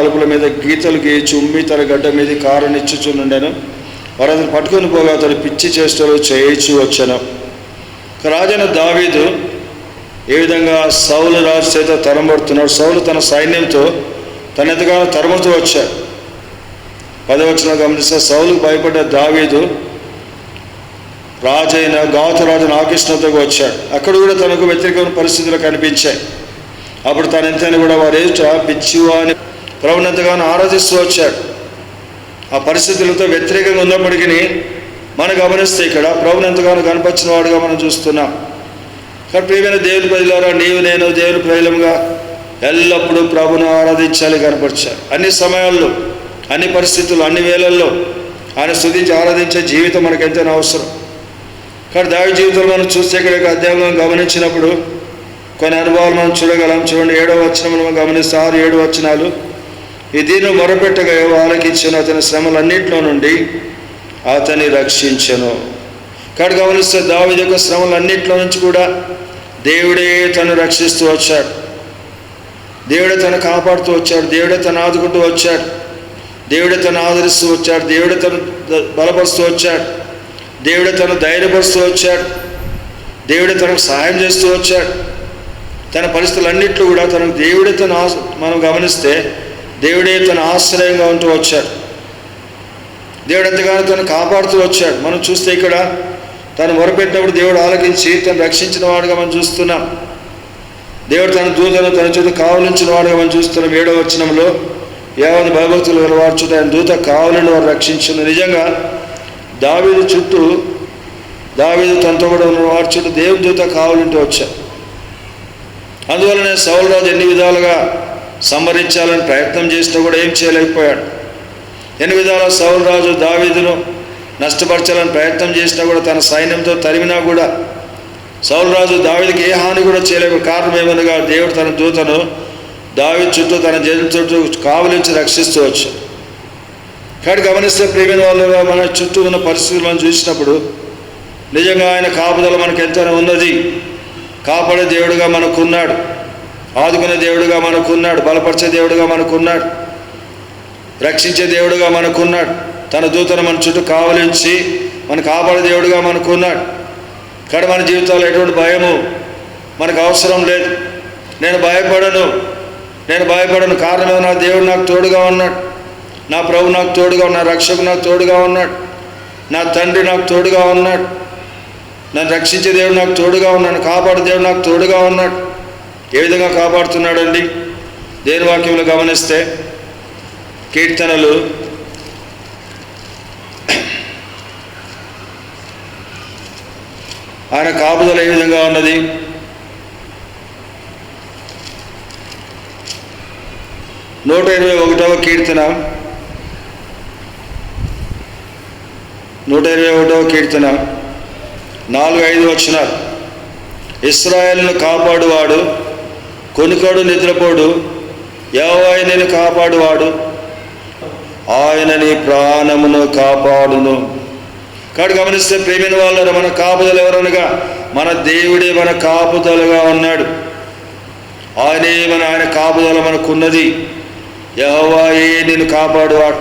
తలుపుల మీద గీతలు గీచి ఉమ్మి తన గడ్డ మీద కారునిచ్చుచుండెను. వారు అతను పట్టుకొని పోగా అతను పిచ్చి చేష్టలు చేయించు వచ్చాను. రాజైన దావీదు ఏ విధంగా సౌలు రాజు చేత తరమబడుతున్నాడు. సౌలు తన సైన్యంతో తన ఎంతగానో తరుముతూ వచ్చాడు. 10వ వచనం గమనిస్తే సౌలుకు భయపడ్డ దావీదు రాజైన గాతు రాజు ఆకీష్ణతకు వచ్చాడు. అక్కడ కూడా తనకు వ్యతిరేకమైన పరిస్థితులు కనిపించాయి. అప్పుడు తన ఎంతైనా కూడా వారు బిచ్చివా అని ప్రభువుని ఎంతగానో ఆరాధిస్తూ వచ్చాడు. ఆ పరిస్థితులతో వ్యతిరేకంగా ఉన్నప్పటికీ మనం గమనిస్తే ఇక్కడ ప్రభువుని ఎంతగానో కనపరిచిన వాడుగా మనం చూస్తున్నాం. కాబట్టి ప్రియమైన దేవుని ప్రజలారా, నీవు నేను దేవుని ప్రజలంగా ఎల్లప్పుడూ ప్రభువును ఆరాధించాలి, కనపరచాలి. అన్ని సమయాల్లో, అన్ని పరిస్థితుల్లో, అన్ని వేళల్లో ఆయన స్తుతించి ఆరాధించే జీవితం మనకు ఎంతైనా అవసరం. కానీ దావీదు జీవితంలో మనం చూస్తే ఇక్కడ అధ్యాయంలో గమనించినప్పుడు కొన్ని అనుభవాలు మనం చూడగలం. చూడండి, 7వ వచనం మనం గమనిస్తే 6-7 వచనాలు. ఈ దీన్ని మొరపెట్టగా ఆలకించను, అతని శ్రమలన్నింటిలో నుండి అతన్ని రక్షించను. కాబట్టి గమనిస్తే దావీదు యొక్క శ్రమలన్నింటిలో నుంచి కూడా దేవుడే తను రక్షిస్తూ వచ్చాడు. దేవుడే తను కాపాడుతూ వచ్చాడు. దేవుడే తను ఆదుకుంటూ వచ్చాడు. దేవుడే తను ఆదరిస్తూ వచ్చాడు. దేవుడే తను బలపరుస్తూ వచ్చాడు. దేవుడే తను ధైర్యపరుస్తూ వచ్చాడు. దేవుడే తనకు సహాయం చేస్తూ వచ్చాడు. తన పరిస్థితులన్నింటిలో కూడా తనకు దేవుడే మనం గమనిస్తే దేవుడే తన ఆశ్రయంగా ఉంటూ వచ్చాడు. దేవుడు ఎంతగానో తను కాపాడుతూ వచ్చాడు. మనం చూస్తే ఇక్కడ తను మొరపెట్టినప్పుడు దేవుడు ఆలకించి తను రక్షించిన వాడుగా మనం చూస్తున్నాం. దేవుడు తన దూతను తన చుట్టూ కావలించిన వాడుగా మనం చూస్తున్నాం. 7వ వచనంలో యావత్ భయభక్తులు గల వారి చుట్టూ ఆయన దూత కావలిని వారు రక్షించిన. నిజంగా దావీదు చుట్టూ, దావీదు తనతో కూడా ఉన్న వారి చుట్టూ దేవుని దూత కావలింటూ వచ్చాడు. అందువల్లనే సౌలు రాజు ఎన్ని విధాలుగా సంహరించాలని ప్రయత్నం చేసినా కూడా ఏం చేయలేకపోయాడు. ఎన్ని విధాలుగా సౌలు రాజు దావీదును నష్టపరచాలని ప్రయత్నం చేసినా కూడా, తన సైన్యంతో తరిమినా కూడా సౌలు రాజు దావీదుకి ఏ హాని కూడా చేయలేక కారణం ఏమనగా దేవుడు తన దూతను దావీదు చుట్టూ, తన జనం చుట్టూ కావలించి రక్షిస్తూ వచ్చాడు. కాబట్టి గమనిస్తే ప్రియమైన వాళ్ళుగా మన చుట్టూ ఉన్న పరిస్థితులు మనం చూసినప్పుడు నిజంగా ఆయన కాపుదల మనకు ఎంతైనా ఉన్నది. కాపాడే దేవుడుగా మనకున్నాడు, ఆదుకునే దేవుడుగా మనకున్నాడు, బలపరిచే దేవుడుగా మనకున్నాడు, రక్షించే దేవుడుగా మనకున్నాడు. తన దూతను మన చుట్టూ కావలించి మన కాపాడే దేవుడుగా మనకున్నాడు. కానీ మన జీవితాల్లో ఎటువంటి భయము మనకు అవసరం లేదు. నేను భయపడను. కారణం నా దేవుడు నాకు తోడుగా ఉన్నాడు. నా ప్రభు నాకు తోడుగా ఉన్నాడు. రక్షకు నాకు తోడుగా ఉన్నాడు. నా తండ్రి నాకు తోడుగా ఉన్నాడు. నన్ను రక్షించే దేవుడు నాకు తోడుగా ఉన్నాడు. కాపాడే దేవుడు నాకు తోడుగా ఉన్నాడు. ఏ విధంగా కాపాడుతున్నాడండి? దేవుని వాక్యంలో గమనిస్తే కీర్తనలు 'ఆయన కాపుదల ఏ విధంగా ఉన్నది? 121వ కీర్తన 121వ కీర్తన 4-5 వచనాలు. ఇశ్రాయేలును కాపాడువాడు కొనుకడు నిద్రపోడు, యెహోవా నిన్ను కాపాడువాడు, ఆయన నీ ప్రాణమును కాపాడును. కాబట్టి గమనిస్తే ప్రేమైన వాళ్ళ మన కాపుదల ఎవరనగా మన దేవుడే మన కాపుదలగా ఉన్నాడు. ఆయన కాపుదల మనకున్నది. యెహోవాయే నిన్ను కాపాడువాడు.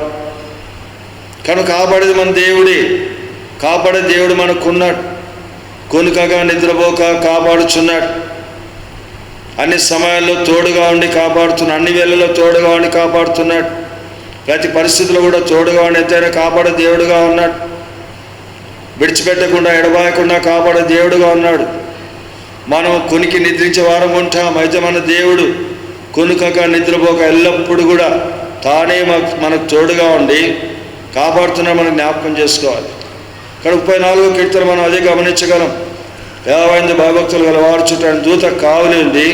కనుక కాపాడేది మన దేవుడే. కాపాడే దేవుడు మనకున్నాడు. కొనుకగా నిద్రపోక కాపాడుచున్నాడు. అన్ని సమయాల్లో తోడుగా ఉండి కాపాడుతున్నాడు. అన్ని వేళల్లో తోడుగా ఉండి కాపాడుతున్నాడు. ప్రతి పరిస్థితిలో కూడా తోడుగా ఉండి ఎంతైనా కాపాడే దేవుడుగా ఉన్నాడు. విడిచిపెట్టకుండా ఎడబాయకుండా కాపాడే దేవుడుగా ఉన్నాడు. మనం కొనికి నిద్రించే వారం ఉంటాం. అయితే మన దేవుడు కొనుకక నిద్రపోక ఎల్లప్పుడూ కూడా తానే మనకు తోడుగా ఉండి కాపాడుతున్నాడు. మనం జ్ఞాపకం చేసుకోవాలి. ఇక్కడ 34వ కీర్తన మనం అదే గమనించగలం. 50 భయభక్తులు గల వారి చుట్టూ ఆయన దూత కావలి ఉండి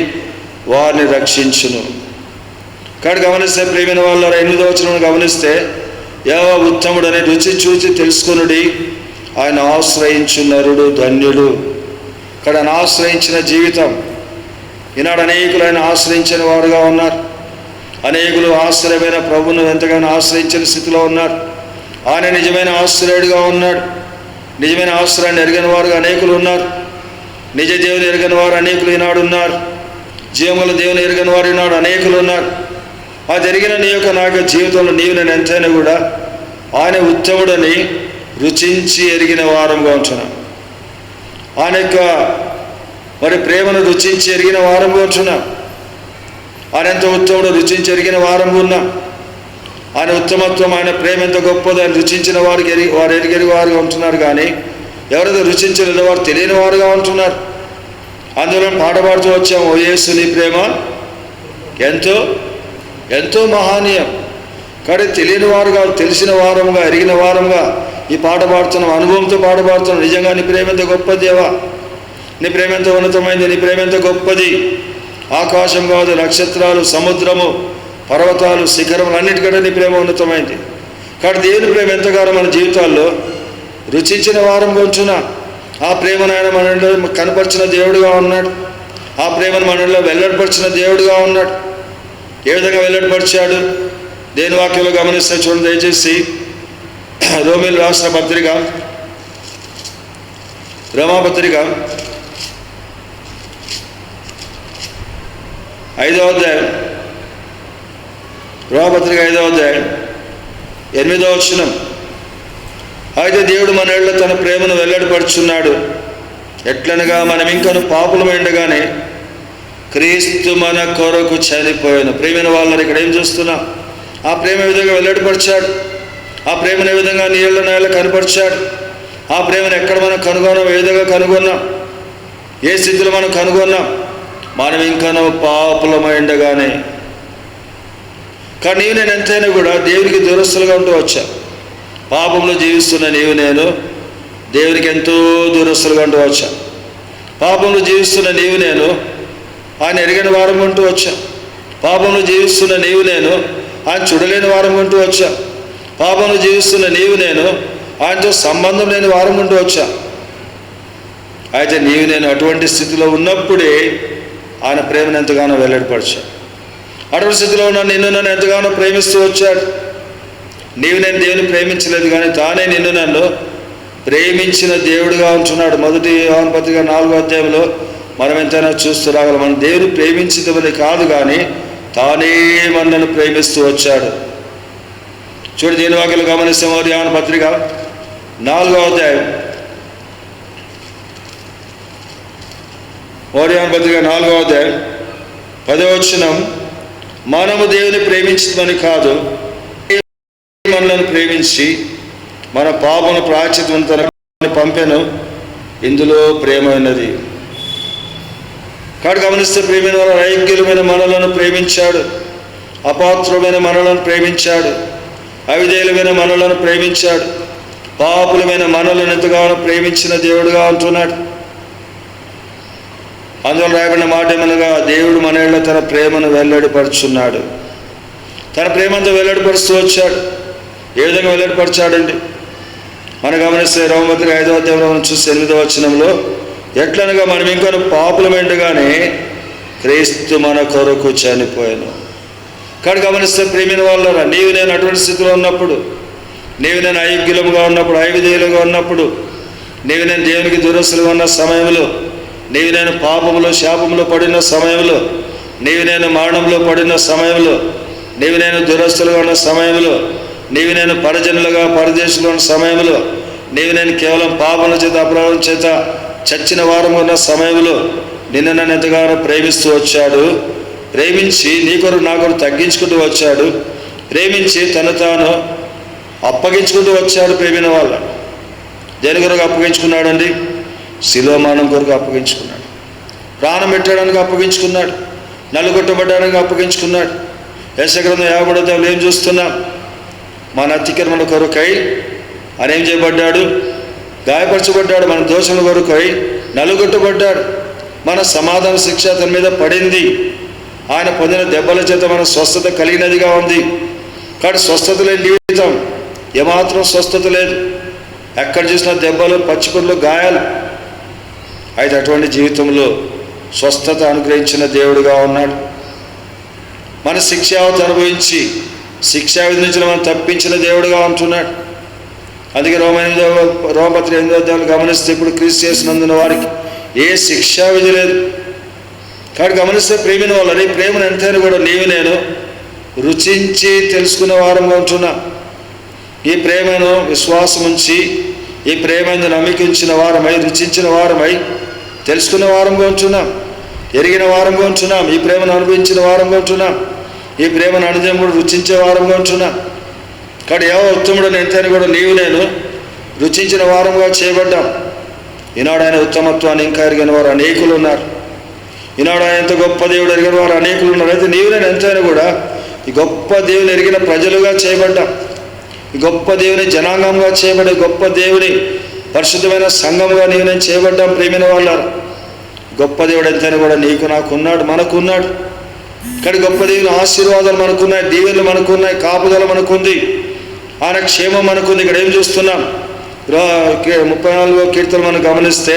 వారిని రక్షించును. ఇక్కడ గమనిస్తే ప్రియమైన వాళ్ళ 8వ వచనం గమనిస్తే యెహోవా ఉత్తముడని రుచి చూచి తెలుసుకొనుడి, ఆయన ఆశ్రయించు నరుడు ధన్యుడు. ఇక్కడ ఆయన ఆశ్రయించిన జీవితం. ఈనాడు అనేకులు ఆయన ఆశ్రయించిన వారుగా ఉన్నారు. అనేకులు ఆశ్రయమైన ప్రభువును ఎంతగానో ఆశ్రయించిన స్థితిలో ఉన్నారు. ఆయన నిజమైన ఆశ్రయుడిగా ఉన్నాడు. నిజమైన ఆశ్రయాన్ని ఎరిగిన వారుగా అనేకులు ఉన్నారు. నిజ దేవుని ఎరిగిన వారు అనేకులు ఈనాడు ఉన్నారు. జీవముల దేవుని ఎరిగిన వారు ఈనాడు అనేకులు ఉన్నారు. ఆ జరిగిన నీ యొక్క నా యొక్క జీవితంలో నీవు నేను ఎంతైనా కూడా ఆయన ఉత్తముడని రుచించి ఎరిగిన వారంగా ఉంటున్నాం. ఆయన యొక్క మరి ప్రేమను రుచించి ఎరిగిన వారంగా ఉంటున్నాం. ఆయన ఎంత ఉత్తముడు రుచించి ఎరిగిన వారంగా ఉన్నాం. ఆయన ఉత్తమత్వం, ఆయన ప్రేమ ఎంత గొప్పదో ఆయన రుచించిన వారు ఎరిగిన వారుగా ఉంటున్నారు. కానీ ఎవరైతే రుచించలేదో వారు తెలియని వారుగా ఉంటున్నారు. అందులో పాట పాడుతూ వచ్చాము, ఓ యేసు నీ ప్రేమ ఎంతో ఎంతో మహనీయం. కానీ తెలియని వారుగా, తెలిసిన వారముగా, ఎరిగిన వారముగా ఈ పాట పాడుతున్నాం, అనుభవంతో పాట పాడుతున్నాం. నిజంగా నీ ప్రేమ ఎంత గొప్పది దేవా, నీ ప్రేమ ఎంత ఉన్నతమైంది, నీ ప్రేమ ఎంత గొప్పది. ఆకాశం కాదు, నక్షత్రాలు, సముద్రము, పర్వతాలు, శిఖరములు అన్నిటికంటే నీ ప్రేమ ఉన్నతమైంది. కాబట్టి దేవుని ప్రేమ ఎంతగానో మన జీవితాల్లో రుచించిన వారంగా ఉంచున్నా. ఆ ప్రేమను ఆయన మనలో కనపరిచిన దేవుడుగా ఉన్నాడు. ఆ ప్రేమను మనలో వెల్లడిపరిచిన దేవుడుగా ఉన్నాడు. ఏ విధంగా వెల్లడిపరిచాడు దేని వాక్యంలో గమనిస్తే చూడండి దయచేసి. రోమీలు రాసిన పత్రిక, రోమాపత్రిక 5వ అధ్యాయం, రోమాపత్రిక 5వ అధ్యాయం 8వ వచనం. అయితే దేవుడు మన ఏళ్ళ తన ప్రేమను వెల్లడిపరుచున్నాడు. ఎట్లనగా మనం ఇంకను పాపులమై ఉండగానే క్రీస్తు మన కొరకు చనిపోయాను. ప్రేమైన వాళ్ళని ఇక్కడ ఏం చూస్తున్నాం? ఆ ప్రేమ ఏ విధంగా వెల్లడిపరిచాడు, ఆ ప్రేమను ఏ విధంగా నీళ్ళ కనపరిచాడు, ఆ ప్రేమను ఎక్కడ మనం కనుగొన్నాం, ఏ విధంగా కనుగొన్నాం, ఏ స్థితిలో మనం కనుగొన్నాం? మనం ఇంకనూ పాపులమై ఉండగానే. కానీ నేను ఎంతైనా కూడా దేవునికి దూరస్తులుగా ఉంటూ వచ్చా. పాపంలో జీవిస్తున్న నీవు నేను దేవునికి ఎంతో దూరస్తులుగా ఉంటూ వచ్చా. పాపంలో జీవిస్తున్న నీవు నేను ఆయన ఎరిగిన వారం ఉంటూ వచ్చా. పాపంలో జీవిస్తున్న నీవు నేను ఆయన చూడలేని వారం ఉంటూ వచ్చా. పాపంలో జీవిస్తున్న నీవు నేను ఆయనతో సంబంధం లేని వారం ఉంటూ వచ్చా. అయితే నీవు నేను అటువంటి స్థితిలో ఉన్నప్పుడే ఆయన ప్రేమను ఎంతగానో వెల్లడిపరిచా. అటువంటి స్థితిలో ఉన్న నిన్ను నన్ను ఎంతగానో ప్రేమిస్తూ వచ్చాడు. నీవు నేను దేవుని ప్రేమించలేదు, కానీ తానే నిన్ను నన్ను ప్రేమించిన దేవుడిగా ఉంటున్నాడు. 1 యోహాను పత్రిక 4వ అధ్యాయంలో మనం ఎంతైనా చూస్తూ రాగలం. మనం దేవుని ప్రేమించదమని కాదు, కానీ తానే మనల్ని ప్రేమిస్తూ వచ్చాడు. చూడు దేని వాక్యాలు గమనిస్తే 1 యోహాను పత్రిక 4వ అధ్యాయం, 1 యోహాను పత్రిక 4వ అధ్యాయం 10వ వచనం. మనము దేవుని ప్రేమించమని కాదు, మనల్ని ప్రేమించి మన పాపను ప్రాయశ్చిత్తం పంపెను, ఇందులో ప్రేమ ఉన్నది. కాబట్టి గమనిస్తే ప్రేమైన వారు అయోగ్యులమైన మనలను ప్రేమించాడు, అపాత్రులమైన మనలను ప్రేమించాడు, అవిధేయులమైన మనలను ప్రేమించాడు, పాపులమైన మనలను ఎంతగానో ప్రేమించిన దేవుడుగా ఉంటున్నాడు. అందువల్ల రాయబడిన మాట ఏమనగా దేవుడు మన ఏళ్ళ తన ప్రేమను వెల్లడిపరుచున్నాడు. తన ప్రేమంతా వెల్లడిపరుస్తూ వచ్చాడు. ఏ విధంగా వెల్లడిపరిచాడండి? మనం గమనిస్తే రోమపత్రిక 5వ అధ్యాయంలో చూస్తే 8వ వచనంలో, ఎట్లనగా మనం ఇంకా పాపులమైండగానే క్రీస్తు మన కొరకు చనిపోయాను. కానీ గమనిస్తే ప్రేమైన వాళ్ళరా, నీవు నేను అటువంటి స్థితిలో ఉన్నప్పుడు, నీవు నేను అయోగ్యులుగా ఉన్నప్పుడు, అవిధేయులుగా ఉన్నప్పుడు, నీవు నేను దేవునికి దురస్తులుగా ఉన్న సమయంలో, నీవు నేను పాపంలో శాపంలో పడిన సమయంలో, నీవు నేను మరణంలో పడిన సమయంలో, నీవు నేను దురస్తులుగా ఉన్న సమయంలో, నీవు నేను పరిజనులుగా పరదేశంలో ఉన్న సమయంలో, నీవు నేను కేవలం పాపముల చేత అపరాధం చేత చచ్చిన వారం ఉన్న సమయంలో నిన్ను నన్ను ఎంతగానో ప్రేమిస్తూ వచ్చాడు. ప్రేమించి నీ కొరకు నా కొరకు తగ్గించుకుంటూ వచ్చాడు. ప్రేమించి తను తాను అప్పగించుకుంటూ వచ్చాడు. ప్రేమిన వాళ్ళ దేని కొరకు అప్పగించుకున్నాడండి? శిలోమానం కొరకు అప్పగించుకున్నాడు. ప్రాణం పెట్టడానికి అప్పగించుకున్నాడు. నలుగొట్టబడ్డానికి అప్పగించుకున్నాడు. యెషయా గ్రంథం 53వ అధ్యాయంలో ఏం చూస్తున్నాం? మన అతిక్రమణ కొరకై ఆయన ఏం చేయబడ్డాడు? గాయపరచబడ్డాడు. మన దోషముల కొరకై నలుగొట్టబడ్డాడు. మన సమాధాన శిక్ష తన మీద పడింది. ఆయన పొందిన దెబ్బల చేత మన స్వస్థత కలిగినదిగా ఉంది. కానీ స్వస్థత లేని జీవితం, ఏమాత్రం స్వస్థత లేదు. ఎక్కడ చూసినా దెబ్బలు, పచ్చిపుర్లు, గాయాలు. అయితే అటువంటి జీవితంలో స్వస్థత అనుగ్రహించిన దేవుడుగా ఉన్నాడు. మన శిక్షావతి అనుభవించి శిక్షా విధి నుంచి మనం తప్పించిన దేవుడుగా ఉంటున్నాడు. అందుకే రోమపత్రిక 8వ అధ్యాయంలో గమనిస్తే ఇప్పుడు క్రీస్తు చేసినందున వారికి ఏ శిక్షా విధి లేదు. కాబట్టి గమనిస్తే ప్రేమిన వాళ్ళని ప్రేమను ఎంతైనా కూడా నీవు నేను రుచించి తెలుసుకునే వారంగా ఉంటున్నాం. ఈ ప్రేమను విశ్వాసం ఉంచి, ఈ ప్రేమను నమ్మికించిన వారమై, రుచించిన వారమై, తెలుసుకున్న వారంగా ఉంటున్నాం, ఎరిగిన వారంగా ఉంటున్నాం, ఈ ప్రేమను అనుభవించిన వారంగా ఉంటున్నాం, ఈ ప్రేమను అనుదినం కూడా రుచించే వారంగా ఉంటున్నాం. కానీ ఉత్తముడు ఎంతైనా కూడా నీవు నేను రుచించిన వారంగా చేయబడ్డాం. ఈనాడు ఆయన ఉత్తమత్వాన్ని ఇంకా ఎరిగిన వారు అనేకులు ఉన్నారు. ఈనాడు ఆయన ఎంత గొప్ప దేవుడు ఎరిగిన వారు అనేకులు ఉన్నారు. అయితే నీవు నేను ఎంతైనా కూడా ఈ గొప్ప దేవుని ఎరిగిన ప్రజలుగా చేయబడ్డాం. ఈ గొప్ప దేవుని జనాంగంగా చేయబడే గొప్ప దేవుని పరిశుద్ధమైన సంఘంగా నీవు నేను చేయబడ్డాం. ప్రేమైన వాళ్ళారు, గొప్ప దేవుడు ఎంతైనా కూడా నీకు నాకున్నాడు, మనకున్నాడు. కానీ గొప్ప దేవుని ఆశీర్వాదాలు మనకున్నాయి, దీవెనలు మనకున్నాయి, కాపుదల మనకుంది, ఆయన క్షేమం మనకుంది. ఇక్కడ ఏం చూస్తున్నాం? 34వ కీర్తన మనం గమనిస్తే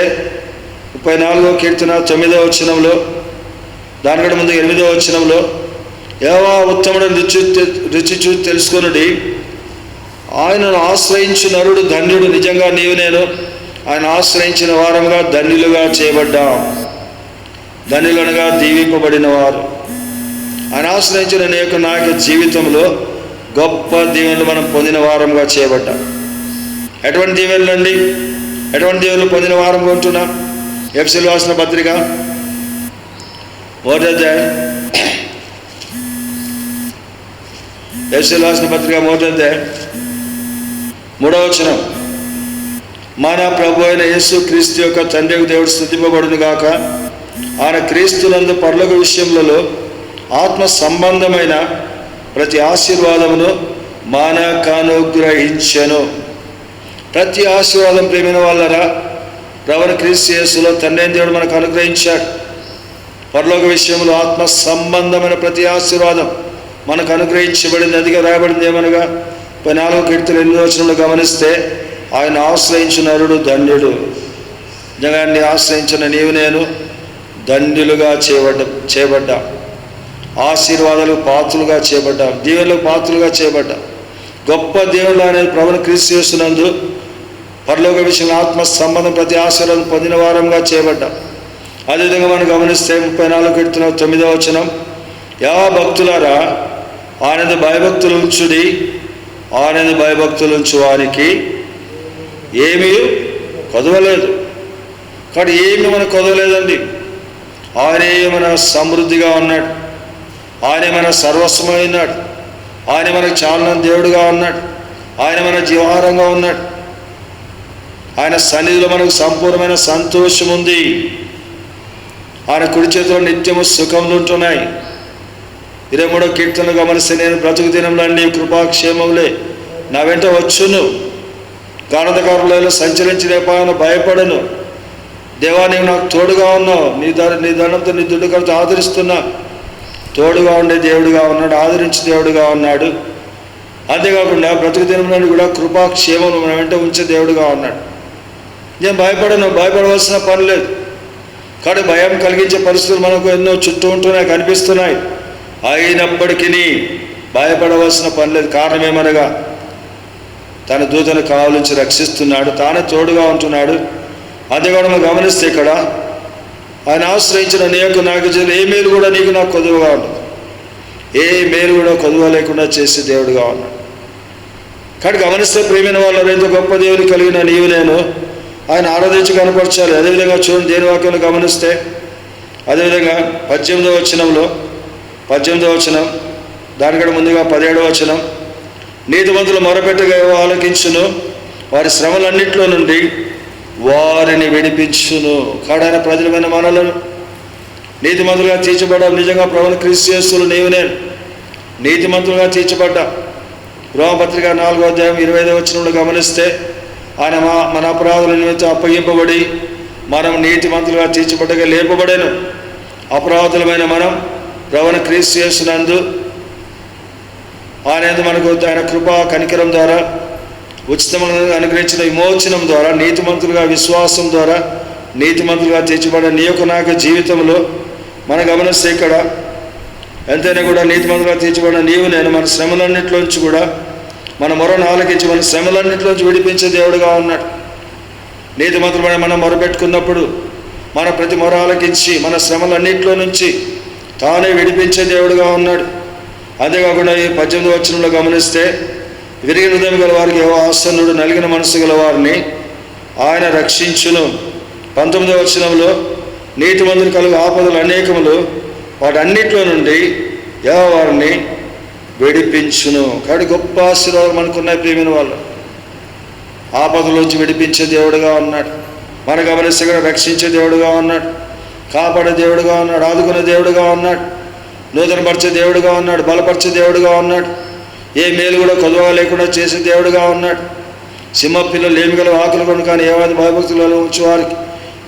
34వ కీర్తన 9వ వచనంలో, దానికంటే ముందు 8వ వచనంలో, యెహోవా ఉత్తముడు రుచి చూసి తెలుసుకొనుడి, ఆయనను ఆశ్రయించు నరుడు ధన్యుడు. నిజంగా నీవు నేను ఆయన ఆశ్రయించిన వారంగా ధన్యులుగా చేయబడ్డాం. ధన్యులనగా దీవింపబడిన వారు. ఆయన ఆశ్రయించిన నా యొక్క జీవితంలో గొప్ప దీవెనలు మనం పొందిన వారంగా చేయబడ్డాం. ఎటువంటి దీవెనలు అండి? ఎటువంటి దీవెనలు పొందిన వారంగా ఉంటున్నాం? ఎఫెసీయులకు రాసిన పత్రిక 1వ అధ్యాయం, ఎఫెసీయులకు రాసిన పత్రిక 1వ అధ్యాయం 3వ వచనం, మన ప్రభు అయిన యేసు క్రీస్తు యొక్క తండ్రి దేవుడు స్తుతింపబడును గాక. ఆయన క్రీస్తునందు పరలోక విషయములలో ఆత్మ సంబంధమైన ప్రతి ఆశీర్వాదమును మనకు అనుగ్రహించెను. ప్రతి ఆశీర్వాదం ప్రేమైన వాళ్ళరా, ప్రభువైన క్రీస్తు యేసులో తండ్రి దేవుడు మనకు అనుగ్రహించాడు. పరలోక విషయంలో ఆత్మ సంబంధమైన ప్రతి ఆశీర్వాదం మనకు అనుగ్రహించబడింది. అదిగా రాయబడింది ఏమనగా 4వ కీర్తన 8వ వచనంలో గమనిస్తే, ఆయన ఆశ్రయించిన నరుడు ధన్యుడు. జగాన్ని ఆశ్రయించిన నీవు నేను ధన్యులుగా చేయబడ్డా, ఆశీర్వాదాలకు పాత్రులుగా చేయబడ్డా, దీవెనలకు పాత్రులుగా చేయబడ్డా. గొప్ప దేవుడు అనేది ప్రభువును క్రీస్తు యేసునందు పరలోక విషయంలో ఆత్మ సంబంధం ప్రతి ఆశీర్వాదం పొందిన వారంగా చేయబడ్డా. అదేవిధంగా మనం గమనిస్తే 34వ కీర్తన 9వ వచనం, యా భక్తులారా ఆనంద భయభక్తులు ఉంచుడి, ఆనంద భయభక్తులు ఉంచు వారికి ఏమీ కొదవలేదు. కానీ ఏమి మనకు కొదవలేదండి. ఆయనే మన సమృద్ధిగా ఉన్నాడు, ఆయనే మన సర్వస్వమై ఉన్నాడు, ఆయన మనకు చాలన దేవుడుగా ఉన్నాడు, ఆయన మన జీవహారంగా ఉన్నాడు. ఆయన సన్నిధిలో మనకు సంపూర్ణమైన సంతోషం ఉంది. ఆయన కుడి చేతిలో నిత్యము సుఖములు ఉంటున్నాయి. 23వ కీర్తనలు గమనిస్తే, నేను బ్రతుకు దినంలో అన్ని కృపాక్షేమములే నా వెంట వచ్చును, గాఢంధకారులలో సంచరించి రేపాను భయపడను. దేవా నీవు నాకు తోడుగా ఉన్నావు, నీ దండంతో నీ దుడ్డుకలతో ఆదరిస్తున్నా. తోడుగా ఉండే దేవుడుగా ఉన్నాడు, ఆదరించి దేవుడుగా ఉన్నాడు. అంతేకాకుండా బ్రతుకు దినంలో కూడా కృపాక్షేమం మన వెంట ఉంచే దేవుడుగా ఉన్నాడు. నేను భయపడను, భయపడవలసిన పని లేదు. కానీ భయం కలిగించే పరిస్థితులు మనకు ఎన్నో చుట్టూ ఉంటున్నాయి, కనిపిస్తున్నాయి. అయినప్పటికీ భయపడవలసిన పని లేదు. కారణం ఏమనగా తన దూతను కావలించి రక్షిస్తున్నాడు, తానే తోడుగా ఉంటున్నాడు. అంతేకాదు మనం గమనిస్తే ఇక్కడ ఆయన ఆశ్రయించిన నీకు నాకు ఏ మేలు కూడా నీకు నాకు కొదువుగా ఉండదు. ఏ మేలు కూడా కొదువ లేకుండా చేసే దేవుడుగా ఉన్నాడు. కానీ గమనిస్తే ప్రేమైన వాళ్ళు ఎంతో గొప్ప దేవుని కలిగిన నీవు నేను ఆయన ఆరాధించి కనపరచాలి. అదేవిధంగా చూడండి, దేని వాక్యంలో గమనిస్తే, అదేవిధంగా 18వ వచనం, దానికంటే ముందుగా 17వ వచనం, నీతిమంతులు మొరపెట్టగా ఆలకించును, వారి శ్రమలన్నింటిలో నుండి వారిని విడిపించును. కాడైన ప్రజలమైన మనలను నీతిమంతులుగా తీర్చబడ్డాం. నిజంగా ప్రభువును క్రీస్తు యేసులో నీవు నేను నీతిమంతులుగా తీర్చబడ్డా. రోమపత్రిక 4వ అధ్యాయం 25వ వచనంలో గమనిస్తే, ఆయన మన అపరాధుల నిమిత్తం అప్పగింపబడి మనం నీతిమంతులుగా తీర్చబడ్డగా లేపబడేను. అపరాధులమైన మనం ప్రభువును క్రీస్తు యేసునందు ఆయన మనకు ఆయన కృపా కనికరం ద్వారా ఉచితమైన అనుగ్రహించిన విమోచనం ద్వారా నీతిమంతులుగా విశ్వాసం ద్వారా నీతిమంతులుగా తీర్చబడిన నీ యొక్క నాకు జీవితంలో మనం గమనిస్తే ఇక్కడ ఎంతైనా కూడా నీతిమంతులుగా తీర్చబడిన నీవు నేను మన శ్రమలన్నింటిలోంచి కూడా మన మొరను ఆలకించి మన శ్రమలన్నింటిలోంచి విడిపించే దేవుడుగా ఉన్నాడు. నీతిమంతులమైన మనం మొరపెట్టుకున్నప్పుడు మన ప్రతి మొర ఆలకించి మన శ్రమలన్నింటిలో నుంచి తానే విడిపించే దేవుడుగా ఉన్నాడు. అంతేకాకుండా ఈ 18వ వచనంలో గమనిస్తే, విరిగిన హృదయం గల వారికి యెహోవా ఆసన్నుడు, నలిగిన మనసు గల వారిని ఆయన రక్షించును. 19వ వచనంలో, నీతిమంతులు కలుగు ఆపదలు అనేకములు, వాటన్నిటిలో నుండి యెహోవా వారిని విడిపించును. కాబట్టి గొప్ప ఆశీర్వాదాలు మనకున్నాయి ప్రియమైన వాళ్ళు. ఆపదలోంచి విడిపించే దేవుడుగా ఉన్నాడు, మన గమనిస్తే కూడా రక్షించే దేవుడుగా ఉన్నాడు, కాపాడే దేవుడుగా ఉన్నాడు, ఆదుకునే దేవుడుగా ఉన్నాడు, నూతనపరిచే దేవుడుగా ఉన్నాడు, బలపరిచే దేవుడుగా ఉన్నాడు, ఏ మేలు కూడా కొదవ లేకుండా చేసే దేవుడుగా ఉన్నాడు. సింహ పిల్లలు ఏమి గల ఆకులు కొను, కానీ ఏవాది భయభక్తులలో ఉంచేవారికి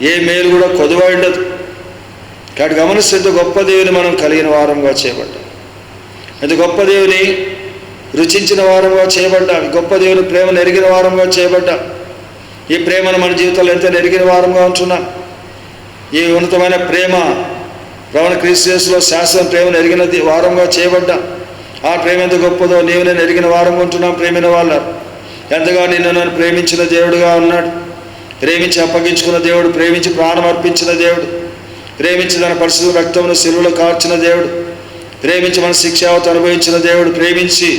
ఏ మేలు కూడా కొదవ ఉండదు. కాబట్టి గమనిస్తే ఎంత గొప్ప దేవుని మనం కలిగిన వారంగా చేయబడ్డాం, ఎంత గొప్ప దేవుని రుచించిన వారంగా చేయబడ్డాం, గొప్ప దేవుని ప్రేమను ఎరిగిన వారంగా చేయబడ్డాం. ఈ ప్రేమను మన జీవితంలో ఎంత ఎరిగిన వారంగా ఉంటున్నాం. ఈ ఉన్నతమైన ప్రేమ ప్రభువైన క్రీస్తు యేసులో శాశ్వత ప్రేమను ఎరిగిన వారంగా చేయబడ్డాం. ఆ ప్రేమ ఎంత గొప్పదో నీవు నేను ఎరిగిన వారంగా ఉంటున్నాం. ప్రేమైన వాళ్ళు ఎంతగా నిన్ను నన్ను ప్రేమించిన దేవుడుగా ఉన్నాడు, ప్రేమించి అప్పగించుకున్న దేవుడు, ప్రేమించి ప్రాణం అర్పించిన దేవుడు, ప్రేమించి తన పరిశుద్ధ రక్తమును సిలువలో కార్చిన దేవుడు, ప్రేమించి మన శిక్షావత అనుభవించిన దేవుడు, ప్రేమించి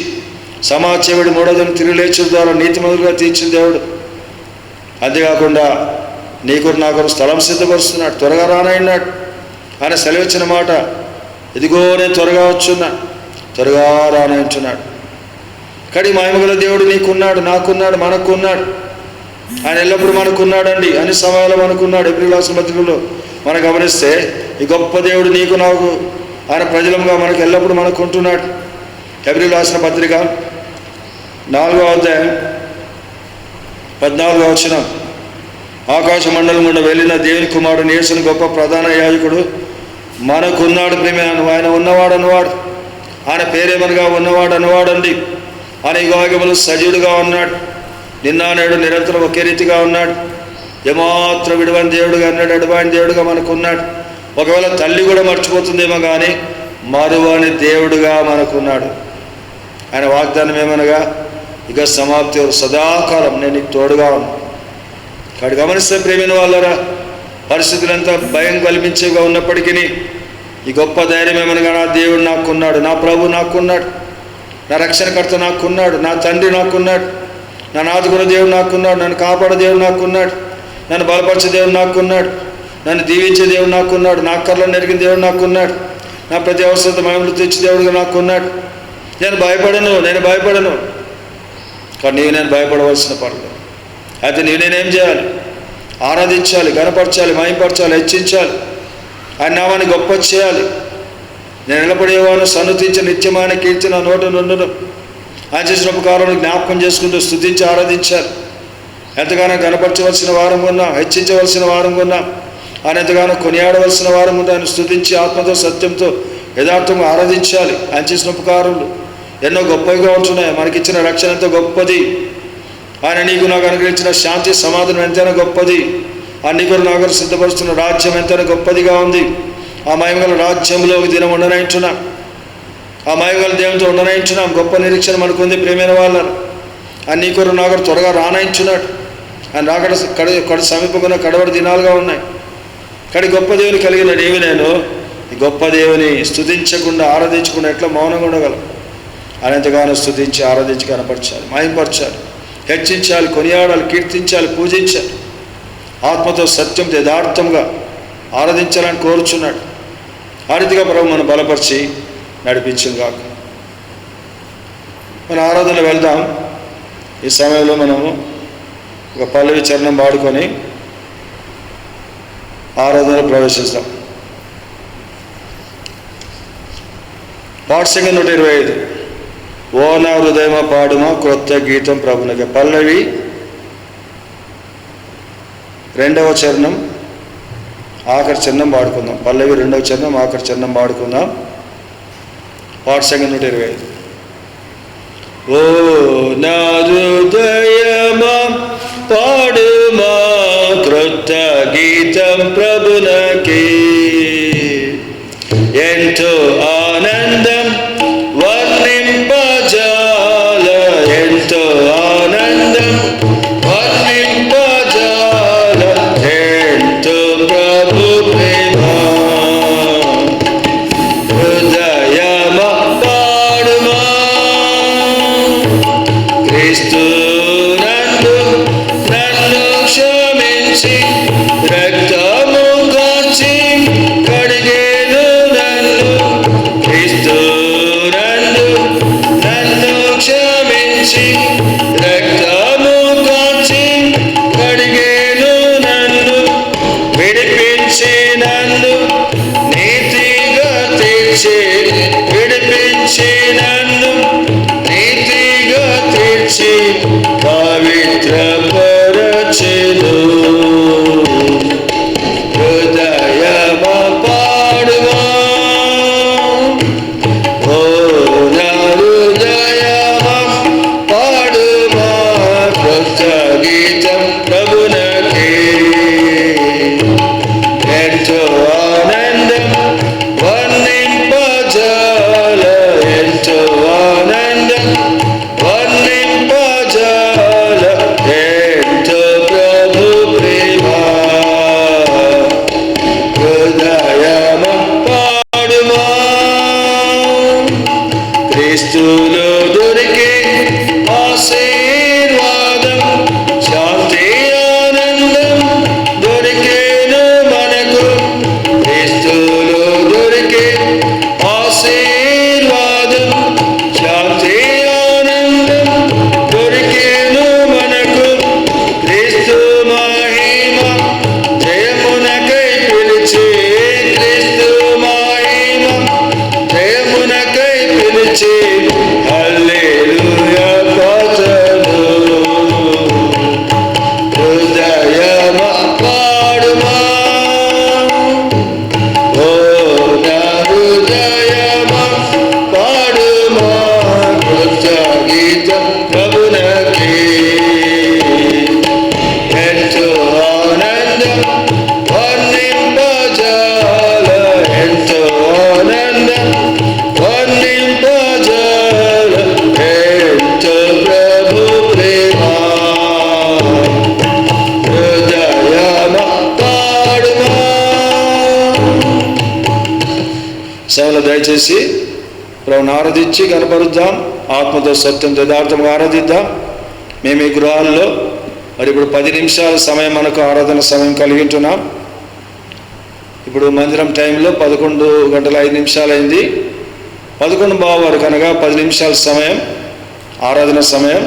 సమాజేవుడు మూడోదని తిరిగి లేచుల ద్వారా నీతిమంతులుగా తీర్చిన దేవుడు. అంతేకాకుండా నీకు నాకు స్థలం సిద్ధపరుస్తున్నాడు, త్వరగా రానన్నాడు. ఆయన సెలవిచ్చిన మాట, ఇదిగో నేను త్వరగా వచ్చున్నా, త్వరగా రానంటున్నాడు. కానీ మహిమగల దేవుడు నీకున్నాడు, నాకున్నాడు, మనకున్నాడు. ఆయన ఎల్లప్పుడూ మనకున్నాడండి, అన్ని సమయాల్లో మనకున్నాడు. ఏప్రిల్ రాసిన పత్రికలో మనం గమనిస్తే ఈ గొప్ప దేవుడు నీకు నాకు ఆయన ప్రజలంగా మనకు ఎల్లప్పుడూ మనకు ఉంటున్నాడు. ఏప్రిల్ రాసిన పత్రిక 4వ అధ్యాయం 14వ వచనం, ఆకాశ మండలం గుండా వెళ్ళిన దేవుని కుమారుడు యేసుని గొప్ప ప్రధాన యాజకుడు మనకున్నాడు. ప్రేమ ఆయన ఉన్నవాడు అన్నవాడు, ఆయన పేరేమనగా ఉన్నవాడు అన్నవాడండి. ఆయన యుగాగములు సజీవుడుగా ఉన్నాడు, నిన్న నేడు నిరంతరం ఒకే రీతిగా ఉన్నాడు. ఏమాత్రం విడవని దేవుడుగా అన్నాడు, ఎడబాని దేవుడుగా మనకున్నాడు. ఒకవేళ తల్లి కూడా మర్చిపోతుందేమో కానీ మరువని దేవుడుగా మనకున్నాడు. ఆయన వాగ్దానం ఏమనగా, ఇక సమాప్తి సదాకాలం నేను నీకు తోడుగా ఉన్నాను. కాబట్టి గమనిస్తే ప్రేమైన వాళ్ళరా, పరిస్థితులు ఎంత భయం కల్పించేగా ఉన్నప్పటికీ ఈ గొప్ప ధైర్యం ఏమనగా, నా దేవుడు నాకున్నాడు, నా ప్రభు నాకున్నాడు, నా రక్షణకర్త నాకున్నాడు, నా తండ్రి నాకున్నాడు, నన్ను ఆదుకున్న దేవుడు నాకున్నాడు, నన్ను కాపాడే దేవుడు నాకున్నాడు, నన్ను బలపరిచే దేవుడు నాకున్నాడు, నన్ను దీవించే దేవుడు నాకున్నాడు, నా కర్రలను నెరిగిన దేవుడు నాకున్నాడు, నా ప్రతి అవసరత మహిమలు తెచ్చే దేవుడుగా నాకున్నాడు. నేను భయపడను. కానీ నేను భయపడవలసిన పర్లేదు. అయితే నేనేం చేయాలి? ఆరాధించాలి, గణపరచాలి, మహింపరచాలి, హెచ్చించాలి, ఆయన నామాన్ని గొప్ప చేయాలి. నేను నిలబడేవాను సన్నుతించి నిత్యమైన కీర్తి నా నోట నుండును. ఆయన చేసిన ఉపకారాలను జ్ఞాపకం చేసుకుంటూ స్తుతించి ఆరాధించాలి. ఎంతగానో గణపరచవలసిన వారం ఉన్నాం, హెచ్చించవలసిన వారం ఉన్నాం. ఆయన ఎంతగానో కొనియాడవలసిన వారం ఉంది. ఆయన స్తుతించి ఆత్మతో సత్యంతో యథార్థంగా ఆరాధించాలి. ఆయన చేసిన ఉపకారాలు ఎన్నో గొప్పగా ఉంటున్నాయి. మనకిచ్చిన రక్షణ ఎంతో గొప్పది. ఆయన నీకు నాకు అనుగ్రహించిన శాంతి సమాధానం ఎంతైనా గొప్పది. ఆ నీకు నాకు సిద్ధపరుస్తున్న రాజ్యం ఎంతైనా గొప్పదిగా ఉంది. ఆ మహిమగల రాజ్యంలో ఒక దినం ఉండనయించున్నాం, ఆ మహిమగల దేవునితో ఉండనయించున్నాం. గొప్ప నిరీక్షణ మనకు ఉంది ప్రేమైన వాళ్ళ. ఆ నీకు నాకు త్వరగా రానయించున్నాడు. ఆయన రాకడ కడ సమీపంగా కడవడి దినాలుగా ఉన్నాయి. కానీ గొప్ప దేవుని కలిగిన దేవి నేను ఈ గొప్ప దేవుని స్తుతించకుండా ఆరాధించకుండా ఎట్లా మౌనంగా ఉండగలం? ఆయన ఎంతగానో స్తుతించి ఆరాధించి కనపరచాలి, మహింపరచాలి, హెచ్చించాలి, కొనియాడాలి, కీర్తించాలి, పూజించాలి. ఆత్మతో సత్యంతో యథార్థంగా ఆరాధించాలని కోరుచున్నాడు. ఆ రీతిగా ప్రభు మనం బలపరిచి నడిపించింది కాక మన ఆరాధనలో వెళ్దాం. ఈ సమయంలో మనము ఒక పల్లవి చరణం పాడుకొని ఆరాధనలో ప్రవేశిస్తాం. పాట సంఖ్య 125. ఓ నా హృదయమా పాడుమా క్రొత్త గీతం ప్రభునకి. పల్లవి 2వ చరణం ఆఖరి చరణం పాడుకుందాం. పల్లవి 2వ చరణం ఆఖరి చరణం పాడుకుందాం. పాట సంఖ్య 125. ఓ నా హృదయమా పాడుమా క్రొత్త గీతం ప్రభునకి. ఎంతో ఆనందం వర్ణింపజాల, ఎంతో ఆనందం వర్ణింపజాల, ఎంతో ప్రభు ప్రేమ. హృదయమ పాడుమా క్రీస్తు నందు నన్ను క్షమించి రక్తము కాచి కడిగేను నన్ను. క్రీస్తు నందు నన్ను క్షమించి రక్తము కాచి కడిగేను నన్ను. విడిపించి నన్ను నీతిగా తీర్చి, విడిపించి నన్ను నీతిగా తీర్చి పవిత్రపరచెను. హృదయమా పాడుమా, ఓ నా హృదయమా పాడుమా కొత్త గీతం ప్రభునకే. ఎంతో ఆనందం వర్ణింపజాల, ఎంతో ఆనందం వర్ణింపజాల, ఎంతో ప్రభు ప్రేమ. హృదయమా పాడుమా, క్రీస్తులో దొరికే ఆశీర్వాదం, శాంతి ఆనందం దొరికేను మనకు. క్రీస్తులో దొరికే ఆశీర్వాదం, శాంతి ఆనందం దొరికేను మనకు. క్రీస్తు మహిమ జయమునకై పిలిచి, క్రీస్తు మహిమ జయమునకై పిలిచి హల్లెలూయా పాడును. హృదయమా పాడుమా, ఓ నా హృదయమా పాడుమా కొత్త గీతం ప్రభునకే. ఎంతో ఆనందం వర్ణింపజాల, ఎంతో ఆనందం వర్ణింపజాల, ఎంతో ప్రభు ప్రేమ. హృదయమా పాడుమా. సేవలు దయచేసి ప్రభువును ఆరాధించి కనపరుద్దాం. ఆత్మతో సత్యం యథార్థంగా ఆరాధిద్దాం. మేము ఈ గృహాల్లో మరి ఇప్పుడు 10 నిమిషాల సమయం మనకు ఆరాధన సమయం కలిగి ఉంటున్నాం. ఇప్పుడు మందిరం టైంలో 11:05 అయింది. 11:15 వరకు అనగా 10 నిమిషాల సమయం ఆరాధన సమయం.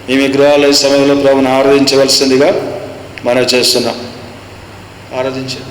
మేము ఈ గృహాల ఈ సమయంలో ప్రభువును ఆరాధించవలసిందిగా మనం చేస్తున్నాం. ఆరాధించాం.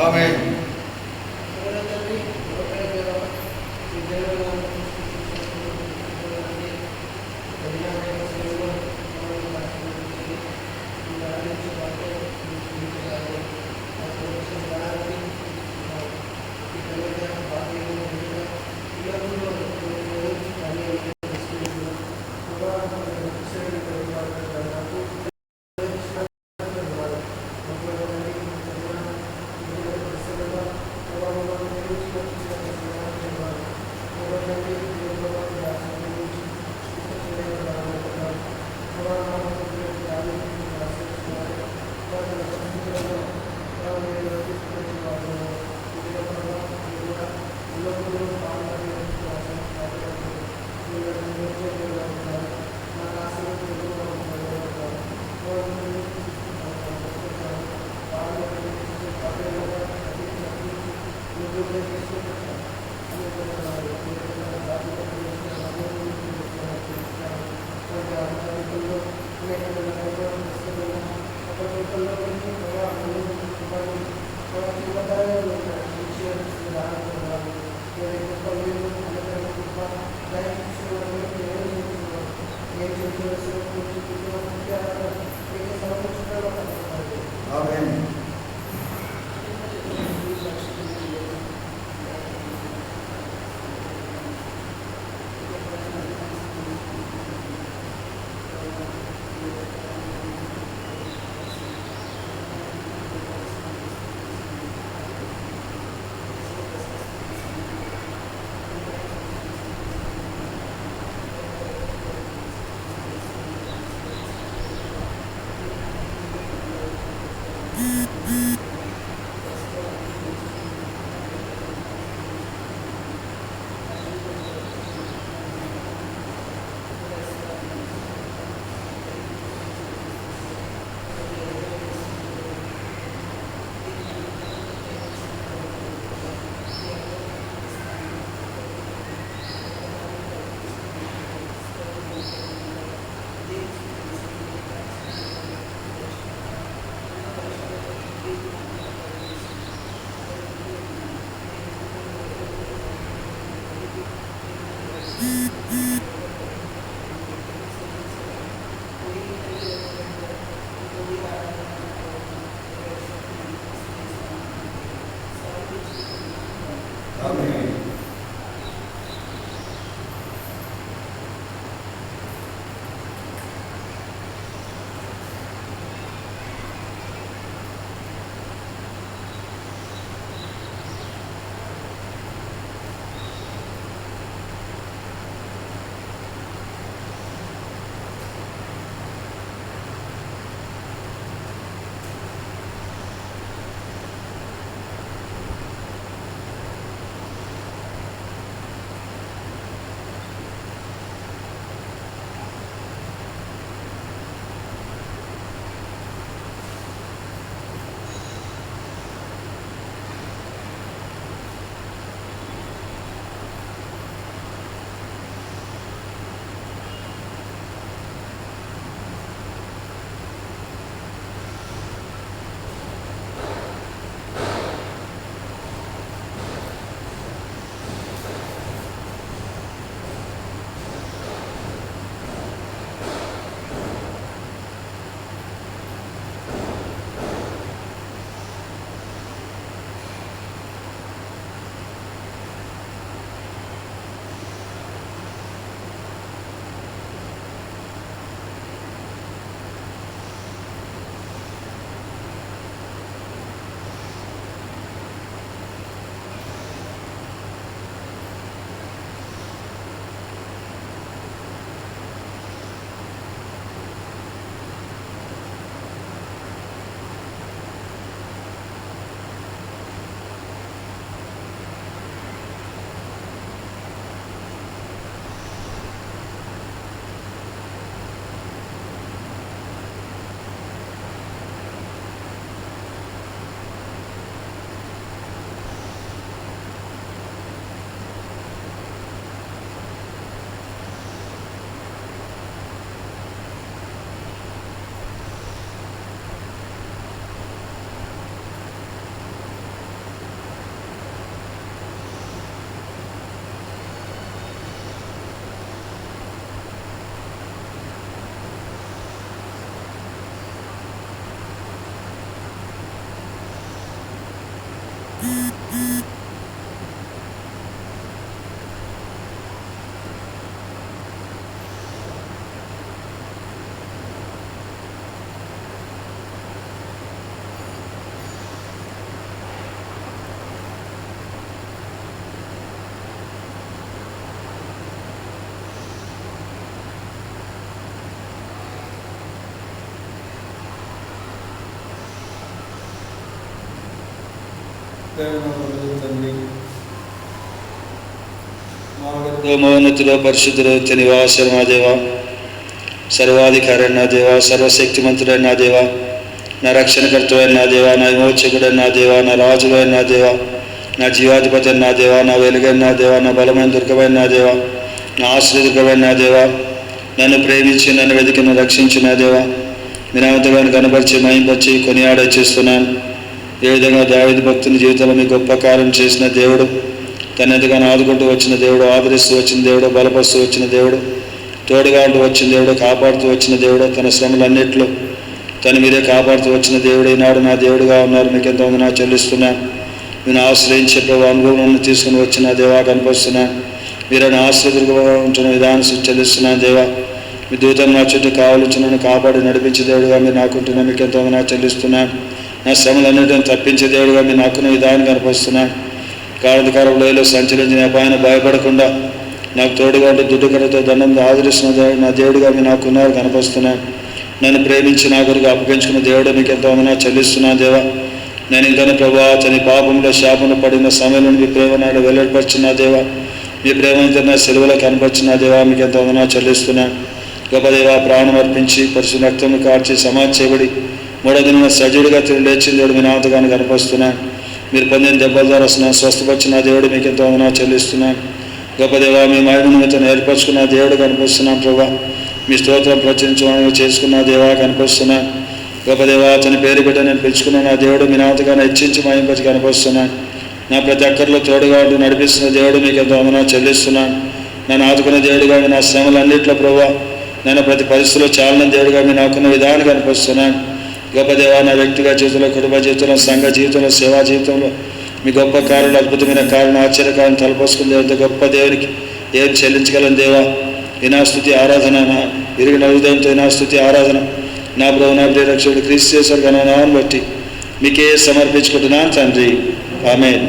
ఆమేన్. ప్రేమ తండ్రి, మౌనతిలో పరిశుద్ధులు నివాసం నా దేవ, సర్వాధికారి నా దేవ, సర్వశక్తిమంతుడైన నా దేవ, నా రక్షణకర్తమైన నా దేవ, నా విమోచకుడైన నా దేవ, నా రాజులైన నా దేవ, నా జీవాధిపతి నా దేవ, నా వెలుగైన నా దేవ, నా బలమైన దుర్గమైన నా దేవ, నా ఆశ్రయదుర్గమైన నా దేవ, నన్ను ప్రేమించి నన్ను వెతికి నన్ను రక్షించిన నా దేవ, మీ నామమును కనపరిచి మహింపరిచి కొనియాడ చేస్తున్నాను. ఏ విధంగా దావీదు భక్తుని జీవితంలో మీ గొప్ప కార్యం చేసిన దేవుడు, తను ఎంతగానో ఆదుకుంటూ వచ్చిన దేవుడు, ఆదరిస్తూ వచ్చిన దేవుడు, బలపరుస్తూ వచ్చిన దేవుడు, తోడుగా ఉంటూ వచ్చిన దేవుడు, కాపాడుతూ వచ్చిన దేవుడు, తన శ్రమలన్నింటిలో తను మీరే కాపాడుతూ వచ్చిన దేవుడు ఈనాడు నా దేవుడుగా ఉన్నారు. మీకు ఎంతో నా చెల్లిస్తున్నాను. నేను ఆశ్రయించే ప్రభు అనుభవం తీసుకుని వచ్చిన దేవా కనిపిస్తున్నాను. మీరైనా ఆశ్రయంగా ఉంటున్న విధానం చెల్లిస్తున్నాను దేవా. మీ దూతం నా చుట్టూ కావలించిన కాపాడి నడిపించే దేవుడుగా మీరు నాకుంటున్నా. మీకు ఎంతో నా చెల్లిస్తున్నాను. నా శ్రమలన్నింటిని తప్పించే దేవుడుగా మీరు నాకున్న విధానం కనిపిస్తున్నాను. కారణకార లోయలో సంచరించిన అపాయాన్ని భయపడకుండా నాకు తోడుగా ఉంటే దుడ్డుకరతో దండం ఆదరిస్తున్న దేవుడు నా దేవుడుగా మీరు నాకున్నారు కనిపిస్తున్నాను. నన్ను ప్రేమించి నా కొరకు అప్పగించుకున్న దేవుడు మీకు ఎంతో నా చెల్లిస్తున్నాను దేవా. నేను ఇంకా ప్రభా అతని పాపంలో శాపంలో పడిన సమయంలో మీ ప్రేమ నాడు వెల్లడిపరిచిన దేవా, మీ ప్రేమ నా సెలవులో కనపరిచిన దేవా, మీకు ఎంతో నా చెల్లిస్తున్నాను. గొప్ప దేవా, ప్రాణం అర్పించి పరిశుద్ధ రక్తం కార్చి సమాధి చేయబడి మూడో దిన సజీవుడిగా తిరిగి లేచిన దేవుడు మీ నామతగాను కనపరుస్తున్నాను. మీరు పొందిన దెబ్బల ద్వారా స్వస్థపరిచిన దేవుడు మీకు ఎంతో నా చెల్లిస్తున్నాను. గొప్ప దేవా, మీ మహిమను మీతో ఏర్పరచుకున్న దేవుడు కనిపిస్తున్నాను. ప్రభా మీ స్తోత్రం ప్రచురించడానికి చేసుకున్న దేవా కనిపిస్తున్నాను. గొప్ప దేవా, అతని పేరు బిడ్డ నేను పిలుచుకున్న నా దేవుడు మీ నామతగాను హెచ్చించి మహింపరిచి కనిపిస్తున్నాను. నా ప్రతి ఒక్కరిలో తోడుగా ఉంటూ నడిపిస్తున్న దేవుడు మీకు ఎంతో నా చెల్లిస్తున్నాను. నన్ను ఆదుకున్న దేవుడుగా మీ నా శ్రమలన్నింటిలో ప్రభా నేను ప్రతి పరిస్థితిలో చాలిన దేవుడుగా మీ నాకున్న విధానం కనిపిస్తున్నాను. గొప్ప దేవా, నా వ్యక్తిగత జీవితంలో, కుటుంబ జీవితంలో, సంఘ జీవితంలో, సేవా జీవితంలో మీ గొప్ప కార్యాలు, అద్భుతమైన కార్యాలను, ఆశ్చర్యకాలను తలపోసుకున్న దేవుడితో గొప్ప దేవునికి ఏం చెల్లించగలను దేవా. నా స్తుతి ఆరాధన, నా విరిగిన హృదయంతో నా స్తుతి ఆరాధన నా ప్రభు నా ప్రియ రక్షకుడు క్రీస్తు యేసు నామమును బట్టి మీకే సమర్పించుకుంటున్నాను తండ్రి. ఆమేన్.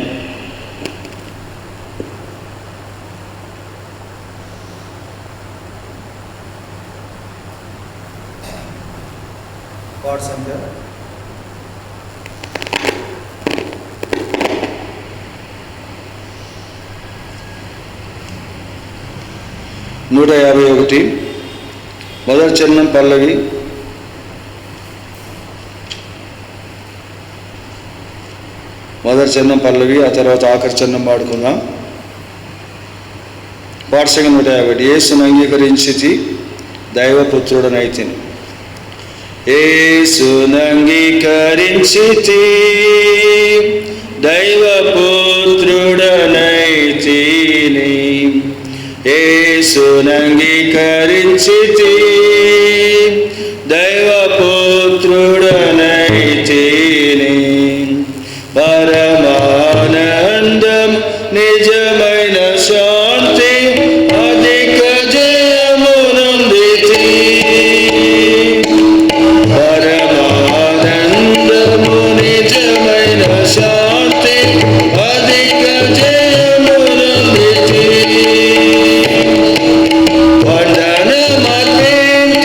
సంఖ్య 151 మొదటి చరణం పల్లవి. మొదటి చరణం పల్లవి, ఆ తర్వాత ఆఖరి చరణం పాడుకుందాం. పాఠశాల 151. యేసును అంగీకరించి దైవపుత్రుడనైతిని. యేసును అంగీకరించి దైవపుత్రుడనైతిని. యేసును అంగీకరించి దైవపుత్రుడనైతిని. పరమానందం నిజమైన శాంతి అధిక జయమునందితి. పరమానందము నిజమైన శాంతి అధిక జయమునందితి. పఠనమర్పించి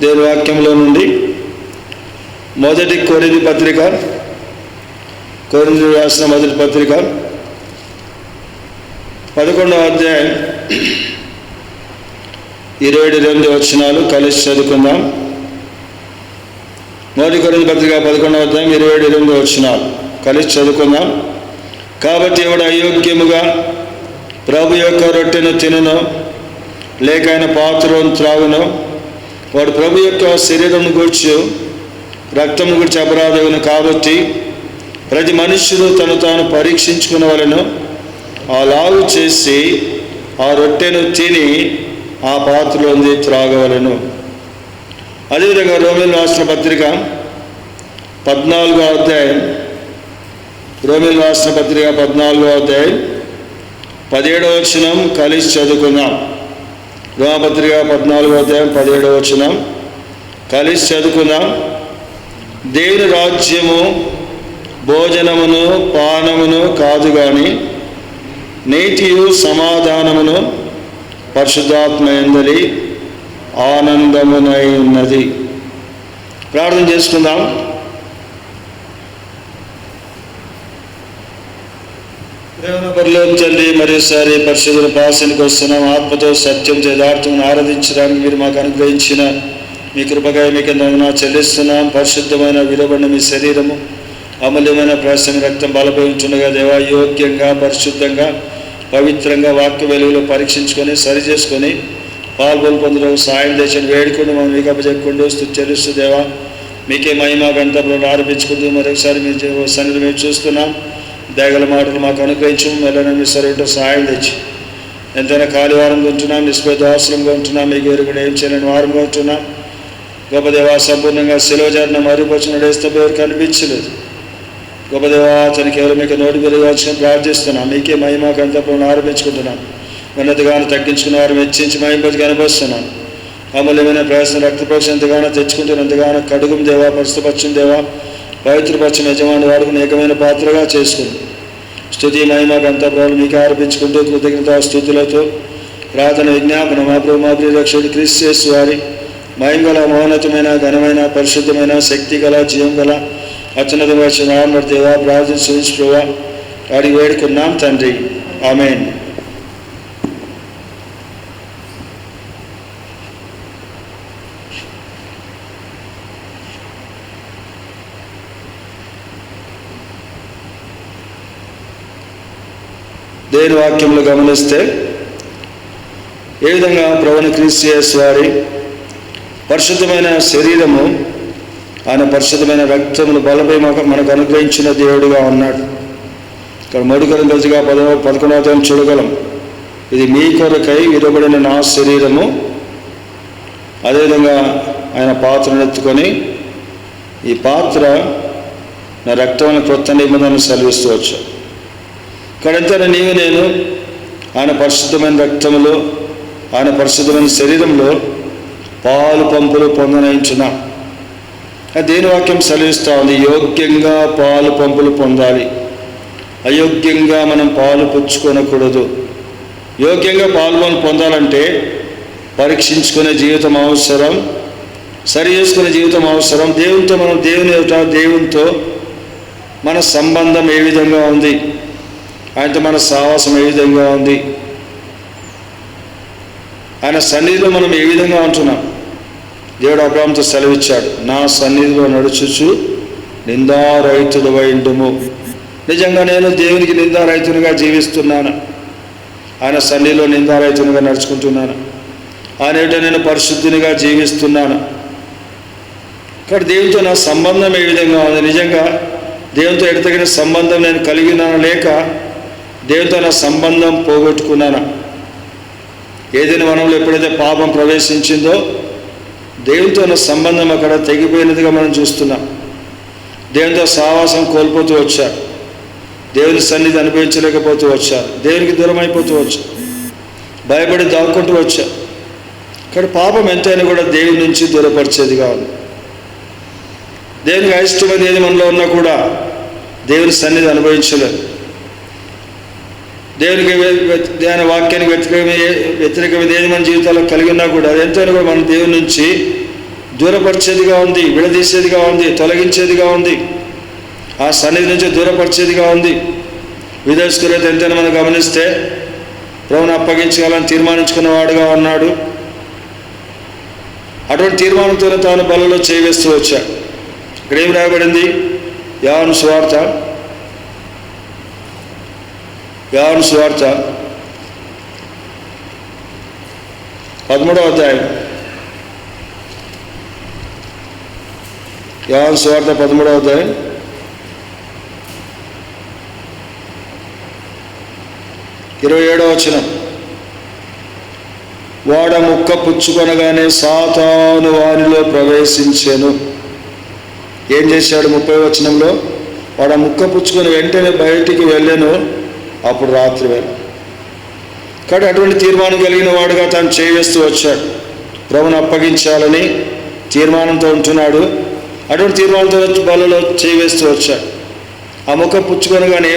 దేవుని వాక్యంలో నుండి మొదటి కొరింథీ పత్రిక, కొరింథీయులకు రాసిన మొదటి పత్రిక 11వ అధ్యాయం 27 వచనాలు కలిసి చదువుకుందాం. మొదటి కొరింథీ పత్రిక 11వ అధ్యాయం 27 వచనాలు కలిసి చదువుకుందాం. కాబట్టి ఎవడు అయోగ్యముగా ప్రభు యొక్క రొట్టెను తినునో లేక ఆయన పాత్రను త్రాగునో వాడు ప్రభు యొక్క శరీరమును గూర్చి రక్తమును గూర్చి అపరాధమును. కాబట్టి ప్రతి మనుష్యుడు తను తాను పరీక్షించుకునవలెను. అలాగు చేసి ఆ రొట్టెను తిని ఆ పాత్రలోంది త్రాగవలెను. అదేవిధంగా రోమీయులకు రాసిన పత్రిక 14వ అధ్యాయం, రోమీయులకు రాసిన పత్రిక 14వ అధ్యాయం 17వ వచనం కలిసి చదువుకుందాం. రోమపత్రిక 14వ అధ్యాయం 17వ వచనం కలిసి చదువుకుందాం. దేవుని రాజ్యము భోజనమును పానమును కాదు గాని నీతియు సమాధానమును పరిశుద్ధాత్మ యందలి ఆనందమునై ఉన్నది. ప్రార్థన చేసుకుందాం. పరలోక తండ్రి, మరోసారి పరిశుద్ధుల పాసనకు వస్తున్నాం. ఆత్మతో సత్యం యథార్థం ఆరాధించడానికి మీరు మాకు అనుగ్రహించిన మీ కృపగా మీకు వందనాలు చెల్లిస్తున్నాం. పరిశుద్ధమైన విలువబడిన మీ శరీరము అమూల్యమైన ప్రసన్న రక్తం బలపడుతుండగా దేవా, యోగ్యంగా పరిశుద్ధంగా పవిత్రంగా వాక్య వెలుగులో పరీక్షించుకొని సరి చేసుకొని పాల్గొని పొందడం సాయం చేసిన వేడుకొని మనం మీకు అప్పచెప్పుకుంటూ స్తుతి చెల్లిస్తూ దేవా, మీకే మహిమ గంటలను ఆరోపించుకుంటూ మరొకసారి మీ సన్నిధి మేము చూస్తున్నాం. దయగల మాటలు మాకు అనుగ్రహించము. మెల్లన మీ సరైన సహాయం తెచ్చి ఎంతైనా కాలి వారంగా ఉంటున్నాం, నిష్పేద అవసరంగా ఉంటున్నాం, మీకు ఎరుగుడు ఏం చేయలేని వారంగా ఉంటున్నాం. గొప్ప దేవా, సంపూర్ణంగా సెలవుజారిన మరుగుపరిచిన నడేస్తే ఎవరు కనిపించలేదు. గొప్ప దేవా, అతనికి ఎవరు మీకు నోటి పెరగాల్సిన ప్రార్థిస్తున్నాం. మీకే మహిమ గంటలను ఆరంభించుకుంటున్నాం. ఉన్నతగాను తగ్గించుకున్న వారు మెచ్చించి మహింపతి కనిపిస్తున్నాం. అమూల్యమైన ప్రయాసం రక్తపక్షం ఎంతగానో తెచ్చుకుంటున్నంతగానో కడుగుం దేవా, పరిశుద్ధపక్షం దేవా, పవిత్రపక్షం యజమాని వారికి ఏకమైన పాత్రగా చేసుకుని స్తుతి మహిమ గంతప్రాలు మీకు ఆరోపించుకుంటూ కృతజ్ఞత స్తుతులతో ప్రార్థన విజ్ఞాపన మా ప్రభు మా ప్రియ రక్షకుడు క్రీస్తు యేసు వారి మహిమగల మౌనతమైన ఘనమైన పరిశుద్ధమైన శక్తి గల జీవం గల అత్యున్నత వచ్చిన దేవా ప్రార్థన చూసి ప్రభా అడిగి వేడుకున్నాం తండ్రి. ఆమేన్. దేవుని వాక్యంలో గమనిస్తే ఏ విధంగా ప్రభువైన క్రీస్తు యేసు వారి పరిశుద్ధమైన శరీరము ఆయన పరిశుద్ధమైన రక్తమును బలపై మనకు అనుగ్రహించిన దేవుడుగా ఉన్నాడు. ఇక్కడ 3 కొరింథీయులకు 11వ అధ్యాయం చూడగలం. ఇది మీ కొరకై విరబడిన నా శరీరము. అదేవిధంగా ఆయన పాత్రను ఎత్తుకొని ఈ పాత్ర నా రక్తమైన కొత్త నిబంధనను సెలవిస్తూ వచ్చాను. ఇక్కడంతా నీవు నేను ఆయన పరిశుద్ధమైన రక్తములో ఆయన పరిశుద్ధమైన శరీరంలో పాలు పంపులు పొందనయించున్నా. దేని వాక్యం సెలవిస్తూ ఉంది, యోగ్యంగా పాలు పంపులు పొందాలి. అయోగ్యంగా మనం పాలు పుచ్చుకొనకూడదు. యోగ్యంగా పాలు పొందాలంటే పరీక్షించుకునే జీవితం అవసరం, సరి చేసుకునే జీవితం అవసరం. దేవునితో మనం దేవునితో మన సంబంధం ఏ విధంగా ఉంది, ఆయనతో మన సావాసం ఏ విధంగా ఉంది, ఆయన సన్నిధిలో మనం ఏ విధంగా ఉంటున్నాం. దేవుడు అబ్రాహాముతో సెలవిచ్చాడు, నా సన్నిధిలో నడుచుచు నిందారహితుడవై ఉండుము. నిజంగా నేను దేవునికి నిందారహితునిగా జీవిస్తున్నాను. ఆయన సన్నిధిలో నిందారహితునిగా నడుచుకుంటున్నాను. ఆయన ఏమిటో నేను పరిశుద్ధినిగా జీవిస్తున్నాను. కాబట్టి దేవునితో నా సంబంధం ఏ విధంగా ఉంది, నిజంగా దేవునితో ఎడతగిన సంబంధం నేను కలిగినాను, లేక దేవునితో నా సంబంధం పోగొట్టుకున్నాను. ఏదైనా మనలో ఎప్పుడైతే పాపం ప్రవేశించిందో దేవునితో నా సంబంధం అక్కడ తెగిపోయినదిగా మనం చూస్తున్నాం. దేవునితో సావాసం కోల్పోతూ వచ్చారు, దేవుని సన్నిధి అనుభవించలేకపోతూ వచ్చారు, దేవునికి దూరం అయిపోతూ వచ్చారు, భయపడి దాక్కుంటూ వచ్చారు. ఇక్కడ పాపం ఎంతైనా కూడా దేవుని నుంచి దూరపరిచేదిగా ఉంది. దేవునికి అయిష్టమైనది ఏది మనలో ఉన్నా కూడా దేవుని సన్నిధి అనుభవించలేదు. దేవునికి ఆయన వాక్యానికి వ్యతిరేకమైన ఏది మన జీవితాల్లో కలిగి ఉన్నా కూడా అది ఎంతైనా కూడా మన దేవుని నుంచి దూరపరిచేదిగా ఉంది, విడదీసేదిగా ఉంది, తొలగించేదిగా ఉంది, ఆ సన్నిధి నుంచి దూరపరిచేదిగా ఉంది. విదేశకులైతే ఎంతైనా మనం గమనిస్తే ప్రభువును అప్పగించగలని తీర్మానించుకున్నవాడుగా ఉన్నాడు. అటువంటి తీర్మానంతోనే తాను బలలో చేయవేస్తూ వచ్చాడు. ఇక్కడ ఏం రాయబడింది? యోహాను సువార్త 13వ అధ్యాయం. యోహాను సువార్త 13వ అధ్యాయం 27వ వచనం. వాడ ముక్క పుచ్చుకొనగానే సాతాను వానిలో ప్రవేశించెను. ఏం చేశాడు? 30వ వచనంలో వాడ ముక్క పుచ్చుకొని వెంటనే బయటికి వెళ్ళాను. అప్పుడు రాత్రి వేళ. కాబట్టి అటువంటి తీర్మానం కలిగిన వాడుగా తాను చేయవేస్తూ వచ్చాడు. ప్రభువును అప్పగించాలని తీర్మానంతో ఉంటున్నాడు. అటువంటి తీర్మానంతో బలలో చేయవేస్తూ వచ్చాడు. ఆ ముక్క పుచ్చుకొనగానే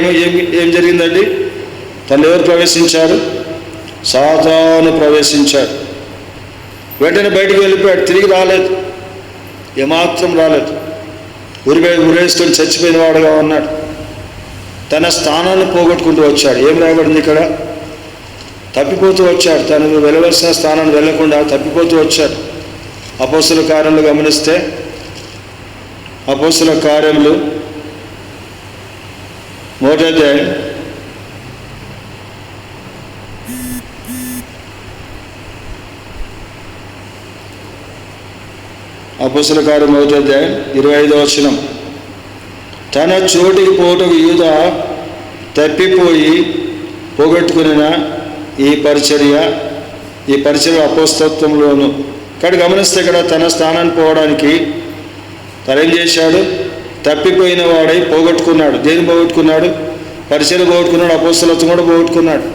ఏం జరిగిందండి? తను ఎవరు ప్రవేశించారు? సాతాను ప్రవేశించాడు. వెంటనే బయటికి వెళ్ళిపోయాడు. తిరిగి రాలేదు, ఏమాత్రం రాలేదు. ఉరేసుకొని చచ్చిపోయిన వాడుగా ఉన్నాడు. తన స్థానాన్ని పోగొట్టుకుంటూ వచ్చాడు. ఏం రాయబడింది ఇక్కడ? తప్పిపోతూ వచ్చాడు. తనకు వెళ్ళవలసిన స్థానాన్ని వెళ్ళకుండా తప్పిపోతూ వచ్చాడు. అపోస్తల కార్యములు గమనిస్తే, అపోస్తల కార్యములు 1వ అధ్యాయం 25వ వచనం. తన చోటికి పోటకు యూద తప్పిపోయి పోగొట్టుకున్న ఈ పరిచర్య అపోస్తత్వంలోను. కాబట్టి గమనిస్తే ఇక్కడ తన స్థానాన్ని పోవడానికి తనేం చేశాడు? తప్పిపోయిన వాడై పోగొట్టుకున్నాడు. దేని పోగొట్టుకున్నాడు? పరిచర్య పోగొట్టుకున్నాడు, అపోస్తలత్వం కూడా పోగొట్టుకున్నాడు.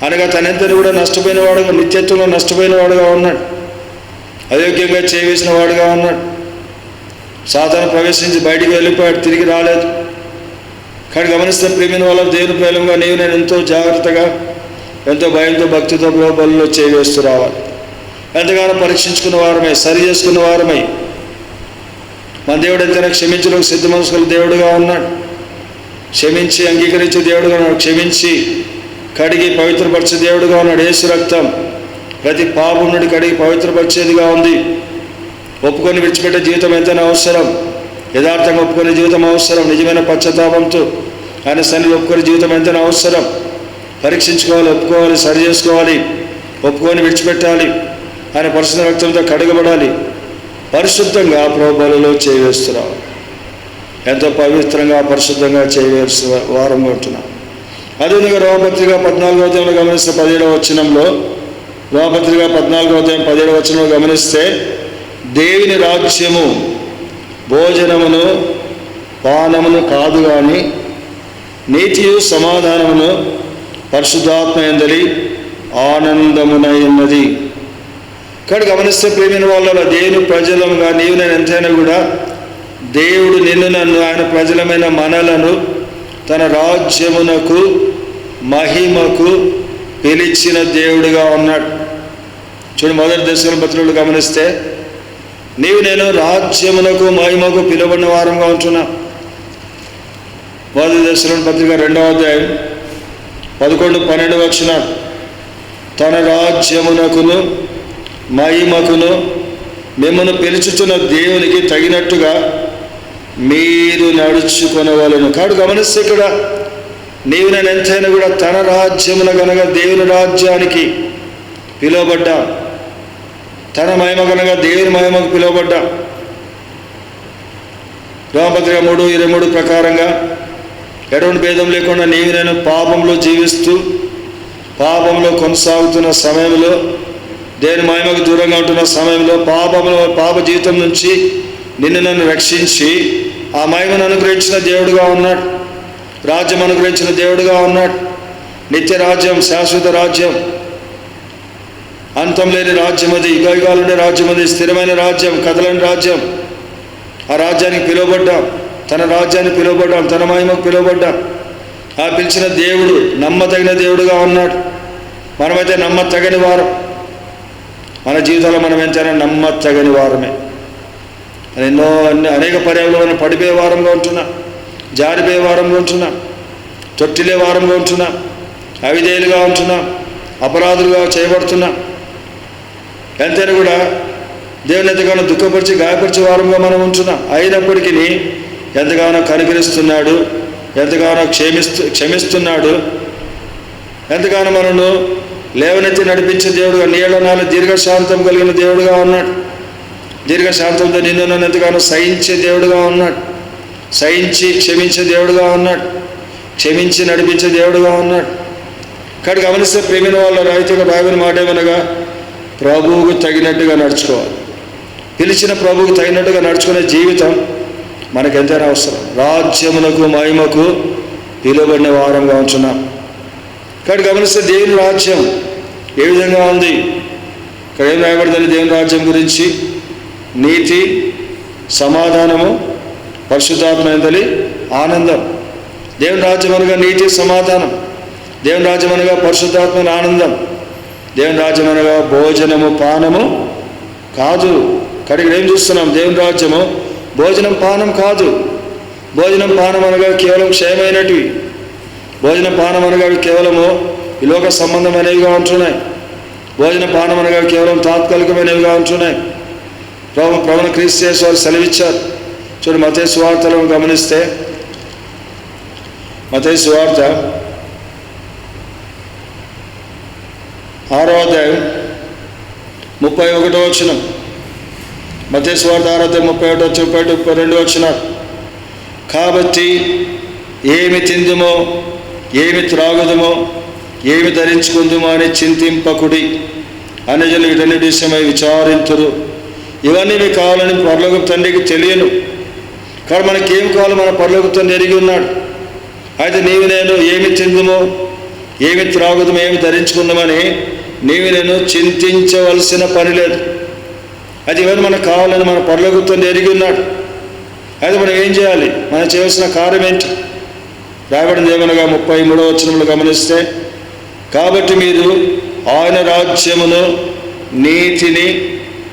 అనగా తనంతని కూడా నష్టపోయిన వాడుగా, నిత్యత్వంలో నష్టపోయిన వాడుగా ఉన్నాడు. అయోగ్యంగా చేయవేసిన వాడుగా ఉన్నాడు. సాతాను ప్రవేశించి బయటికి వెళ్ళిపోయాడు, తిరిగి రాలేదు. కానీ గమనిస్తే ప్రేమిన వాళ్ళ దేవుని ప్రేమగా నేను ఎంతో జాగ్రత్తగా, ఎంతో భయంతో, భక్తితో బలలో చేయవేస్తూ రావాలి. ఎంతగానో పరీక్షించుకున్న వారమై, సరి చేసుకున్న వారమై, మన దేవుడు ఎంతైనా క్షమించడానికి సిద్ధ మనసుకున్న దేవుడుగా ఉన్నాడు. క్షమించి అంగీకరించే దేవుడుగా ఉన్నాడు. క్షమించి కడిగి పవిత్రపరిచే దేవుడుగా ఉన్నాడు. యేసు రక్తం ప్రతి పాపం నుండి కడిగి పవిత్రపరిచేదిగా ఉంది. ఒప్పుకొని విడిచిపెట్టే జీవితం ఎంతైనా అవసరం. యథార్థంగా ఒప్పుకునే జీవితం అవసరం. నిజమైన పశ్చాత్తాపంతో ఆయన సన్నిధిలో ఒప్పుకునే జీవితం ఎంతైనా అవసరం. పరీక్షించుకోవాలి, ఒప్పుకోవాలి, సరి చేసుకోవాలి, ఒప్పుకొని విడిచిపెట్టాలి. ఆయన పరిశుద్ధ రక్తంతో కడగబడాలి. పరిశుద్ధంగా ప్రభు బలలో చేయవేస్తున్నాం. ఎంతో పవిత్రంగా పరిశుద్ధంగా చేయవేస్తు వారం ఉంటున్నాం. అదేవిధంగా రోమపత్రిక 14వ అధ్యాయంలో గమనిస్తే 17వ వచనంలో, రోమపత్రిక 14వ అధ్యాయం 17వ వచనంలో గమనిస్తే, దేవుని రాజ్యము భోజనమును పానమును కాదు కానీ నీతియు సమాధానమును పరిశుద్ధాత్మ యందలి ఆనందమునై ఉన్నది. ఇక్కడ గమనిస్తే ప్రేమైన వాళ్ళ దేవుని ప్రజలముగా నీవు నేను ఎంతైనా కూడా దేవుడు నిన్ను నన్ను ఆయన ప్రజలమైన మనలను తన రాజ్యమునకు మహిమకు పిలిచిన దేవుడిగా ఉన్నాడు. చూడు, మొదటి దశల పత్రికలు గమనిస్తే నీవు నేను రాజ్యమునకు మహిమకు పిలువబడిన వారంగా ఉంటున్నా. మొదటి దశల పత్రిక 2వ అధ్యాయం 11-12 వచనాలు. తన రాజ్యమునకును మహిమకును మిమ్మల్ని పిలుచుతున్న దేవునికి తగినట్టుగా మీరు నడుచుకొనవలెను. కాడు గమనిస్తే ఇక్కడ నీవు నేను ఎంతైనా కూడా తన రాజ్యమున కనుక దేవుని రాజ్యానికి పిలువబడ్డా, తన మహిమ కనుక దేవుని మహిమకు పిలువబడ్డా. రోమపత్రిక 3:23 ప్రకారంగా ఎటువంటి భేదం లేకుండా నీవు నేను పాపంలో జీవిస్తూ పాపంలో కొనసాగుతున్న సమయంలో, దేవుని మహిమకు దూరంగా ఉంటున్న సమయంలో, పాప జీవితం నుంచి నిన్ను నన్ను రక్షించి ఆ మహిమను అనుగ్రహించిన దేవుడుగా ఉన్నాడు. రాజ్యం అనుగ్రహించిన దేవుడుగా ఉన్నాడు. నిత్య రాజ్యం, శాశ్వత రాజ్యం, అంతం లేని రాజ్యం, అది యుగాలుండే రాజ్యం, అది స్థిరమైన రాజ్యం, కదలని రాజ్యం. ఆ రాజ్యానికి పిలువబడ్డాం, తన రాజ్యానికి పిలువబడ్డాం, తన మహిమకు పిలువబడ్డాం. ఆ పిలిచిన దేవుడు నమ్మతగిన దేవుడుగా ఉన్నాడు. మనమైతే నమ్మతగని వారం. మన జీవితంలో మనం ఎంతైనా నమ్మతగని వారమే. అనేక పర్యాలు మనం పడిపోయే వారంగా ఉంటున్నా, జారిపోయే వారంగా ఉంటున్నా, తొట్టిలే వారంగా ఉంటున్నా, అవిధేయులుగా ఉంటున్నా, అపరాధులుగా చేయబడుతున్నా. ఎంతైనా కూడా దేవుని ఎంతగానో దుఃఖపరిచి గాయపరిచే వారంగా మనం ఉంటున్నాం. అయినప్పటికీ ఎంతగానో కనికరిస్తున్నాడు, ఎంతగానో క్షమిస్తున్నాడు, ఎంతగానో మనను లేవనెత్తి నడిపించే దేవుడుగా, నీళ్ళనాలు దీర్ఘశాంతం కలిగిన దేవుడుగా ఉన్నాడు. దీర్ఘశాంతంతో నిన్ను నన్ను ఎంతగానో సహించే దేవుడుగా ఉన్నాడు, సహించి క్షమించే దేవుడుగా ఉన్నాడు, క్షమించి నడిపించే దేవుడుగా ఉన్నాడు. కాబట్టి గమనిస్తే ప్రేమిన వాళ్ళ రైతుగా రాయని మాట ఏమనగా ప్రభువుకు తగినట్టుగా నడుచుకోవాలి. పిలిచిన ప్రభువుకు తగినట్టుగా నడుచుకునే జీవితం మనకు ఎంతైనా అవసరం. రాజ్యములకు మహిమకు పిలువబడిన వారంగా ఉంటున్నాం. కాబట్టి గమనిస్తే దేవుని రాజ్యం ఏ విధంగా ఉంది? ఇక్కడ ఏం రాయబడిందని దేవుని రాజ్యం గురించి? నీతి, సమాధానము, పరిశుద్ధాత్మ ఎందలి ఆనందం. దేవుని రాజ్యం అనగా నీతి, సమాధానం. దేవుని రాజ్యం అనగా పరిశుద్ధాత్మ ఆనందం. దేవుని రాజ్యం అనగా భోజనము పానము కాదు. కడిగి ఏం చూస్తున్నాం? దేవుని రాజ్యము భోజనం పానం కాదు. భోజనం పానం అనగా కేవలం క్షయమైనటివి. భోజనం పానం అనగా కేవలము ఈ లోక సంబంధమైనవిగా ఉంటున్నాయి. భోజన పానం అనగా కేవలం తాత్కాలికమైనవిగా ఉంటున్నాయి. ప్రభువును క్రీస్తు యేసు వారు సెలవిచ్చారు. చూడు, మత్తయి సువార్తలను గమనిస్తే మత్తయి సువార్త 6వ అధ్యాయం 31వ వచనం. మత్తయి సువార్త 6వ అధ్యాయం 31, 32 వచనాలు. కాబట్టి ఏమి తిందుమో, ఏమి త్రాగుదుమో, ఏమి ధరించుకుందుమో అని చింతింపకుడి, అన్యజనులు వీటన్నిటి విషయమై విచారింతురు. ఇవన్నీ మీకు కావాలని పరలోకపు తండ్రికి తెలియను. కానీ మనకేం కావాలో మన పరలోకపు తండ్రి ఎరిగి ఉన్నాడు. అయితే నీవు నేను ఏమి తిందుమో, ఏమి త్రాగుదమో, ఏమి ధరించుకుందామని నీవు నేను చింతించవలసిన పని లేదు. అది ఇవన్నీ మనకు కావాలని మన పరలోకపు తండ్రి ఎరిగి ఉన్నాడు. అయితే మనం ఏం చేయాలి? మనం చేయవలసిన కార్యం ఏంటి? రాయబడింది ఏమనగా 33వ వచనంలో గమనిస్తే, కాబట్టి మీరు ఆయన రాజ్యమును నీతిని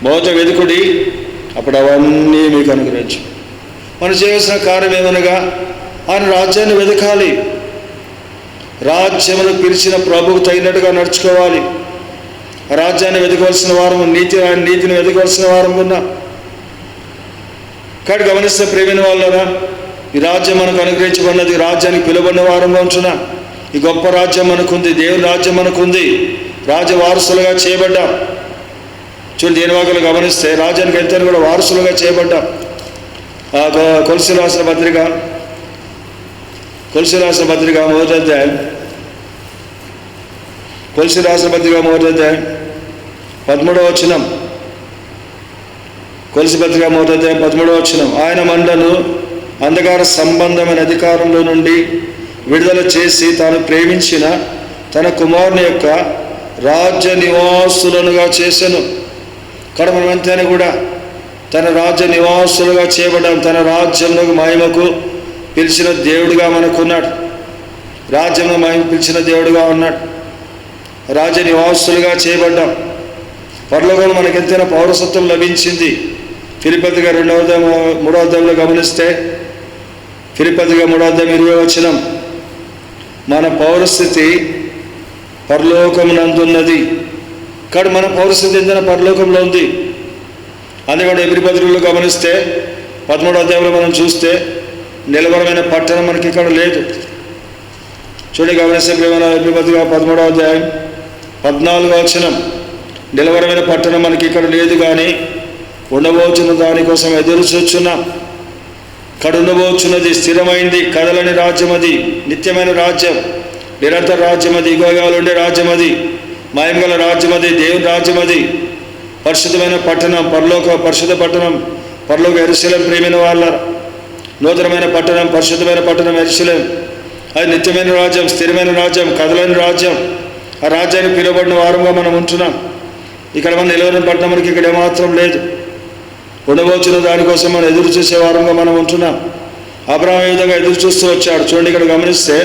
మొదట వెతుకుడి, అప్పుడు అవన్నీ మీకు అనుగ్రహించు. మనం చేయవలసిన కార్యం ఏమనగా ఆయన రాజ్యాన్ని వెతకాలి. రాజ్యమును పిలిచిన ప్రభువుకు తగినట్టుగా నడుచుకోవాలి. రాజ్యాన్ని వెతకవలసిన వారము, నీతిని వెతకవలసిన వారం ఉన్నాం. కాబట్టి గమనిస్తే ప్రేమిన వాళ్ళరా, ఈ రాజ్యం మనకు అనుగ్రహించబడినది, రాజ్యానికి పిలువబడిన వారంగా ఉంటున్నాం. ఈ గొప్ప రాజ్యం మనకుంది, దేవుని రాజ్యం మనకుంది. రాజ్య వారసులుగా చేయబడ్డాం. చూడండి, దేని వాక్యాలు గమనిస్తే రాజ్యానికి ఎంతైనా కూడా వారసులుగా చేయబడ్డాం. కొలసి రాసిన పత్రిక 1వ అధ్యాయం, కొలసి రాసిన పత్రిక 1వ అధ్యాయం 13వ వచనం. కొలసి పత్రిక 1వ అధ్యాయం 13వ వచనం. ఆయన మండను అంధకార సంబంధమైన అధికారంలో నుండి విడుదల చేసి తాను ప్రేమించిన తన కుమారుని యొక్క రాజ్య నివాసులనుగా చేసెను. ఇక్కడ మనం ఎంతైనా కూడా తన రాజ్య నివాసులుగా చేయబడ్డాం. తన రాజ్యంలో మహిమకు పిలిచిన దేవుడుగా మనకున్నాడు. రాజ్యంలో మహిమ పిలిచిన దేవుడుగా ఉన్నాడు. రాజ్య నివాసులుగా చేయబడ్డాం. పరలోకంలో మనకు ఎంతైనా పౌరసత్వం లభించింది. ఫిలిప్పీయులకు 2వ అధ్యాయం 3వ అధ్యాయంలో గమనిస్తే, ఫిలిప్పీయులకు 3వ అధ్యాయం 20వ వచనం, మన పౌరస్థితి పరలోకమునందున్నది. కాబట్టి మన పౌరస్థితి ఎంతైనా పరలోకంలో ఉంది. అందుకని ఎబ్రీ పత్రికలో గమనిస్తే 13వ అధ్యాయంలో మనం చూస్తే నిలబడమైన పట్టణం మనకి ఇక్కడ లేదు. చూడండి, గమనిస్తే ఎబ్రీ పత్రిక 13వ అధ్యాయం 14వ వచనం, నిలబడమైన పట్టణం మనకి ఇక్కడ లేదు, కానీ ఉండబోచున్న దానికోసం ఎదురు చూస్తున్నాం. ఇక్కడ ఉండబోచున్నది స్థిరమైంది, కదలని రాజ్యం, అది నిత్యమైన రాజ్యం, నిరంతర రాజ్యం, అది యుగాలు ఉండే రాజ్యం, అది మహిమగల రాజ్యం, అది దేవుని రాజ్యం, అది పరిశుద్ధమైన పట్టణం, పరిశుద్ధ పట్టణం, పరలోక యెరూషలేము. ప్రియమైన వాళ్ళ నూతనమైన పట్టణం, పరిశుద్ధమైన పట్టణం యెరూషలేము. అది నిత్యమైన రాజ్యం, స్థిరమైన రాజ్యం, కదలని రాజ్యం. ఆ రాజ్యానికి పిలువబడిన వారంగా మనం ఉంటున్నాం. ఇక్కడ మనం నిలవని పట్టణం మనకి ఇక్కడ ఏమాత్రం లేదు. ఉండబోచున్న దానికోసం మనం ఎదురు చూసే వారంగా మనం ఉంటున్నాం. అబ్రాహాము ఏ విధంగా ఎదురు చూస్తూ వచ్చాడు చూడండి. ఇక్కడ గమనిస్తే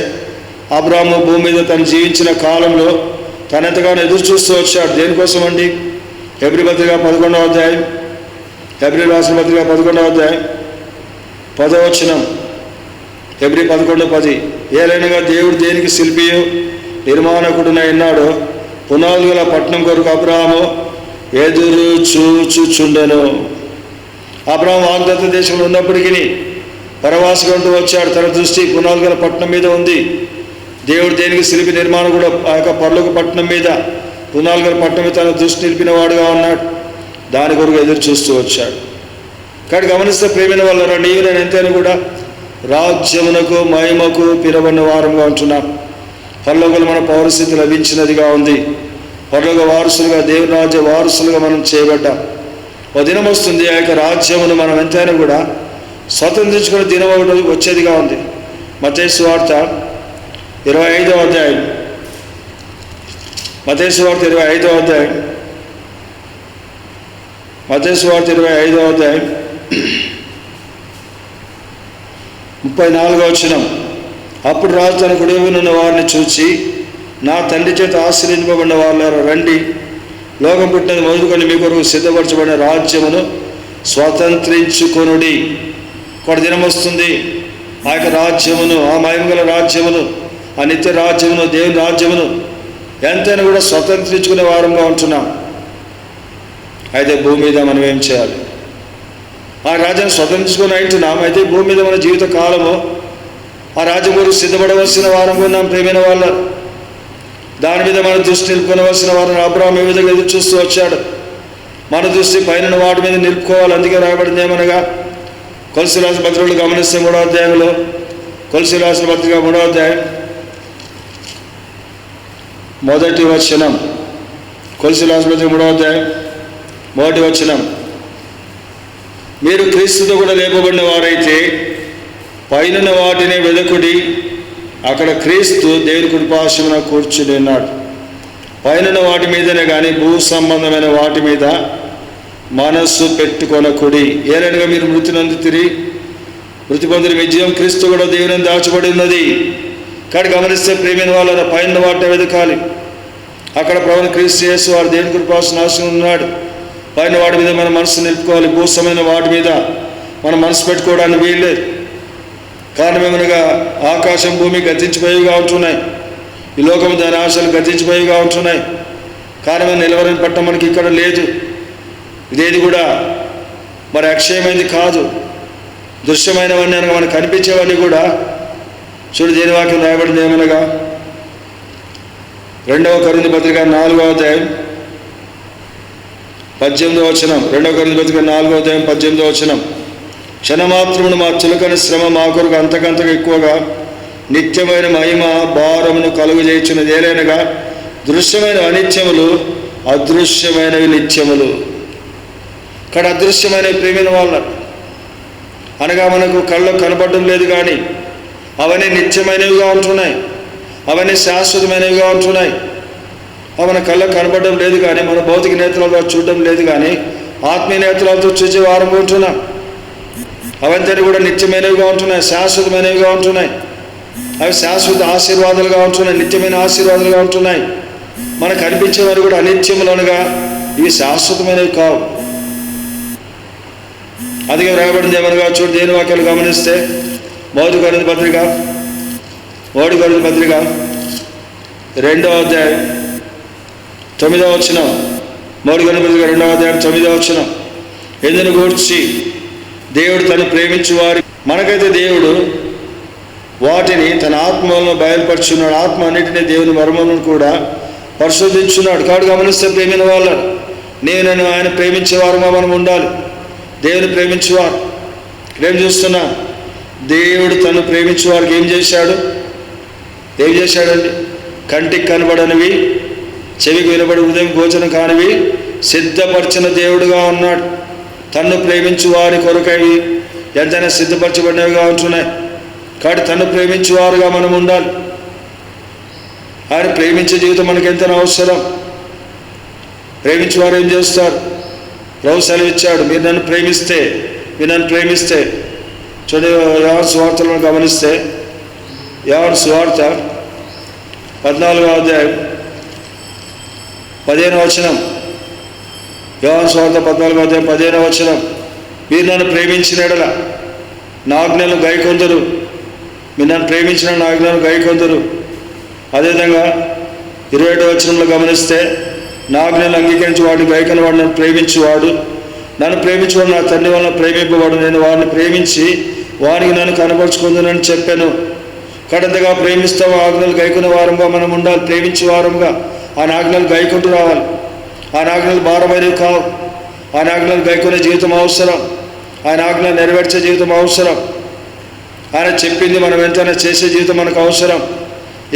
అబ్రాహాము భూమి మీద తను జీవించిన కాలంలో తను ఎంతగానో ఎదురు చూస్తూ వచ్చాడు. దేనికోసం అండి? హెబ్రీ పత్రిక 11వ అధ్యాయం, హెబ్రీ రాసిన పత్రిక 11వ అధ్యాయం 10వ వచనం. హెబ్రీ 11:10. ఏలైనగా దేవుడు దేనికి శిల్పియు నిర్మాణకుడునై ఉన్నాడో పునాదులు గల పట్టణం కొరకు అబ్రాహాము ఎదురు చూచుచుండెను. అబ్రాహాము వాగ్దత్త దేశంలో ఉన్నప్పటికీ పరవాసిగా ఉంటూ వచ్చాడు. తన దృష్టి పునాదులు గల పట్టణం మీద ఉంది. దేవుడు దేనికి శిల్పి నిర్మాణకుడు ఆ యొక్క పరలోక పట్టణం మీద, పునాదులు గల పట్టణం మీద తన దృష్టి నిలిపిన వాడుగా ఉన్నాడు. దాని కొరకు ఎదురు చూస్తూ వచ్చాడు. కాబట్టి గమనిస్తే ప్రేమైన వాళ్ళరా, నీవు నేను ఎంతైనా కూడా రాజ్యమునకు మహిమకు పిలవన్న వారంగా ఉంటున్నాం. పరలోకలు మన పౌరస్థితి లభించినదిగా ఉంది. పరలోక వారసులుగా, దేవుని రాజ్య వారసులుగా మనం చేయబడ్డాం. ఓ దినం వస్తుంది, ఆ యొక్క రాజ్యమును మనం ఎంతైనా కూడా స్వతంత్రించుకునే దినం ఒకటి వచ్చేదిగా ఉంది. మత్తయి సువార్త 25వ అధ్యాయం, మత్తయి సువార్త 25వ అధ్యాయం, మత్తయి సువార్త 25వ అధ్యాయం 34వ వచనం. అప్పుడు రాజు తన కుడివైపునున్న వారిని చూచి, నా తండ్రి చేత ఆశ్రయింపబడిన వాళ్ళారా, రండి, లోకం పుట్టినది మొదలుకొని మీ కొరకు సిద్ధపరచబడిన రాజ్యమును స్వతంత్రించుకొనుడి. ఒక దినం వస్తుంది, ఆ యొక్క రాజ్యమును, ఆ మహిమగల రాజ్యమును, ఆ నిత్య రాజ్యమును, దేవుని రాజ్యమును ఎంతైనా కూడా స్వతంత్రించుకునే వారంగా ఉంటున్నాం. అయితే భూమి మీద మనం ఏం చేయాలి? ఆ రాజ్యాన్ని స్వతంత్రించుకొని అంటున్నాం. అయితే భూమి మీద మన జీవిత కాలము ఆ రాజ్యం కొరకు సిద్ధపడవలసిన వారంగా ఉన్నాం. ప్రేమైన వాళ్ళ దాని మీద మన దృష్టి నిలుపుకొనవలసిన వారిని అబ్రాహాము ఏ విధంగా ఎదురు చూస్తూ వచ్చాడు. మన దృష్టి పైన వాటి మీద నిలుపుకోవాలి. అందుకే రాయబడింది ఏమనగా, కొలసీ రాసిన పత్రికలు గమనిస్తే 3వ అధ్యాయంలో, కొలసీ రాసిన పత్రిక 3వ అధ్యాయం 1వ వచనం, కొలసీ రాసిన పత్రిక 3వ అధ్యాయం 1వ వచనం. మీరు క్రీస్తుతో కూడా లేపబడిన వారైతే పైన వాటిని వెదకుడి, అక్కడ క్రీస్తు దేవుని కుడిపార్శ్వమున కూర్చుని ఉన్నాడు. పైన వాటి మీదనే కానీ భూ సంబంధమైన వాటి మీద మనస్సు పెట్టుకొనకుడి. ఏలైనగా మీరు మృతి నందుతిరి, మృతి పొందిన మీ జీవం క్రీస్తు కూడా దేవుని దాచబడి ఉన్నది. కానీ గమనిస్తే ప్రేమైన వాళ్ళ పైన వాటిని వెదకాలి. అక్కడ ప్రభువు క్రీస్తు యేసు వారు దేవుని కుడిపార్శ్వమున ఉన్నాడు. పైన వాటి మీద మన మనసు నిలుపుకోవాలి. భూసమైన వాటి మీద మనం మనసు పెట్టుకోవడానికి వీల్లేదు. కారణమేమనగా ఆకాశం భూమి గతించిపోయిగా ఉంటున్నాయి. ఈ లోకము దాని ఆశలు గతించిపోయిగా ఉంటున్నాయి. కారణమైన నిలవరని పట్టం మనకి ఇక్కడ లేదు. ఇదేది కూడా మరి అక్షయమైనది కాదు. దృశ్యమైనవన్నీ అనగా మనకు కనిపించేవన్నీ కూడా చూడు దేని వాక్యం రాయబడింది ఏమనగా, 2వ కొరింథీ పత్రిక 4వ అధ్యాయం 18వ వచనం. 2వ కొరింథీ పత్రిక 4వ అధ్యాయం 18వ వచనం. క్షణమాత్రమును మా చులకని శ్రమ మా కొరకు అంతకంతగా ఎక్కువగా నిత్యమైన మహిమ భారమును కలుగు చేయుచున్నది. ఏలైనగా దృశ్యమైన అనిత్యములు, అదృశ్యమైనవి నిత్యములు. ఇక్కడ అదృశ్యమైనవి ప్రేమైన వాళ్ళ అనగా మనకు కళ్ళకు కనపడడం లేదు, కానీ అవన్నీ నిత్యమైనవిగా ఉంటున్నాయి. అవన్నీ శాశ్వతమైనవిగా ఉంటున్నాయి. అవి మన కళ్ళకు కనపడడం లేదు, కానీ మన భౌతిక నేత్రాలతో చూడడం లేదు, కానీ ఆత్మీయ నేత్రాలతో చూసే వారం ఉంటున్నాం. అవంతా కూడా నిత్యమైనవిగా ఉంటున్నాయి, శాశ్వతమైనవిగా ఉంటున్నాయి. అవి శాశ్వత ఆశీర్వాదాలుగా ఉంటున్నాయి, నిత్యమైన ఆశీర్వాదాలుగా ఉంటున్నాయి. మనకు కనిపించేవారు కూడా అనిత్యములు అనగా ఇవి శాశ్వతమైనవి కావు. అందుకే రాయబడింది ఏమనగా చూడు దేని వాక్యాలు గమనిస్తే 1వ కొరింథీ పత్రిక 2వ అధ్యాయం 9వ వచనం. 1వ కొరింథీ పత్రిక 2వ అధ్యాయం 9వ వచనం. ఎందును గూర్చి దేవుడు తను ప్రేమించు వారి, మనకైతే దేవుడు వాటిని తన ఆత్మలను బయలుపరుచున్నాడు. ఆత్మ అన్నిటినీ దేవుని మర్మములను కూడా పరిశోధించున్నాడు. కాబట్టి గమనిస్తే ప్రేమైన వాళ్ళ నేను ఆయన ప్రేమించేవారుగా మనం ఉండాలి. దేవుని ప్రేమించేవారు ఏం చూస్తున్నా, దేవుడు తను ప్రేమించే వారికి ఏం చేశాడండి? కంటికి కనబడనివి, చెవికి వినబడి ఉదయం గోచరం కానివి సిద్ధపరిచిన దేవుడుగా ఉన్నాడు. తన్ను ప్రేమించు వారి కొరకవి ఎంతైనా సిద్ధపరచబడినవిగా ఉంటున్నాయి. కాబట్టి తను ప్రేమించేవారుగా మనం ఉండాలి. ఆయన ప్రేమించే జీవితం మనకి ఎంతైనా అవసరం. ప్రేమించేవారు ఏం చేస్తారు? ప్రభు సెలవిచ్చాడు, మీరు నన్ను ప్రేమిస్తే చూడండి. యోహాను సువార్తలను గమనిస్తే యోహాను సువార్త 14వ అధ్యాయం 15వ వచనం. యోహాను సువార్త 14:15 మీరు నన్ను ప్రేమించిన యెడల నా ఆజ్ఞలను గైకొందురు. మీరు నన్ను ప్రేమించిన నా ఆజ్ఞలను గైకొందురు. అదేవిధంగా 27 గమనిస్తే నా ఆజ్ఞలను అంగీకరించి వాడిని గైకొని వాడు నన్ను ప్రేమించువాడు, నన్ను ప్రేమించువాడు నా తండ్రి వలన ప్రేమింపవాడు, నేను వాడిని ప్రేమించి వానికి నన్ను కనపరుచుకుందునని చెప్పాను. కడంతగా ప్రేమిస్తాము ఆజ్ఞలు గైకునే వారంగా మనం ఉండాలి. ప్రేమించే వారంగా ఆయన ఆజ్ఞలు గైకుంటూ రావాలి. ఆయన ఆజ్ఞలు భారమైనవి కావు. ఆయన ఆజ్ఞలు గైకునే జీవితం అవసరం. ఆయన ఆజ్ఞలు నెరవేర్చే జీవితం అవసరం. ఆయన చెప్పింది మనం ఎంతైనా చేసే జీవితం మనకు అవసరం.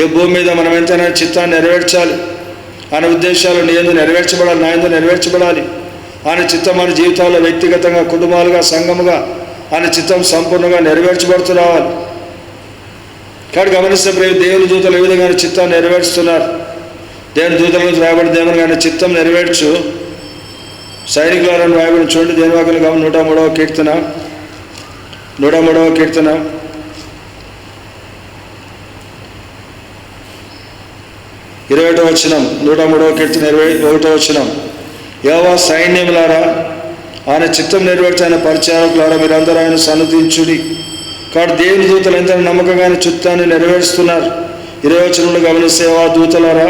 ఈ భూమి మీద మనం ఎంతైనా చిత్తాన్ని నెరవేర్చాలి. ఆయన ఉద్దేశాలు నీ యందు నెరవేర్చబడాలి, నా యందు నెరవేర్చబడాలి. ఆయన చిత్తం మన జీవితాల్లో వ్యక్తిగతంగా, కుటుంబాలుగా, సంఘముగా ఆయన చిత్తం సంపూర్ణంగా నెరవేర్చబడుతూ రావాలి. కాబట్టి గమనిస్తే దేవుని దూతలు ఏ విధంగా చిత్తాన్ని నెరవేర్చుతున్నారు. దేవుని దూతల నుంచి రాయబడి దేవుని ఆయన చిత్తం నెరవేర్చు సైనికులను రాయబడి చూడండి. దేవుని వాక్యం 103వ కీర్తన 103వ కీర్తన 21వ వచనం. 103వ కీర్తన 21వ వచనం. యెహోవా సైన్యములారా ఆయన చిత్తం నెరవేర్చి ఆయన పరిచారకులారా మీరందరూ ఆయన సన్నతించుడి. కాబట్టి దేవుని దూతలు ఎంత నమ్మకంగా ఆయన చిత్తాన్ని నెరవేరుస్తున్నారు. 20వ వచనంలో గమనిస్తే యెహోవా దూతలారా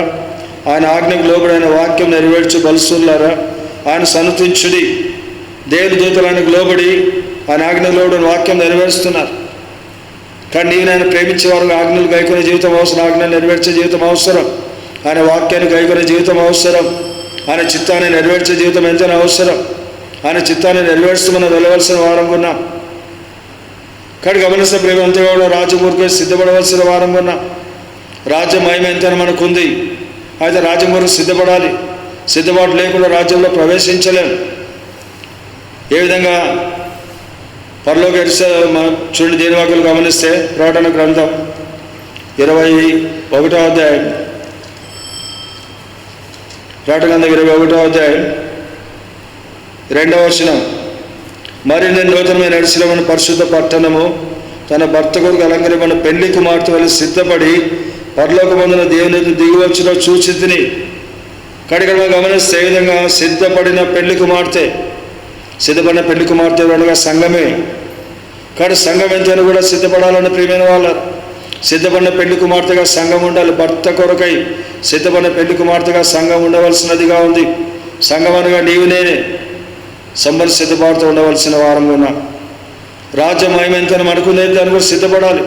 ఆయన ఆజ్ఞకు లోబడి ఆయన వాక్యం నెరవేర్చు బలుసులారా ఆయన సన్నతించుడి. దేవుని దూతలు ఆయనకు లోబడి ఆయన ఆజ్ఞకు లోబడి వాక్యం నెరవేరుస్తున్నారు. కానీ నీవు ఆయన ప్రేమించేవారు ఆజ్ఞలు గైకొనే జీవితం అవసరం. ఆజ్ఞలు నెరవేర్చే జీవితం అవసరం. ఆయన వాక్యాన్ని గైకొనే జీవితం అవసరం. ఆయన చిత్తాన్ని నెరవేర్చే జీవితం ఎంతైనా అవసరం. ఆయన చిత్తాన్ని నెరవేరుస్తూ మనం వెళ్ళవలసిన వారంగా ఉన్నాం. కానీ గమనిస్తే ప్రేమ అంతగా కూడా రాజ్యమూర్తికి సిద్ధపడవలసిన వారంగా ఉన్నాం. రాజ్య మహిమ ఎంతైనా మనకు ఉంది. అయితే రాజ్యం కొరకు సిద్ధపడాలి. సిద్ధపాటు లేకుండా రాజ్యంలో ప్రవేశించలేం. ఏ విధంగా పరలోక చూడండి. దేని వాక్యాలు గమనిస్తే ప్రకటన గ్రంథం 21వ అధ్యాయం, ప్రకటన గ్రంథం 21వ అధ్యాయం 2వ వచనం. మరి నేను నూతనమైన యెరూషలేము పరిశుద్ధ పట్టణము తన భర్త కొరకు అలంకరించిన పెళ్లి కుమార్తె వలె సిద్ధపడి పరలోకమందున దేవుని దిగివచ్చులో చూచితిని. కడిగడ గమనిస్తే ఏ విధంగా సిద్ధపడిన పెళ్లి కుమార్తె, సిద్ధపడిన పెళ్లి కుమార్తె అనగా సంఘమే. కానీ సంఘం ఎంతైనా కూడా సిద్ధపడాలని ప్రియమైన వాళ్ళు. సిద్ధపడిన పెళ్లి కుమార్తెగా సంఘం ఉండాలి. భర్త కొరకై సిద్ధపడిన పెళ్లి కుమార్తెగా సంఘం ఉండవలసినదిగా ఉంది. సంఘం అనగా నీవు నేనే సంబంధ సిద్ధపాటుతో ఉండవలసిన వారంగా ఉన్నా. రాజ్య మహిమ ఎంతైనా మనకునేది దాన్ని కూడా సిద్ధపడాలి.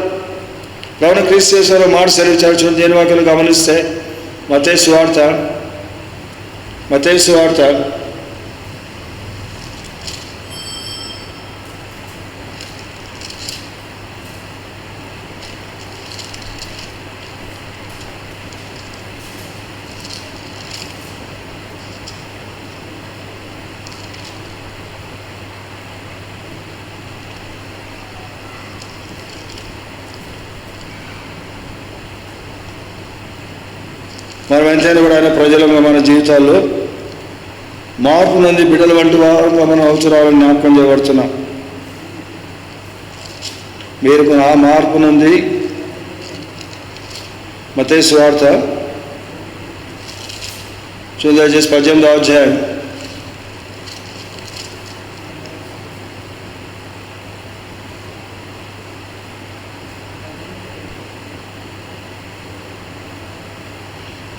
కావున క్రీస్తు యేసులో మాట సెలవిచ్చారు. దేని వాక్యాలు గమనిస్తే మత్తయి సువార్త మనం ఎంతైనా కూడా ఆయన ప్రజలుగా మన జీవితాల్లో మార్పు నుండి బిడ్డల వంటి వారంగా మన అవసరాలను జ్ఞాపకం చేయబడుతున్నాం. మీరు ఆ మార్పు నుండి మత్తయి సువార్త దయచేసి 18వ అధ్యాయం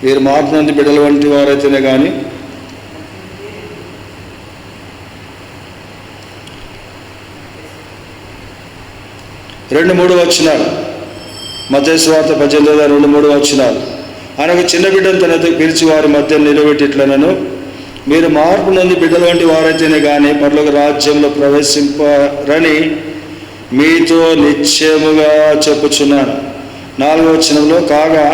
వీరు మార్పు నుండి బిడ్డల వంటి వారైతేనే కానీ రెండు మూడు వచనాలు. మత్తయి సువార్త 18:2-3 వచనాలు. ఆయన ఒక చిన్న బిడ్డను తన ఎదుగు పిలిచి వారి మధ్య నిలబెట్టిట్లనను మీరు మార్పు నుండి బిడ్డల వంటి వారైతేనే కానీ పరలోక రాజ్యంలో ప్రవేశింపరని మీతో నిశ్చయముగా చెప్పుచున్నాను. 4వ వచనంలో కాగా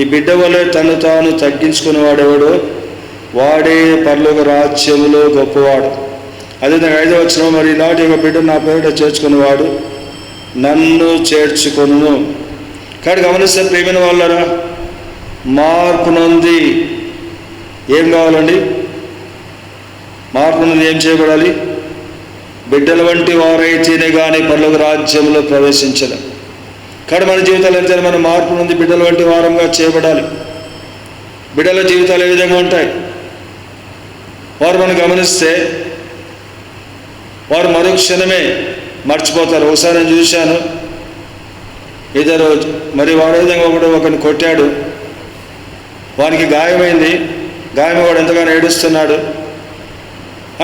ఈ బిడ్డ వలె తను తాను తగ్గించుకుని వాడేవాడు వాడే పరలోక రాజ్యములో గొప్పవాడు. అదేవిధంగా 5వ వచనం మరి ఇలాంటి ఒక బిడ్డ నా పేరిట చేర్చుకునేవాడు నన్ను చేర్చుకొను. కానీ గమనిస్తే ప్రియమైన వాళ్ళరా, మార్పు నుండి ఏం కావాలండి? మార్పు నుండి ఏం చేయబడాలి? బిడ్డల వంటి వారైతేనే కానీ పరలోక రాజ్యంలో ప్రవేశించలేం. కానీ మన జీవితాలు ఎంతైనా మన మార్పు నుండి బిడ్డల వంటి వారంగా చేయబడాలి. బిడ్డల జీవితాలు ఏ విధంగా ఉంటాయి? వారు మనం గమనిస్తే వారు మరుక్షణమే మర్చిపోతారు. ఒకసారి నేను చూశాను, ఇద్దరు మరి వాడే విధంగా ఒకరిని కొట్టాడు, వానికి గాయమైంది, గాయమవాడు ఎంతగానో ఏడుస్తున్నాడు.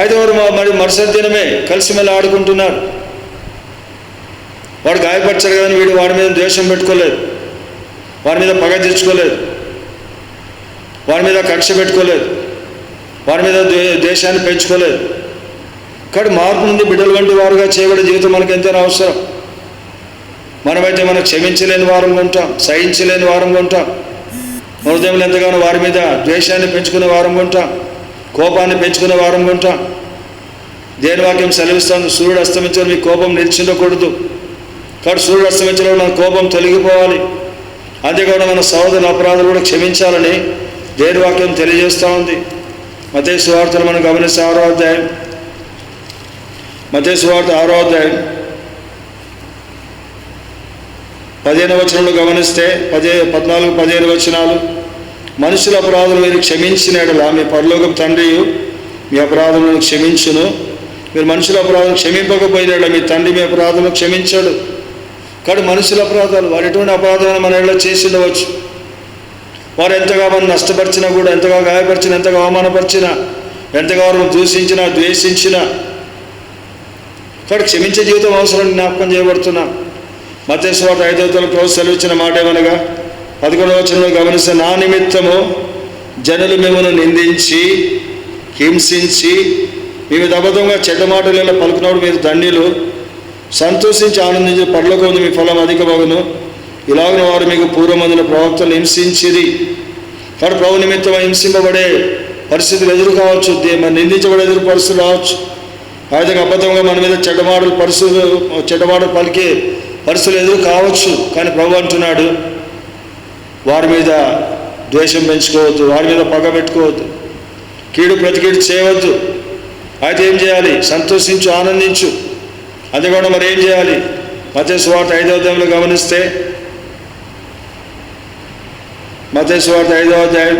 అయితే వారు మరి మరుసటి దినమే కలిసి మళ్ళీ ఆడుకుంటున్నారు. వాడు గాయపరచాడు కానీ వీడు వాడి మీద ద్వేషం పెట్టుకోలేదు, వాడి మీద పగ తెచ్చుకోలేదు, వాడి మీద కక్ష పెట్టుకోలేదు, వాడి మీద ద్వేషాన్ని పెంచుకోలేదు. కానీ మార్పు నుండి బిడ్డలు వంటి వారుగా చేయబడే జీవితం మనకు ఎంతైనా అవసరం. మనమైతే మనం క్షమించలేని వారంగా ఉంటాం, సహించలేని వారంగా ఉంటాం, హృదయంలో ఎంతగానో వారి మీద ద్వేషాన్ని పెంచుకునే వారంగా ఉంటాం, కోపాన్ని పెంచుకునే వారంగా ఉంటాం. దేని వాక్యం సెలవిస్తాను, సూర్యుడు అస్తమించడం మీ కోపం నిలిచిండకూడదు. కాబట్టి సూర్యుడు అస్తమించడం మన కోపం తొలగిపోవాలి. అంతేకాకుండా మన సహోదరుల అపరాధాలు కూడా క్షమించాలని దేని వాక్యం తెలియజేస్తూ ఉంది. మత్తయి సువార్తను మనం గమనిస్తే 6వ అధ్యాయం, మత్తయి సువార్త 6వ అధ్యాయం 15వ వచనంలో గమనిస్తే 14-15 వచనాలు, మనుషుల అపరాధులు మీరు క్షమించిన యెడల మీ పరలోకపు తండ్రియు మీ అపరాధములను క్షమించును. మీరు మనుషుల అపరాధం క్షమింపకపోయిన మీ తండ్రి మీ అపరాధములను క్షమించాడు. కానీ మనుషుల అపరాధాలు, వారు ఎటువంటి అపరాధాలను మన ఇళ్ళ చేసి ఉండవచ్చు. వారు ఎంతగా మనం నష్టపరిచినా కూడా, ఎంతగా గాయపరిచినా, ఎంతగా అవమానపరిచినా, ఎంతగా వారు దూషించినా ద్వేషించినా, కాబట్టి క్షమించే జీవితం అవసరం జ్ఞాపకం చేయబడుతున్నాం. మత్తయి సువార్త 5వ అధ్యాయంలో ప్రభువు సెలవిచ్చిన మాట ఏమనగా 11వ వచనంలో గమనిస్తే, నా నిమిత్తము జనులు మిమ్మల్ని నిందించి హింసించి మీ మీద అబద్ధంగా చెడ్డ మాటలలో పలుకున్నప్పుడు మీరు ధన్యులు, సంతోషించి ఆనందించి పరలోకమందు మీ ఫలం అధికమగును. ఇలాగనే వారు మీకు పూర్వమందున ప్రవక్తలు హింసించిరి. కాబట్టి ప్రభు నిమిత్తం హింసింపబడే పరిస్థితులు ఎదురు కావచ్చు, నిందించబడే ఎదురు పరిస్థితులు రావచ్చు. ఆ విధంగా అబద్ధంగా మన మీద చెడ్డమాటలు పలికే పరిస్థితులు ఎదురు కావచ్చు. కానీ ప్రభు అంటున్నాడు, వారి మీద ద్వేషం పెంచుకోవద్దు, వారి మీద పగ పెట్టుకోవద్దు, కీడు ప్రతికీడు చేయవద్దు. అయితే ఏం చేయాలి? సంతోషించు, ఆనందించు. అంతేకాకుండా మరి ఏం చేయాలి? మత్తయి సువార్త 5వ అధ్యాయంలో గమనిస్తే, మత్తయి సువార్త 5వ అధ్యాయం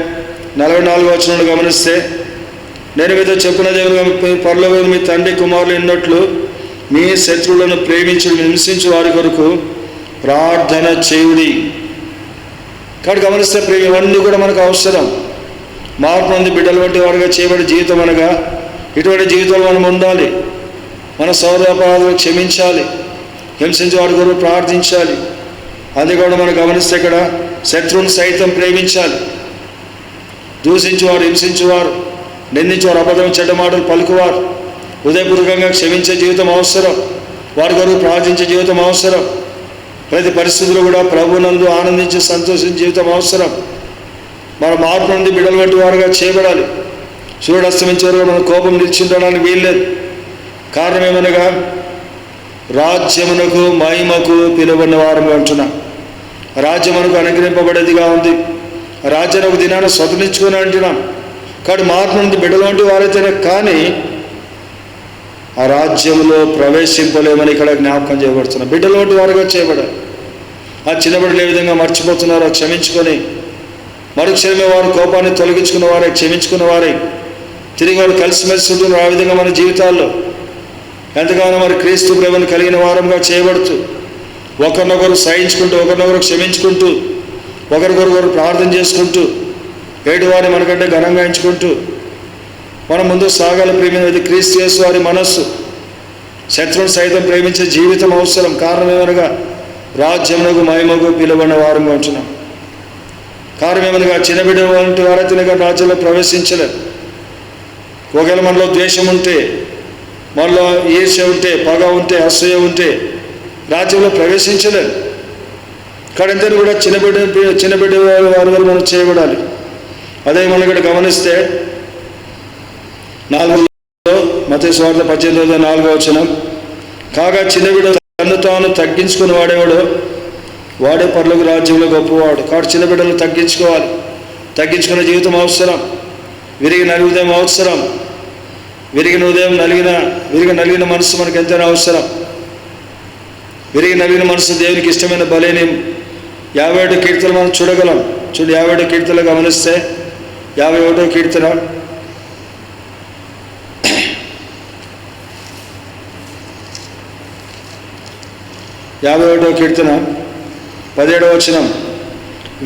44వ వచనంలో గమనిస్తే, నేను మీతో చెప్పినది పరలోకమందు మీ తండ్రి కుమారులు ఎన్నట్లు మీ శత్రువులను ప్రేమించి హింసించు వారి కొరకు ప్రార్థన చేయుడి. కాబట్టి గమనిస్తే ప్రేమ ఇవన్నీ కూడా మనకు అవసరం. మార్పు మంది బిడ్డల వంటి వారుగా చేయబడే జీవితం అనగా ఇటువంటి జీవితంలో మనం ఉండాలి. మన సోదర అపరాధాలను క్షమించాలి, హింసించే వారి కొరకు ప్రార్థించాలి. అంతేకాకుండా మనం గమనిస్తే ఇక్కడ శత్రువుని సైతం ప్రేమించాలి. దూషించేవారు, హింసించేవారు, నిందించేవారు, అబద్ధం చెడ్డ మాటలు పలుకువారు హృదయపూర్వకంగా క్షమించే జీవితం అవసరం. వారి కొరకు ప్రార్థించే జీవితం అవసరం. ప్రతి పరిస్థితుల్లో కూడా ప్రభునందు ఆనందించి సంతోషించే జీవితం అవసరం. మన మార్పు నుండి బిడ్డలు వంటి వారుగా చేయబడాలి. సూర్యుడు అస్తమించే వరకు మన కోపం నిలిచిండడానికి వీల్లేదు. కారణం ఏమనగా రాజ్యమునకు మహిమకు పిలువబడిన వారము అంటున్నా. రాజ్యమునకు అనుగ్రహింపబడేదిగా ఉంది. రాజ్యాన్ని ఒక దినాన్ని స్వతంత్రించుకొని అంటున్నాం. కాబట్టి మార్పు నుండి బిడ్డలు వంటి వారైతేనే కానీ ఆ రాజ్యంలో ప్రవేశింపలేమని ఇక్కడ జ్ఞాపకం చేయబడుతున్నారు. బిడ్డల వంటి వారుగా చేయబడాలి. ఆ చిన్నబిడ్డలు ఏ విధంగా మర్చిపోతున్నారో క్షమించుకొని మరుక్షణమే వారు కోపాన్ని తొలగించుకున్న వారే, క్షమించుకున్న వారే తిరిగి వారు కలిసిమెలిసి ఉంటున్నారు. ఆ విధంగా మన జీవితాల్లో ఎంతగానో మరి క్రీస్తు ప్రేమను కలిగిన వారంగా చేయబడుతూ ఒకరినొకరు సహించుకుంటూ, ఒకరినొకరు క్షమించుకుంటూ, ఒకరికొకరు ప్రార్థన చేసుకుంటూ, ఏడు వారిని మనకంటే ఘనంగా ఎంచుకుంటూ మనం ముందు సాగాలి. ప్రేమైనది క్రీస్తు యేసు వారి మనస్సు. శత్రువును సైతం ప్రేమించే జీవితం అవసరం. కారణం ఏమనగా రాజ్యమునకు మహిమకు పిలువబడిన వారంగా ఉంటున్నాం. కారణం ఏమనగా చిన్నబిడ్డ వంటి వారైతే కానీ రాజ్యంలో ప్రవేశించలేదు. ఒకవేళ మనలో ద్వేషం ఉంటే, మనలో ఈర్ష్య ఉంటే, పగ ఉంటే, అసూయ ఉంటే రాజ్యంలో ప్రవేశించలేదు. కానీ అందరూ కూడా చిన్నబిడ్డ వారి వల్ల మనం చేయబడాలి. అదే మనం ఇక్కడ గమనిస్తే 4లో మత్తయి సువార్త 18వ వచనం, కాగా చిన్నబిడ్డ తను తాను తగ్గించుకుని వాడేవాడు వాడే పరలోక రాజ్యంలో గొప్పవాడు. కాబట్టి చిన్నబిడ్డలను తగ్గించుకోవాలి. తగ్గించుకునే జీవితం అవసరం. విరిగి నలుగుదయం అవసరం. విరిగిన ఉదయం నలిగిన మనసు మనకు ఎంతైనా అవసరం. విరిగి నలిగిన మనసు దేవునికి ఇష్టమైన బలేని 51 కీర్తనలు మనం చూడగలం. 51 కీర్తనలు గమనిస్తే 51వ కీర్తన 51వ కీర్తన 17వ వచనం.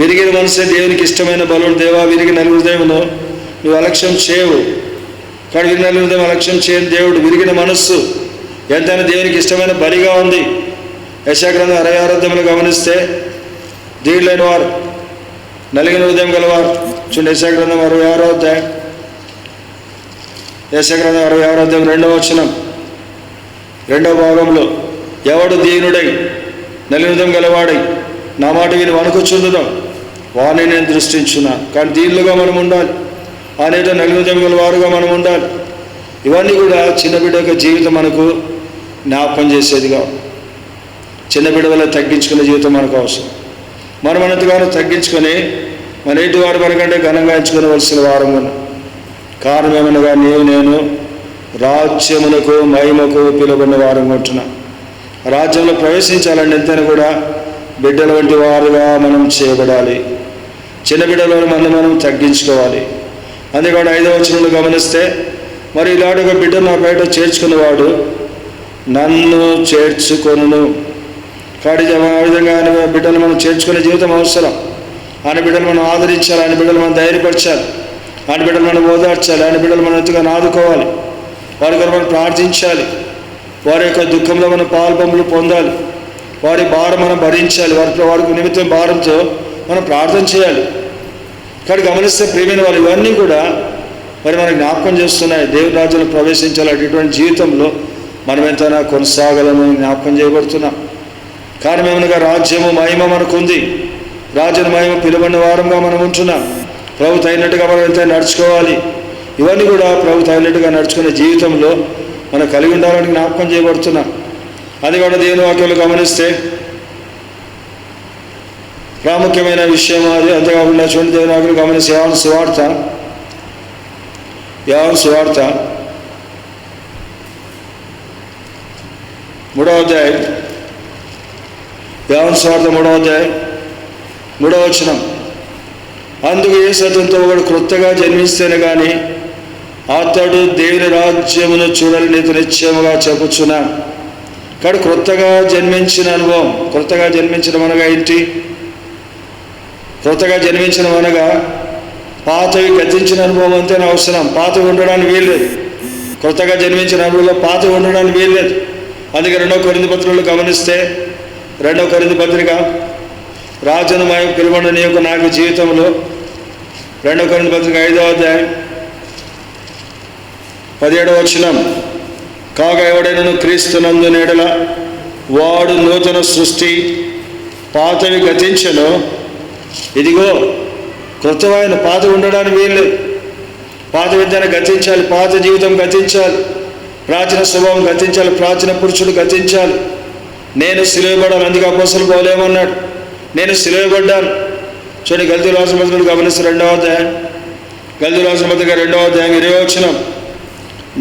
విరిగిన మనసే దేవునికి ఇష్టమైన బలుడు. దేవా, విరిగిన హృదయమును నువ్వు అలక్ష్యం చేయవు. కానీ విరిగిన హృదయం అలక్ష్యం చేయని దేవుడు. విరిగిన మనస్సు ఎంతైనా దేవునికి ఇష్టమైన బలిగా ఉంది. యెషయా గ్రంథం 66 గమనిస్తే దీడులైన వారు, నలిగిన హృదయం గలవారు. చూడండి, యెషయా గ్రంథం 66వ అధ్యాయం, యెషయా గ్రంథం 66వ అధ్యాయం 2వ వచనం, 2వ భాగంలో, ఎవడు దీనుడై నలిగిన హృదయం గలవాడై నా మాట విని వణుకుచుండునో వారిని నేను దృష్టించున్నా. కానీ దీనులుగా మనం ఉండాలి. అనేట నలిగిన హృదయం గలవారుగా మనం ఉండాలి. ఇవన్నీ కూడా చిన్న బిడ్డ యొక్క జీవితం మనకు జ్ఞాపకం చేసేదిగా. చిన్న బిడ్డ వల్ల తగ్గించుకునే జీవితం మనకు అవసరం. మనం ఎంతగానో తగ్గించుకొని మన ఇంటి వారు మనకంటే ఘనంగా ఎంచుకోవలసిన వారం ఉన్నాం. కారణం ఏమనగా నీవు నేను రాజ్యమునకు మహిమకు పిలువబడిన వారం ఉంటున్నా. రాజ్యంలో ప్రవేశించాలంటే ఎంతైనా కూడా బిడ్డల వంటి వారుగా మనం చేయబడాలి. చిన్న బిడ్డలను మనం తగ్గించుకోవాలి. అందుకని 5వ వచనంలో గమనిస్తే, మరి ఇలాంటి ఒక బిడ్డ నా బయట చేర్చుకున్నవాడు నన్ను చేర్చుకొనును. కాబట్టి ఆ విధంగా ఆయన బిడ్డలు మనం చేర్చుకునే జీవితం అవసరం. ఆయన బిడ్డలు మనం ఆదరించాలి, ఆయన బిడ్డలు మనం ధైర్యపరచాలి, ఆయన బిడ్డలు మనం ఓదార్చాలి, ఆయన బిడ్డలు మనం ఎంతగానో ఆదుకోవాలి, వారి కొరకు మనం ప్రార్థించాలి, వారి యొక్క దుఃఖంలో మనం పాల్పొంపులు పొందాలి, వారి భారం మనం భరించాలి, వారికి నిమిత్తం భారంతో మనం ప్రార్థన చేయాలి. కానీ గమనిస్తే ప్రియమైన వాళ్ళు ఇవన్నీ కూడా మరి మనకు జ్ఞాపకం చేస్తున్నాయి. దేవుని రాజ్యంలో ప్రవేశించాలి. అటువంటి జీవితంలో మనం ఎంతైనా కొనసాగాలని జ్ఞాపకం చేయబడుతున్నాం. కారణం ఏమనగా రాజ్యము మహిమ మనకు ఉంది. రాజ్యం మహిమ పిలువబడిన వారంగా మనం ఉంటున్నాం. ప్రభు తగినట్టుగా మనం ఎంతైనా నడుచుకోవాలి. ఇవన్నీ కూడా ప్రభు తగినట్టుగా నడుచుకునే జీవితంలో మనం కలిగి ఉండాలని జ్ఞాపకం చేయబడుతున్నాం. అది కూడా దేవుని వాక్యంలో గమనిస్తే ప్రాముఖ్యమైన విషయం అది. అంతేకాకుండా చూడండి, దేవుని వాక్యం గమనిస్తే యోహాను సువార్త 3వ అధ్యాయం, యోహాను సువార్త 3వ అధ్యాయం 3వ వచనం. అందుకు యేసు అతనితో ఒకడు క్రొత్తగా జన్మిస్తేనే కానీ అతడు దేవుని రాజ్యమును చూడాలని నీకు నిశ్చయముగా చెప్పుచున్నాను. కానీ క్రొత్తగా జన్మించిన అనుభవం, క్రొత్తగా జన్మించడం అనగా ఏంటి? క్రొత్తగా జన్మించడం అనగా పాతవి గతించిన అనుభవం అంతేనే అవసరం. పాతవి ఉండడానికి వీల్లేదు. క్రొత్తగా జన్మించిన అనుభవంలో పాతవి ఉండడానికి వీల్లేదు. అందుకే 2వ కొరింథీ పత్రికలో గమనిస్తే, 2వ కొరింథీ పత్రిక రాజును మహిమ పిలువబడిన నీ యొక్క నాకు జీవితంలో 2వ కొరింథీ పత్రిక 5వ అధ్యాయం 17వ వచనం, కాగా ఎవడైనా క్రీస్తునందు ఎడల వాడు నూతన సృష్టి, పాతవి గతించెను, ఇదిగో క్రొత్తమైన. పాత ఉండడానికి వీల్లేదు. పాత విద్యను గతించాలి, పాత జీవితం గతించాలి, ప్రాచీన స్వభావం గతించాలి, ప్రాచీన పురుషుడు గతించాలి. నేను సిలువబడాలి. అందుకే అపోస్తలుడు పౌలు ఏమన్నాడు? నేను సిలువబడ్డాను. చూడండి, గల్తీ రాసిన పత్రిక గమనిస్తే 2వ అధ్యాయం, గల్తీ రాసిన పత్రిక 2వ అధ్యాయం 20వ వచనం,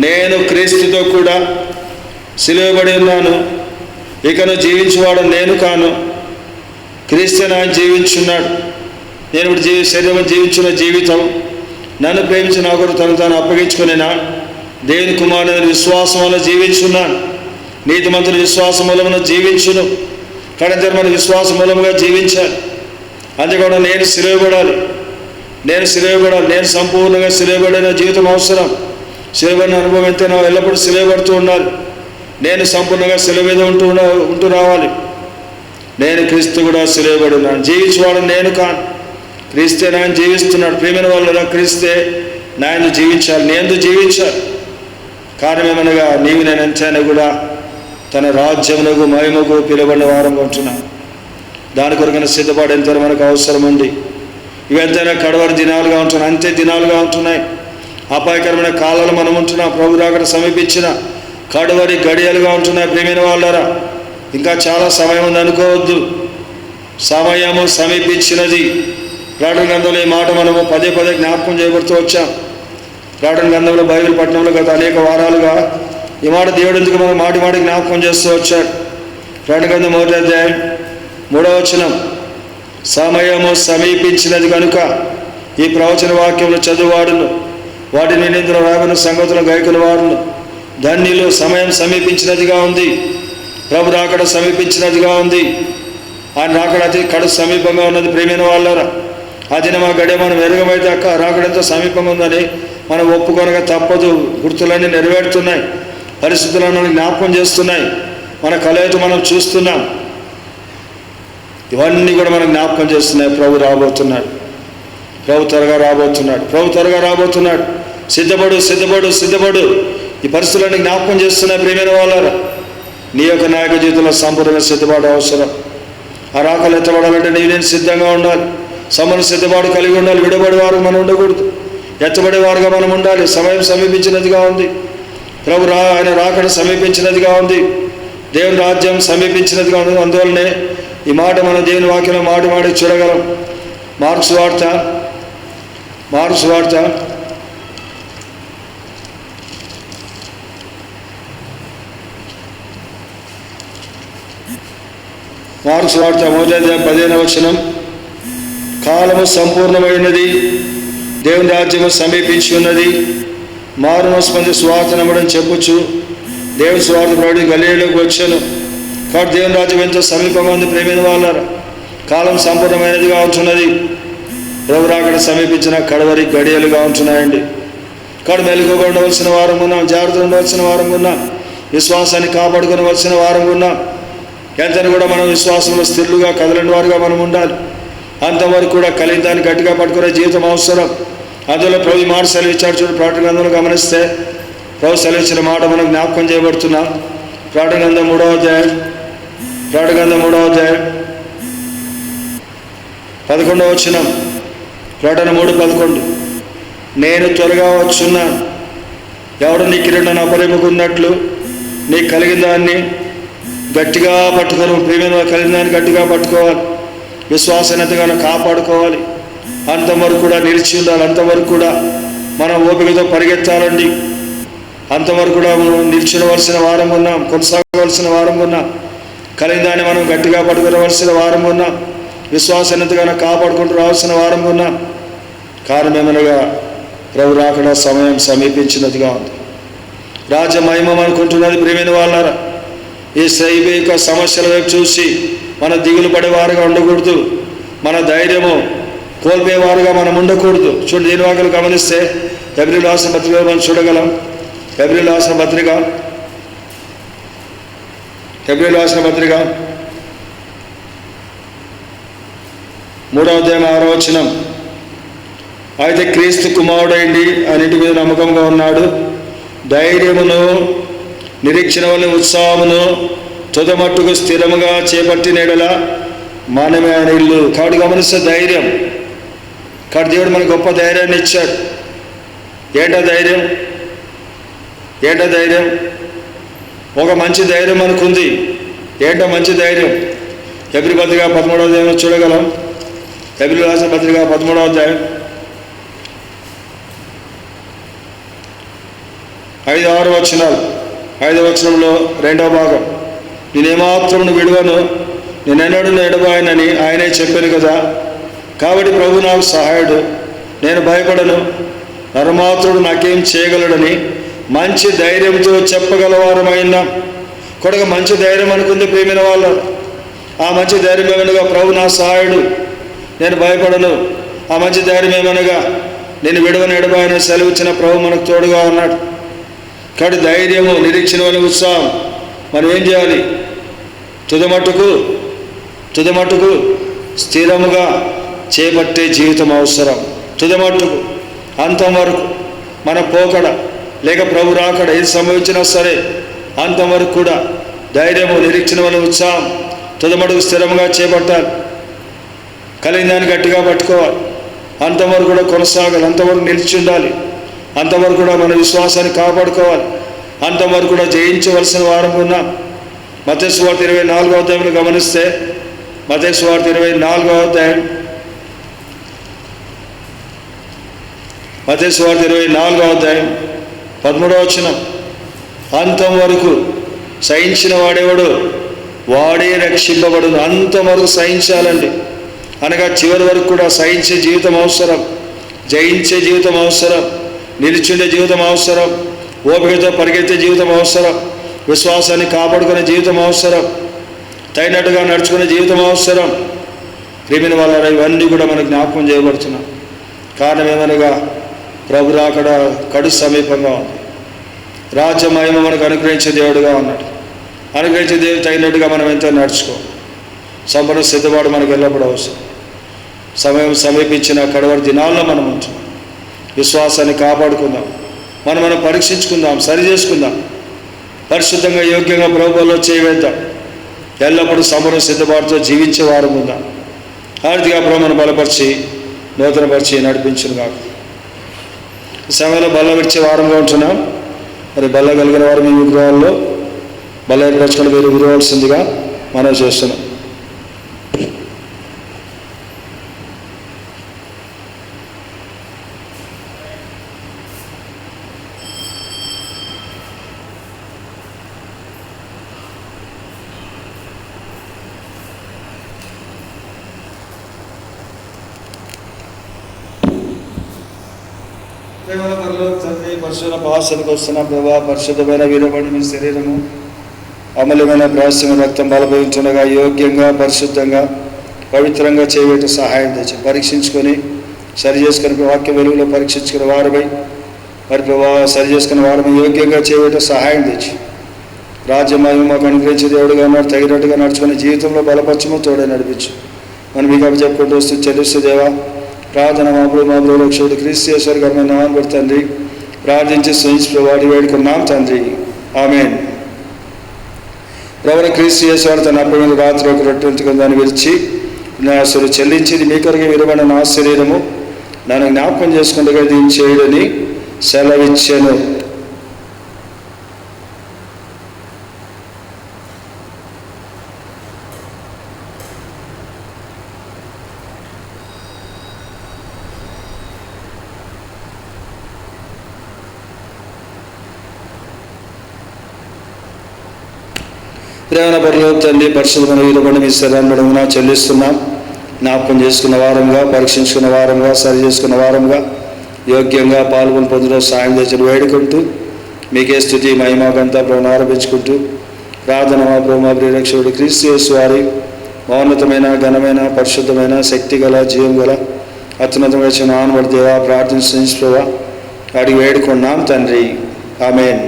నేను క్రీస్తుతో కూడా సిలువబడి ఉన్నాను, ఇకను జీవించువాడు నేను కాను, క్రీస్తు ఆయన జీవించున్నాడు. నేను ఇప్పుడు శరీరం జీవించిన జీవితం నన్ను ప్రేమించి నా కొరకు తను తాను అప్పగించుకునేనా దేవుని కుమారుని విశ్వాసం వల్ల జీవించున్నాను. నీతిమంతుల విశ్వాసం మూలమున జీవించును. కడంతర మన విశ్వాస మూలముగా జీవించాలి. అందుకని నేను సిలువబడాలి, నేను సంపూర్ణంగా సిలువబడిన జీవితం అవసరం. సిలువబడిన అనుభవం ఎంతైనా ఎల్లప్పుడూ సిలువబడుతూ ఉండాలి. నేను సంపూర్ణంగా సిలువ మీద ఉంటూ రావాలి. నేను క్రీస్తు కూడా సిలువబడి ఉన్నాను. జీవించేవాడు నేను కాను, క్రీస్తే నాయన జీవిస్తున్నాడు. ప్రియమైన వాళ్ళ క్రీస్తే నాయన జీవించాలి, నేను జీవించాలి. కారణం ఏమనగా నీవు నేను ఎంతైనా కూడా తన రాజ్యమునకు మహిమకు పిలువబడిన వారంగా ఉంటున్నాను. దాని కొరకైనా సిద్ధపాటు ఎంతైనా మనకు అవసరం ఉంది. ఇవెంతైనా కడవరి దినాలుగా ఉంటున్నాయి, అంతే దినాలుగా ఉంటున్నాయి. అపాయకరమైన కాలాలు మనం ఉంటున్నాం. ప్రభు రాకడ సమీపించిన కడవరి గడియలుగా ఉంటున్నాయి. ప్రియమైన వాళ్ళారా, ఇంకా చాలా సమయం ఉంది అనుకోవద్దు. సమయము సమీపించినది. ప్రకటన గ్రంథంలో ఈ మాట మనము పదే జ్ఞాపకం చేయబడుతూ వచ్చాం. ప్రకటన గ్రంథంలో బైబిల్ పట్టణంలో గత అనేక వారాలుగా ఈ మాట దేవుడు ఎందుకు మనం మాటి జ్ఞాపకం చేస్తూ వచ్చాడు. ప్రకటన గ్రంథం 1వ అధ్యాయం 3వ వచనం, సమయము సమీపించినది కనుక ఈ ప్రవచన వాక్యములు చదువువాడును వాటిని నిందిన రాబడిన సంగతుల గైకుల వారును ధన్యులు. సమయం సమీపించినదిగా ఉంది. ప్రభు రాకడ సమీపించినదిగా ఉంది. ఆయన రాకడ అతి కడు సమీపంగా ఉన్నది. ప్రేమైన వాళ్ళారా, ఆ దినం ఆ గడియ మనం ఎరగమైతే అక్క రాకడ ఎంతో సమీపంగా ఉందని మనం ఒప్పుకొనగా తప్పదు. గుర్తులన్నీ నెరవేరుతున్నాయి, పరిస్థితులను జ్ఞాపకం చేస్తున్నాయి, మన కలయితో మనం చూస్తున్నాం. ఇవన్నీ కూడా మనం జ్ఞాపకం చేస్తున్నాయి. ప్రభు రాబోతున్నాడు, ప్రభు త్వరగా రాబోతున్నాడు, ప్రభు త్వరగా రాబోతున్నాడు. సిద్ధపడు, సిద్ధపడు, సిద్ధపడు. ఈ పరిస్థితులన్నీ జ్ఞాపకం చేస్తున్నాయి. ప్రేమైన వాళ్ళారా, నీ యొక్క నాయక జీవితంలో సంపూర్ణంగా సిద్ధపాటు అవసరం. ఆ రాకలు ఎత్తబడాలంటే నేను సిద్ధంగా ఉండాలి, సమను సిద్ధపాటు కలిగి ఉండాలి. విడబడే వారు మనం ఉండకూడదు, ఎత్తబడేవారుగా మనం ఉండాలి. సమయం సమీపించినదిగా ఉంది. ప్రభు ఆయన రాకడ సమీపించినదిగా ఉంది. దేవుని రాజ్యం సమీపించినదిగా ఉంది. అందువల్లనే ఈ మాట మనం దేవుని వాక్యంలో మాటి చూడగలం. మార్క్స్ వార్త 1:15 కాలము సంపూర్ణమైనది, దేవుని రాజ్యము సమీపించి ఉన్నది, మారుమనసు పొంది సువార్త నమ్మడం చెప్పుచ్చు దేవుని సువార్త ప్రకటించి గలిలయలోకి వచ్చాను. కాబట్టి దేవుని రాజ్యం ఎంతో సమీపంగా ఉంది. ప్రేమైన వాళ్ళారా, కాలం సంపూర్ణమైనదిగా ఉంటున్నది. ప్రభు రాకడ సమీపించిన కడవరి గడియలుగా ఉంటున్నాయండి. కాబట్టి మెలుగుగా ఉండవలసిన వారం ఉన్నాం, జాగ్రత్త ఉండవలసిన వారం ఉన్నాం, విశ్వాసాన్ని కాపాడుకోవలసిన వారం ఉన్నాం. ఎంతని కూడా మనం విశ్వాసంలో స్థిరులుగా కదలని వారుగా మనం ఉండాలి. అంతవరకు కూడా కలిగిన దాన్ని గట్టిగా పట్టుకునే జీవితం అవసరం. అందులో ప్రభు మాట సెలవిచ్చాడు. చూడు, ప్రకటన గ్రంథంలో గమనిస్తే ప్రభు సెలవిచ్చిన మాట మనం జ్ఞాపకం చేయబడుతున్నాం. ప్రకటన గ్రంథం 3వ అధ్యాయం 11వ వచనం. ప్రకటన 3:11. నేను త్వరగా వచ్చున్నాను. ఎవడు నీ కిరీటం అపరిముకున్నట్లు నీ కలిగిన దాన్ని గట్టిగా పట్టుకొని, ప్రియమైన కలిగిన దాన్ని గట్టిగా పట్టుకోవాలి, విశ్వాసనతగాను కాపాడుకోవాలి. అంతవరకు కూడా నిలిచి ఉండాలి. అంతవరకు కూడా మనం ఓపికతో పరిగెత్తాలండి. అంతవరకు కూడా నిలిచినవలసిన వారం ఉన్నాం, కొనసాగవలసిన వారం ఉన్నాం. కలిగిన దాన్ని మనం గట్టిగా పట్టుకోవలసిన వారం ఉన్నాం, విశ్వాసనతగాను కాపాడుకుంటూ రావాల్సిన వారం ఉన్నాం. కారణం ఏమనగా ప్రభు రాకడ సమయం సమీపించినదిగా ఉంది. రాజ్య మహిమ అనుకుంటున్నది. ప్రియమైన వాళ్ళారా, ఈ శైవిక సమస్యల వైపు చూసి మనం దిగులు పడేవారుగా ఉండకూడదు, మన ధైర్యము కోల్పోయేవారుగా మనం ఉండకూడదు. చూడండి, దీని వాక్యాలు గమనిస్తే హెబ్రీయుల రాసిన పత్రిక మనం చూడగలం. హెబ్రీయుల రాసిన పత్రిక 3వ అధ్యాయం 6వ వచనం. అయితే క్రీస్తు కుమారుడైంది అన్నిటి మీద నమ్మకంగా ఉన్నాడు, ధైర్యమును నిరీక్షణ వల్ల ఉత్సాహమును తుదమట్టుకు స్థిరముగా చేపట్టిన యెడల మనమే ఆయన ఇల్లు. కాబట్టి గమనిస్తే ధైర్యం. కాబట్టి దేవుడు మనకు గొప్ప ధైర్యాన్ని ఇచ్చాడు. ఏంటో ధైర్యం? ఒక మంచి ధైర్యం మనకుంది. ఏంటో మంచి ధైర్యం? హెబ్రీ పత్రిక 13వ అధ్యాయం చూడగలం. హెబ్రీ రాసిన పత్రిక 13వ అధ్యాయం 5-6 వచనాలు. 5వ వచనంలో 2వ భాగం. నేనేమాత్రం విడువను, నేనెన్నడూ ఎడబాయనని ఆయనే చెప్పాను కదా. కాబట్టి ప్రభు నాకు సహాయుడు, నేను భయపడను, నరమాత్రుడు నాకేం చేయగలడని మంచి ధైర్యంతో చెప్పగలవారమైనా కొడక మంచి ధైర్యం అనుకుంది. ప్రేమైన వాళ్ళు, ఆ మంచి ధైర్యం ఏమనగా ప్రభు నా సహాయుడు, నేను భయపడను. ఆ మంచి ధైర్యం ఏమనగా నేను విడవని ఎడబాయని సెలవిచ్చిన ప్రభు మనకు తోడుగా ఉన్నాడు. కాబట్టి ధైర్యము, నిరీక్షణ వల్ల ఉత్సాహం. మనం ఏం చేయాలి? తుదమట్టుకు స్థిరముగా చేపట్టే జీవితం అవసరం. తుదమట్టుకు, అంతం వరకు మన పోకడ లేక ప్రభు రాకడ ఏది సంభవించినా సరే అంతం వరకు కూడా ధైర్యము, నిరీక్షణ వల్ల ఉత్సాహం తుదమట్టుకు స్థిరముగా చేపట్టాలి. కలిగిన దాన్ని గట్టిగా పట్టుకోవాలి. అంతవరకు కూడా కొనసాగాలి, అంతవరకు నిలిచి ఉండాలి, అంతవరకు కూడా మన విశ్వాసాన్ని కాపాడుకోవాలి, అంతవరకు కూడా జయించవలసిన వారం ఉన్నాం. మత్తయి సువార్త 24వ అధ్యాయంలో గమనిస్తే మత్తయి సువార్త 24వ అధ్యాయం 13వ వచనం. అంతం వరకు సహించిన వాడేవాడు వాడే రక్షింపబడును. అంతవరకు సహించాలండి. అనగా చివరి వరకు కూడా సహించే జీవితం అవసరం, జయించే జీవితం అవసరం, నిలిచిండే జీవితం అవసరం, ఓపికతో పరిగెత్తే జీవితం అవసరం. విశ్వాసాన్ని కాపాడుకునే జీవితం అవసరం, తగినట్టుగా నడుచుకునే జీవితం అవసరం. ప్రియమైన వాళ్ళ ఇవన్నీ కూడా మనకు జ్ఞాపకం చేయబడుతున్నాం. కారణం ఏమనగా ప్రభు రాకడ కడు సమీపంగా ఉంది. రాజ్య మహిమ మనకు అనుగ్రహించే దేవుడుగా ఉన్నాడు. అనుగ్రహించే దేవుడు తగినట్టుగా మనం ఎంతో నడుచుకో. సంపూర్ణ సిద్ధపాటు మనకు ఎల్లప్పుడూ అవసరం. సమయం సమీపించిన కడవరి దినాల్లో మనం ఉంటున్నాం. విశ్వాసాన్ని కాపాడుకుందాం, మనం పరీక్షించుకుందాం, సరి చేసుకుందాం, పరిశుద్ధంగా యోగ్యంగా ప్రభువులో చేయవేద్దాం. ఎల్లప్పుడూ సంపూర్ణ సిద్ధపాటుతో జీవించే వారం ఉందాం. ఆర్థిక ప్రభువును బలపరిచి నూతనపరిచి నడిపించును కాక. ఈ సమయంలో బల్ల విడిచే వారంగా ఉంటున్నాం. మరి బల్ల కలిగిన వారు మీ విగ్రహాల్లో బల్ల ఏర్పరచుకొని మీరు విరవలసిందిగా మనం చేస్తున్నాం. తండ్రి, పరిశుద్ధ పాసనకు వస్తున్న ప్రభా, పరిశుద్ధమైన వీరబడి మీ శరీరము అమలమైన ప్రయాసమైన రక్తం బలపడుతుండగా యోగ్యంగా, పరిశుద్ధంగా, పవిత్రంగా చేయబెట్టే సహాయం తెచ్చి పరీక్షించుకొని సరి చేసుకుని వాక్య వెలుగులో పరీక్షించుకునే వారిపై మరి ప్రభా సరి చేసుకునే వారిపై యోగ్యంగా చేయబెట్టే సహాయం తెచ్చి రాజ్యమహిమ మాకు అనుగ్రహించే దేవుడుగా ఉన్నారు. తగినట్టుగా నడుచుకునే జీవితంలో బలపరచము తోడే నడిపించు. మనం మీకు అవి చెప్పుకుంటూ వస్తూ చెల్లిస్తూ దేవా ప్రార్థన మా ప్రభు రక్షకుడు క్రీస్తు యేసు గారి నామమున తండ్రి ప్రార్థించి స్తుతించి వేడుకున్నాం తండ్రి, ఆమేన్. ప్రభువైన క్రీస్తు యేసు వారు తన అప్పమైన రాత్రి ఒక రొట్టె ఎత్తుకొని దాన్ని విరిచి నాశలు చెల్లించి మీ కొరకు విరబడిన నా శరీరము నన్ను జ్ఞాపకం చేసుకుంటూ దీన్ని చేయడని సెలవిచ్చాను. ప్రేమ పరులు తండ్రి, పరిశుద్ధమైన వీరబడి మీ శరీరాన్ని చెల్లిస్తున్నాం. జ్ఞాపకం చేసుకున్న వారంగా, పరీక్షించుకున్న వారంగా, సరి చేసుకున్న వారంగా, యోగ్యంగా పాల్గొని పొందడం సాయం చేసి వేడుకుంటూ మీకే స్థుతి మహిమాగంతా ప్రభువును ఆరోపించుకుంటూ ప్రార్థన మా ప్రభు మా ప్రియరక్షకుడు క్రీస్తు యేసు వారి మౌన్నతమైన, ఘనమైన, పరిశుద్ధమైన, శక్తి గల, జీవం గల, అత్యున్నతమైన వచ్చిన ఆనబడి దేవా ప్రార్థించి ప్రభా అడిగి వేడుకున్నాం తండ్రి, ఆమేన్.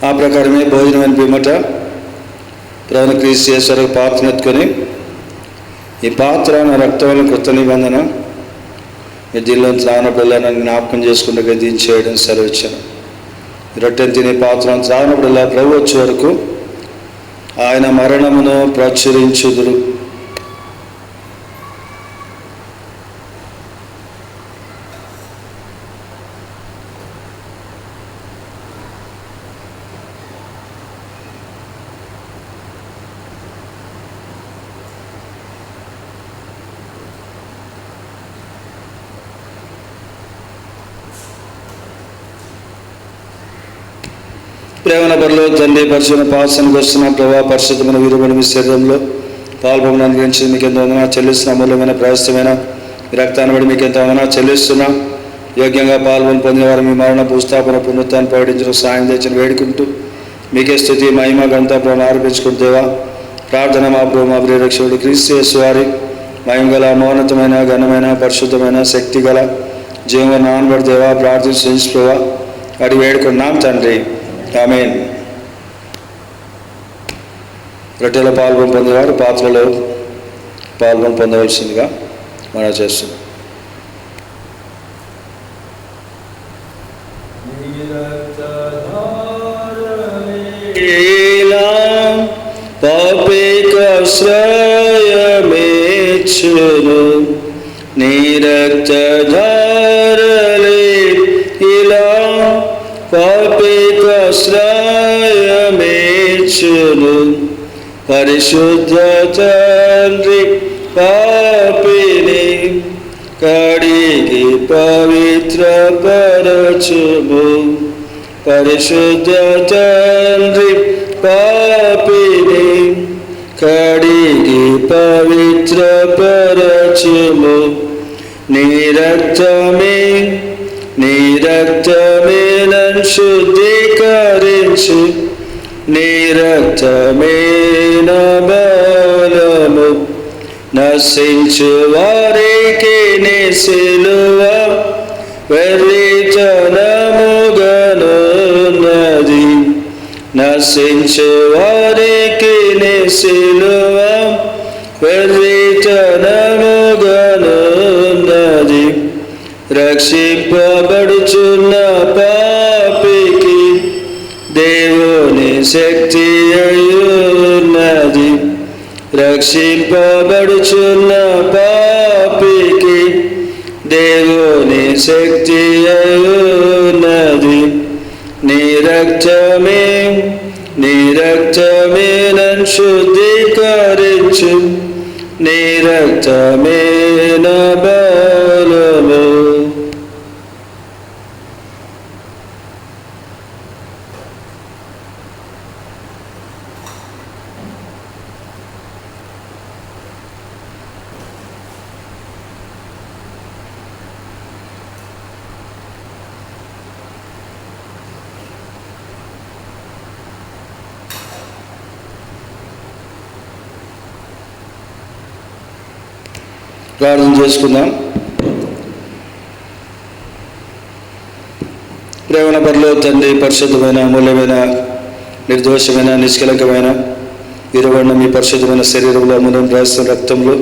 ఆ ప్రకారమే భోజనం అని పిమ్మట ప్రభువైన క్రీస్తు యేసు పాత్ర ఎత్తుకొని ఈ పాత్ర నా రక్తం వల్ల కొత్త నిబంధన మీ దీనిలో త్రాగినప్పుడల్లా నన్ను జ్ఞాపకం చేసుకుంటే దీన్ని చేయడం సెలవిచ్చాను. రొట్టెను తినే పాత్రను త్రాగినప్పుడల్లా ప్రభు వచ్చే వరకు ఆయన మరణమును ప్రచురించుదురు. ప్రేమన బరిలో తండ్రి, పరిశుభ్ర పాసనకు వస్తున్న ప్రభావ పరిశుద్ధమైన వీరబడి మీ శరీరంలో పాల్పొందని అనుగ్రహించి మీకు ఎంత వందనా చెల్లిస్తున్నా. అమూల్యమైన ప్రయాసమైన మీ రక్తాన్ని బట్టి మీకు ఎంత వందనా చెల్లిస్తున్నా. యోగ్యంగా పాల్గొని పొందిన వారు మీ మరణ భూస్థాపన పునరుత్థాన్ని ప్రకటించడం సాయం తెచ్చిన వేడుకుంటూ మీకే స్థుతి మహిమ గంతా ప్రభు ఆరోపించుకుంటూ దేవా ప్రార్థన మా ప్రభు మా ప్రియరక్షకుడు క్రీస్తు యేసు వారి మహిమ గల, మౌనతమైన, ఘనమైన, పరిశుద్ధమైన, శక్తి గల జీవం నానబడి దేవా ప్రార్థించి ప్రభా అడిగి వేడుకున్నాం తండ్రి, ఆమేన్. రొట్టెలో పాల్గొని పొందేవారు పాత్రలో పాల్గొని పొందవలసిందిగా మనం చేస్తున్నాం. పాపికాశ్రయమేచ్చును నీ రక్తధారలే ఇలా పాపికాశ్రయమేచ్చును. పరిశుద్ధ తండ్రి పాపిని కడిగి పవిత్రపరచుము. పరిశుద్ధ తండ్రి పాపిని కడిగి పవిత్రపరచుము. నీ రక్తమే నన్ను శుద్ధీకరించు. నీ రక్తమే నా బలము. నశించు వారికి నీ సిలువ వెర్రితనముగనున్నది. నశించు వారికి నీ సిలువ వెర్రితనముగనున్నది. రక్షింపబడుచున్న పాపికి దేవుని శక్తి అయ్యున్నది. రక్షింపబడుచున్న పాపికి దేవుని శక్తి అయ్యున్నది. నీ రక్తమే నన్ను శుద్ధీకరించు. నీ రక్తమే నా బలము. ప్రార్థన చేసుకుందాం. ప్రేమన పరలోక తండ్రి, పరిశుద్ధమైన అమూల్యమైన నిర్దోషమైన నిష్కలంకమైన ఇరువన్న మీ పరిశుద్ధమైన శరీరంలో అమూల్యం రాసిన రక్తంలో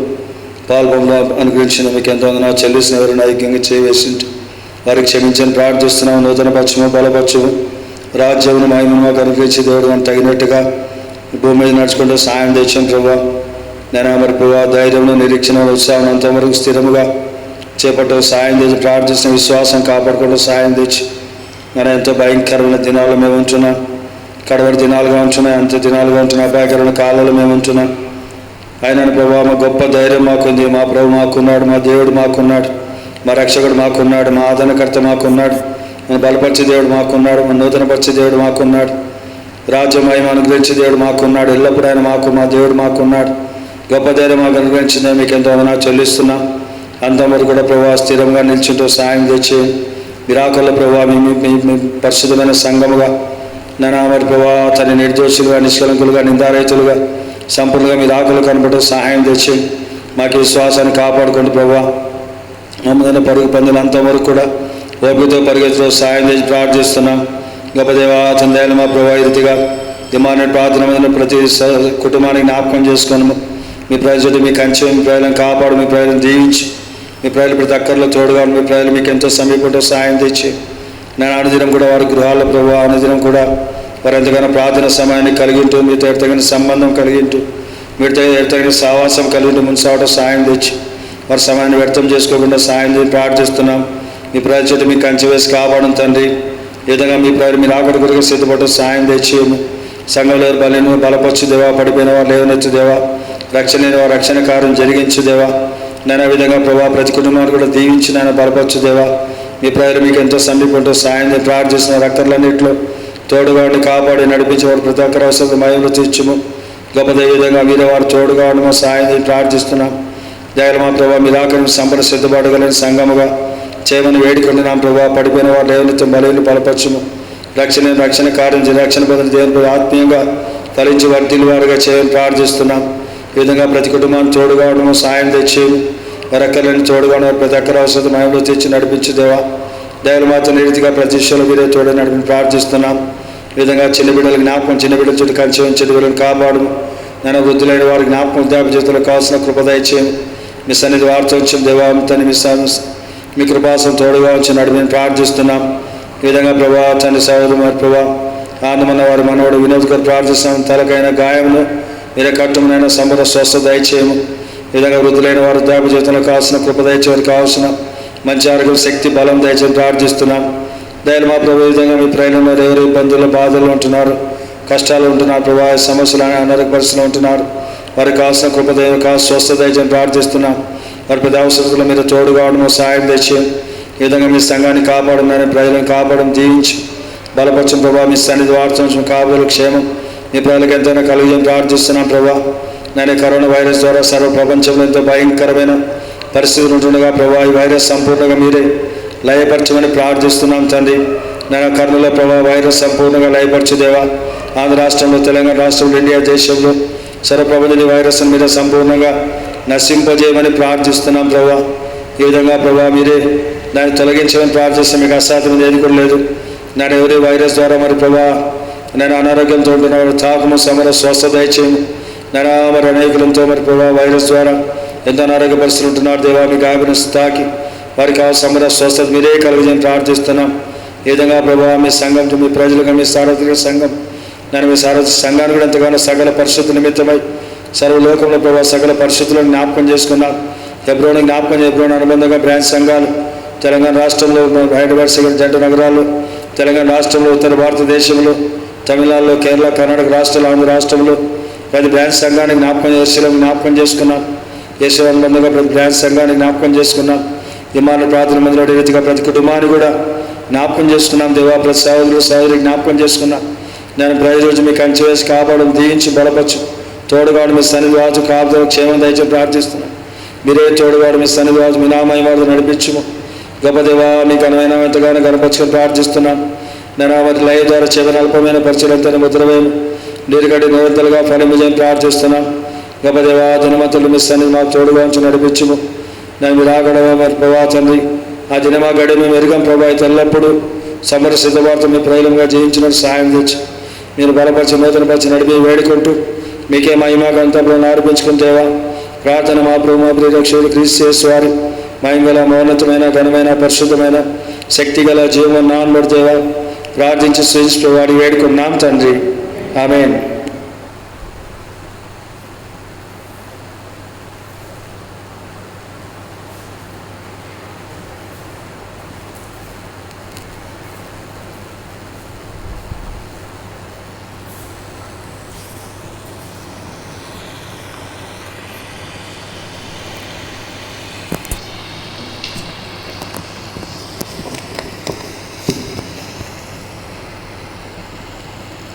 పాల్గొంలో అనుగ్రహించిన మీకు ఎంతో చెల్లిసిన ఎవరైనా ఐక్యంగా చేయవేసింటి వారికి క్షమించని ప్రార్థిస్తున్నాము. నూతన పక్షము బలపక్షము రాజ్యమును మహిమను మాకు అనుగ్రహించి దేవుడు మనం తగినట్టుగా భూమి మీద నడుచుకుంటూ సాయం తెచ్చాం ప్రభావ. నేను మరి ప్రభావ ధైర్యంలో నిరీక్షణ ఉత్సాహం అంతవరకు స్థిరముగా చేపట్టు సాయం తెచ్చి ప్రార్థిస్తున్న విశ్వాసం కాపాడుకుంటూ సాయం తెచ్చి మనం ఎంతో భయంకరమైన దినాలు మేము ఉంటున్నాం. కడవరి దినాలుగా ఉంటున్నాయి, అంత దినాలుగా ఉంటున్నాయి, అపాయకరమైన కాలాలు మేము ఉంటున్నాం. ఆయన ప్రభావ మా గొప్ప ధైర్యం మాకుంది. మా ప్రభు మాకున్నాడు, మా దేవుడు మాకున్నాడు, మా రక్షకుడు మాకున్నాడు, మా ఆదరణకర్త మాకున్నాడు, మన బలపరిచే దేవుడు మాకున్నాడు, మన నూతనపరిచే దేవుడు మాకున్నాడు, రాజ్య మహిమ అనుగ్రహించే దేవుడు మాకున్నాడు. ఎల్లప్పుడూ ఆయన మా దేవుడు మాకున్నాడు. గొప్ప ధైర్యం మాకు అనుగ్రహించిందే మీకు ఎంతో చెల్లిస్తున్నాం. అంతవరకు కూడా ప్రభావ స్థిరంగా నిల్చుంటూ సాయం తెచ్చి విరాకల ప్రభావ మీ పరిశుద్ధమైన సంఘముగా మరి ప్రభావ తన నిర్దోషులుగా నిష్కలంకులుగా నిందారహితులుగా సంపూర్ణంగా మీ రాకలు కనబడుతూ సహాయం తెచ్చి మాకు విశ్వాసాన్ని కాపాడుకుంటూ ప్రభావ మమ్మల్ని పరుగు పొందిన అంతవరకు కూడా ఓపికతో పరిగెత్తుతో సాయం తెచ్చి ప్రార్థిస్తున్నాం. గొప్ప దేవాతన దయలు మా ప్రభావ రీతిగా దిమాన ప్రార్థన ప్రతి కుటుంబానికి జ్ఞాపకం చేసుకున్నాము. మీ ప్రజలు మీ కంచె, మీ ప్రజలను కాపాడు, మీ ప్రజలను దీవించి మీ ప్రజలు ప్రతి అక్కర్లో తోడుగా మీ ప్రజలు మీకు ఎంతో సమీపంతో సాయం తెచ్చి నేను అనుదినం కూడా వారి గృహాల్లో ప్రభావ అనుదినం కూడా వారు ఎంతగానో ప్రార్థన సమయాన్ని కలిగి ఉంటూ మీతో ఎడతగిన సంబంధం కలిగి ఉంటూ మీతో ఎడతగిన సావాసం కలిగి ఉంటూ మున్సావటం సాయం తెచ్చి వారి సమయాన్ని వ్యర్థం చేసుకోకుండా సాయం చేసి ప్రార్థిస్తున్నాం. మీ ప్రజలు మీ కంచె వేసి కాపాడడం తండ్రి. ఈ విధంగా మీ ప్రజలు మీరు ఆకటి కొరకు సిద్ధపడటం సాయం తెచ్చి సంఘంలో బలపరచు దేవా, పడిపోయిన వారు లేవనెత్తు దేవా, రక్షణ లేని వారు రక్షణ కార్యం జరిగించు దేవా. నేను ఆ విధంగా ప్రభావ ప్రతి కుటుంబాన్ని కూడా దీవించి నేను బలపరచు దేవా. మీ ప్రజలు మీకు ఎంతో సమీపంతో సాయం ప్రార్థిస్తున్న రక్కర్లన్నింటిలో తోడుగా ఉండి కాపాడి నడిపించేవారు ప్రతి ఒక్కరు అవసరం మహిమలు తీర్చుము. గొప్ప విధంగా మీరే వారు తోడుగా ఉండమో సాయం ప్రార్థిస్తున్నాం. దయలు మా ప్రభావ మీరు ఆకలిని సంపద సిద్ధపడగలని సంఘముగా చేయమని వేడుకుంటున్నాం ప్రభావ. పడిపోయిన వారు దేవునితో బలైన బలపరచుము. రక్షణ కార్యం రక్షణ బదులు దేవుని ఆత్మీయంగా ఫలించి వర్ధిల్లు వారుగా చేయమని ప్రార్థిస్తున్నాం. ఈ విధంగా ప్రతి కుటుంబాన్ని తోడుగా ఉండమో సాయం తెచ్చి రక్కర్లని తోడుగా ప్రతి ఒక్కరు అవసరం మహిమలు తెచ్చి నడిపించు దేవా. దయలు మాత్రం రీతిగా ప్రతి విషయంలో మీరే తోడే నడిపి ప్రార్థిస్తున్నాం. ఈ విధంగా చిన్న బిడ్డల జ్ఞాపకం, చిన్న బిడ్డల చుట్టూ కంచి ఉంచి వీళ్ళని కాపాడు. నేను వృద్ధులైన వారి జ్ఞాపకం, వృద్ధాప్య జీవితంలో కావాల్సిన కృప దయచేయం. మీ సన్నిధి వార్త వచ్చిన దేవామితని మీ కృపాసం తోడుగా వచ్చి నడిపి ప్రార్థిస్తున్నాం. ఈ విధంగా ప్రభా తండ్రి సహోదరు మరి ప్రభా ఆనందమన్న వారి మనవాడు వినోద్ గారు ప్రార్థిస్తున్నాం. తలకైన గాయములు మీరే కట్టుమునైనా సంపద స్వస్థ దయచేయము. ఈ విధంగా వృద్ధులైన వారు వృద్ధాప్య జీవితంలో కావాల్సిన కృప దయచేవారు, కావాల్సిన మంచి ఆరోగ్యం, శక్తి, బలం దయచేసి ప్రార్థిస్తున్నాం. దయలు మా ప్రభు ఈ విధంగా మీ ప్రయాణంలో ఎవరు ఇబ్బందులు, బాధలు ఉంటున్నారు, కష్టాలు ఉంటున్నారు, ప్రభా సమస్యలు, అనారోగ్య పరిస్థితులు ఉంటున్నారు, వారికి కావాల్సిన కృప కావాల్సిన స్వస్థ దయచేసి ప్రార్థిస్తున్నాం. వారి పెద్ద అవసరతలో మీరు తోడుగా ఉండడం, సహాయం తెచ్చి ఈ విధంగా మీ సంఘాన్ని కాపాడున్నారని, ప్రజలను కాపాడడం, దీవించి బలపరచం ప్రభా. మీ సన్నిధి వార్త కాపుదల క్షేమం మీ ప్రజలకు ఎంతైనా కలిగి ప్రార్థిస్తున్నాం ప్రభా. నేను కరోనా వైరస్ ద్వారా సర్వ ప్రపంచంలో ఎంతో భయంకరమైన పరిస్థితులు ఉంటుండగా ప్రభా, ఈ వైరస్ సంపూర్ణంగా మీరే లయపరచమని ప్రార్థిస్తున్నాం తండ్రి. నేను కర్నూలులో ప్రభా వైరస్ సంపూర్ణంగా లయపరచుదేవా. ఆంధ్ర రాష్ట్రంలో, తెలంగాణ రాష్ట్రంలో, ఇండియా దేశంలో సర్వప్రపంచ వైరస్ను మీరే సంపూర్ణంగా నశింపజేయమని ప్రార్థిస్తున్నాం ప్రభా. ఈ విధంగా ప్రభా మీరే దాన్ని తొలగించమని ప్రార్థిస్తాం. మీకు అసాధ్యం ఏది కూడా లేదు. నేను ఎవరి వైరస్ ద్వారా మరి ప్రభా నేను అనారోగ్యంతో ఉంటున్న తాకము సమర స్వస్థ దయచేయము. నేను మరి అనేకులతో మరి ప్రభా వైరస్ ద్వారా ఎంతో అనారోగ్య పరిస్థితులు ఉంటున్నారు దేవా. మీకు ఆగిన తాకి వారికి ఆ సమర స్వస్థత మీరే కలుగుజని ప్రార్థిస్తున్నాం. ఈ విధంగా ప్రభా మీ సంఘంతో, మీ ప్రజలుగా, మీ సార్వత్రిక సంఘం, నేను మీ సంఘాన్ని కూడా ఎంతగానో సకల పరిస్థితుల నిమిత్తమై సర్వలోకంలో ప్రభావ సకల పరిస్థితులను జ్ఞాపకం చేసుకున్నాం. హెబ్రోను జ్ఞాపకం, హెబ్రోను అనుబంధంగా బ్రాంచ్ సంఘాలు తెలంగాణ రాష్ట్రంలో, హైదరాబాద్ సిగరెట్ జంట నగరాల్లో, తెలంగాణ రాష్ట్రంలో, ఉత్తర భారతదేశంలో, తమిళనాడులో, కేరళ, కర్ణాటక రాష్ట్రాలు, ఆంధ్ర రాష్ట్రంలో ప్రతి బ్రాంచ్ సంఘాన్ని జ్ఞాపకం చేసుకున్నాం. యేసు అనుబంధంగా ప్రతి బ్రాంచ్ సంఘాన్ని జ్ఞాపకం చేసుకున్నాం. విమాన ప్రార్థన మందిలో రీతిగా ప్రతి కుటుంబాన్ని కూడా జ్ఞాపకం చేసుకున్నాం దేవా. ప్రతి సహోదరులు, సహోదరి జ్ఞాపకం చేసుకున్నాం. నేను ప్రతిరోజు మీకు కంచి వేసి కాపాడడం, దీవించి బలపరచు, తోడుగాడు మీ సన్నిధి వాచు కాపుదల క్షేమం దయచేసి ప్రార్థిస్తున్నాను. మీరే తోడుగాడు మీ సన్నిధి వాచు మీ నామహిమతో నడిపించుము. గొప్ప దేవా మీకు అనువైన ఎంతగానో కనపరచుకొని ప్రార్థిస్తున్నాను. నేను వారి లయ ద్వారా చివరి అల్పమైన పరిచయంతో ముద్రవేము నీరుగడి నిరంతరంగా ఫలించని ప్రార్థిస్తున్నాను. గొప్ప దేవా దినమంతులు మీ సన్నిధి మాకు తోడుగా ఉంచి నడిపించుము. నేను మీరు ఆగడమా మరి ప్రభా తండ్రి ఆ దినమా గడి మేము ఎరుగం ప్రభా. అయితే ఎల్లప్పుడూ సమర సిద్ధవార్త మీ ప్రజలంగా జయించినట్టు సహాయం తెచ్చి మీరు బలపరిచి నూతనపరిచి నడిపి వేడుకుంటూ మీకే మహిమా గంతపులను ఆరోపించుకుని దేవా. ప్రార్థన మా ప్రభు మా ప్రియరక్షకుడు క్రీస్తు యేసు వారి మహిమగల మౌన్నతమైన ఘనమైన పరిశుద్ధమైన శక్తిగల జీవం నాన్నబడి దేవా ప్రార్థించి సూచిస్తూ వాడి వేడుకున్నాం తండ్రి. ఆమేన్.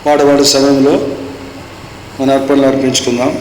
పాడవాడి సమయంలో మన అర్పణలు అర్పించుకుందాం.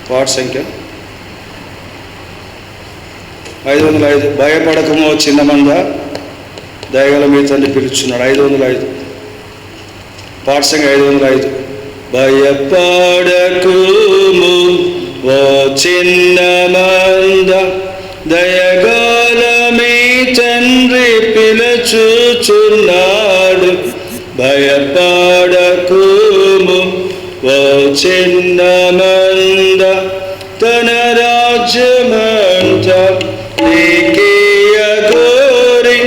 వార్డ్ సంఖ్య 505. భయపడకమో చిన్న మంద దయగల మీ తండ్రి పిలుచున్నాడు. 505 వార్డ్ సంఖ్య 505. భయపడకుము ఓ చిన్న మంద దయగల మీ తండ్రి పిలుచుచున్నాడు. భయపడకుము ఓ చిన్న మంద తన రాజ్యమంత నీకియ గోరి.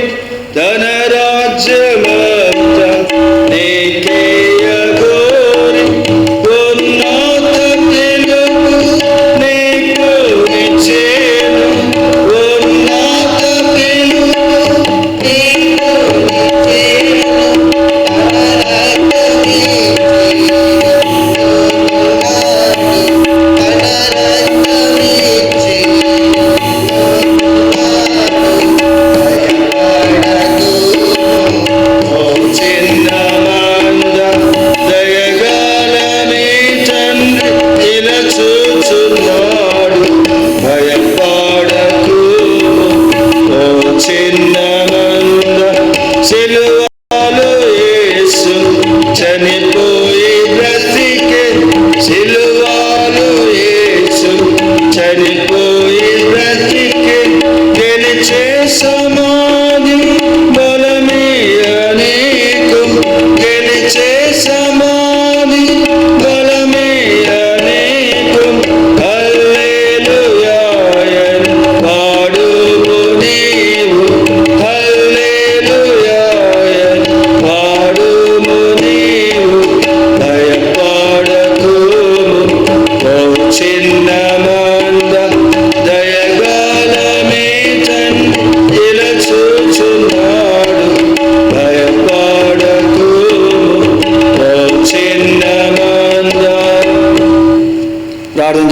తన రాజ్యమంత నీకియ గోరి. ఉన్నత పిలుపు నీకు నిచ్చేను. ఉన్నత పిలుపు నీకు నిచ్చేను. తన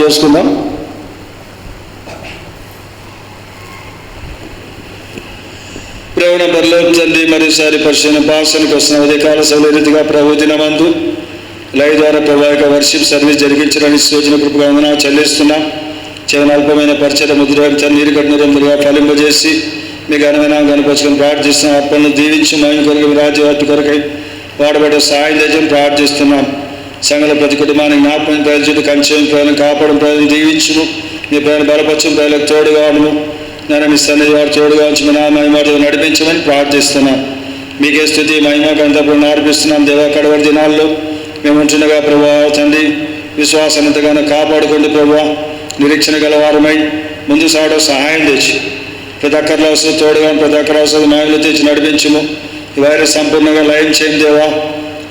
చేసుకుందాం. ప్రేమ పరలోక తండ్రి, మరోసారి పరిశుభ్ర భాషలకు వస్తున్న ఉదయకాల సౌలరీతిగా ప్రభు దినమందు లైవ్ ద్వారా ప్రభావిక వర్షిప్ సర్వీస్ జరిగించడానికి సూచన కృపగా ఉందని చెల్లిస్తున్నాం. చివరి అల్పమైన పరిచయ ముద్ర నీరు కట్టినగా ఫలింపజేసి మీ ఘనమైన కనపరుచుకొని ప్రార్థిస్తున్నాం. అర్పణను దీవించి మహిమ కొరకు రాజ్యవాటి కొరకై వాడబడే సహాయం తెచ్చని ప్రార్థిస్తున్నాం. సంఘంలో ప్రతి కుటుంబానికి జ్ఞాపకం ప్రజలు కంచెం ప్రజలను కాపాడడం ప్రజలను దీవించుము. మీ ప్రజలను బలపరచం ప్రజలకు తోడుగా ఉండము. నేను మీ సన్నిధి వాడు తోడుగా ఉంచి మీ మహిమతో నడిపించమని ప్రార్థిస్తున్నాం. మీకే స్థుతి మహిమ గంతపురం అర్పిస్తున్నాం. దేవా, కడవరి దినాల్లో మేము ఉంటుండగా ప్రభా తండ్రి విశ్వాసం ఎంతగానో కాపాడుకోండి ప్రభా. నిరీక్షణ గలవారమై ముందు సాగడం సహాయం తెచ్చి ప్రతి ఒక్కరిలో వస్తుంది తోడుగా ప్రతి ఒక్కరి వస్తుంది మహిళలు తెచ్చి నడిపించము. ఈ వైరస్ సంపూర్ణంగా లయం చేయండి దేవా.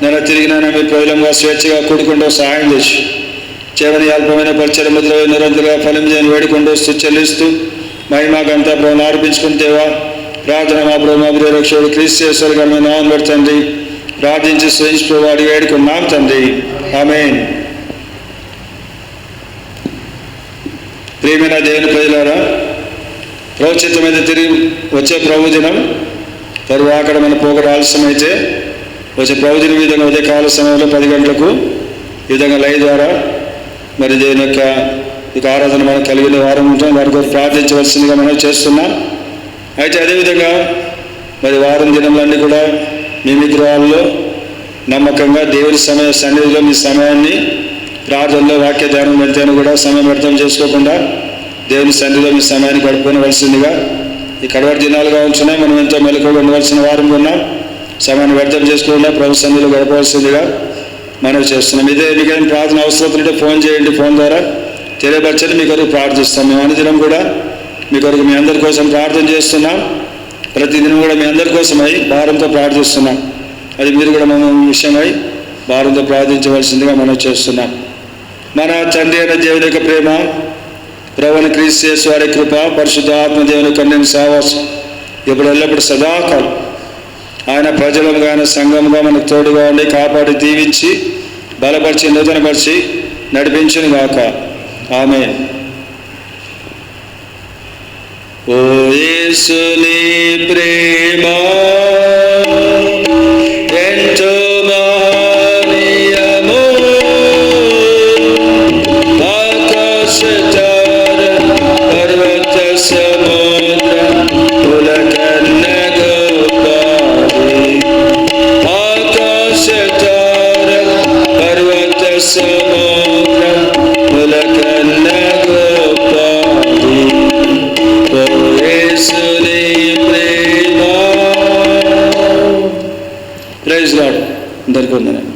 నేను తిరిగినైనా మీ ప్రజలంగా స్వేచ్ఛగా కూడుకుంటూ సహాయం తెచ్చి చివరి అల్పమైన పరిచయ ముద్ర నిరంతరంగా ఫలం చేయని వేడుకుంటూ చెల్లిస్తూ మహిమాకంతా ప్రభు అర్పించుకుంటేవా. ప్రార్థన మా ప్రభు మా ప్రియరక్షకుడు క్రీస్తు గారిని నామం పెడుతుంది ప్రార్థించి స్వయించి వాడి వేడుకున్నాం తండ్రి. ఆమేన్. ప్రియమైన దేవుని ప్రజలారా, ప్రోచితమైన తిరిగి వచ్చే ప్రభు దినం పరువు అక్కడ మన పోకడ ఆలస్యమైతే వచ్చే ప్రభు దినం విధంగా ఉదయకాల సమయంలో 10 గంటలకు ఈ విధంగా లైవ్ ద్వారా మరి దేవుని యొక్క ఆరాధన మనం కలిగిన వారం ఉంటాం. వారి కొరకు ప్రార్థించవలసిందిగా మనం చేస్తున్నాం. అయితే అదేవిధంగా మరి వారం దినములన్నీ కూడా మీ గృహాల్లో నమ్మకంగా దేవుని సన్నిధిలో మీ సమయాన్ని ప్రార్థనలో వాక్య ధ్యానం వెళ్తేనే కూడా సమయం వ్యర్థం చేసుకోకుండా దేవుని సన్నిధిలో మీ సమయాన్ని గడుపుకోవలసిందిగా ఈ కడవరి దినాలుగా ఉంటున్నాయి. మనం ఎంతో మెలకువగా ఉండవలసిన వారం ఉన్నాం. సమయాన్ని వ్యర్థం చేసుకోకుండా ప్రభు సన్నిధిలో గడపవలసిందిగా మనం చేస్తున్నాం. ఇదే మీకైనా ప్రార్థన అవసరం ఉంటే ఫోన్ చేయండి. ఫోన్ ద్వారా తెలియపరచని మీ కొరకు ప్రార్థిస్తాం. మేము అనుదినం కూడా మీ కొరకు మీ అందరి కోసం ప్రార్థన చేస్తున్నాం. ప్రతిదినం కూడా మీ అందరి కోసమై భారంతో ప్రార్థిస్తున్నాం. అది మీరు కూడా మన విషయమై భారంతో ప్రార్థించవలసిందిగా మనం చేస్తున్నాం. మన తండ్రి అయిన దేవుని యొక్క ప్రేమ, ప్రభువైన క్రీస్తు యేసు వారి కృప, పరిశుద్ధ ఆత్మ దేవుని కన్యని సావాసం ఎప్పుడు ఎల్లప్పుడు సదాకాలం ఆయన ప్రజలుగా ఆయన సంఘంగా మనకు తోడుగా ఉండి కాపాడి దీవించి బలపరిచి నూతనపరిచి నడిపించును గాక. ఆమేన్. ఓ యేసుని ప్రేమ ఎంతో మహనీయము, ఆకాశ తార పర్వత సముద్ర పులకన్న గోపాలి. ఆకాశ తార పర్వత సముద్ర పులకన్న గోపాలి. ఓ యేసుని ప్రేమ. Praise lord. అందరికీ వందనాలు.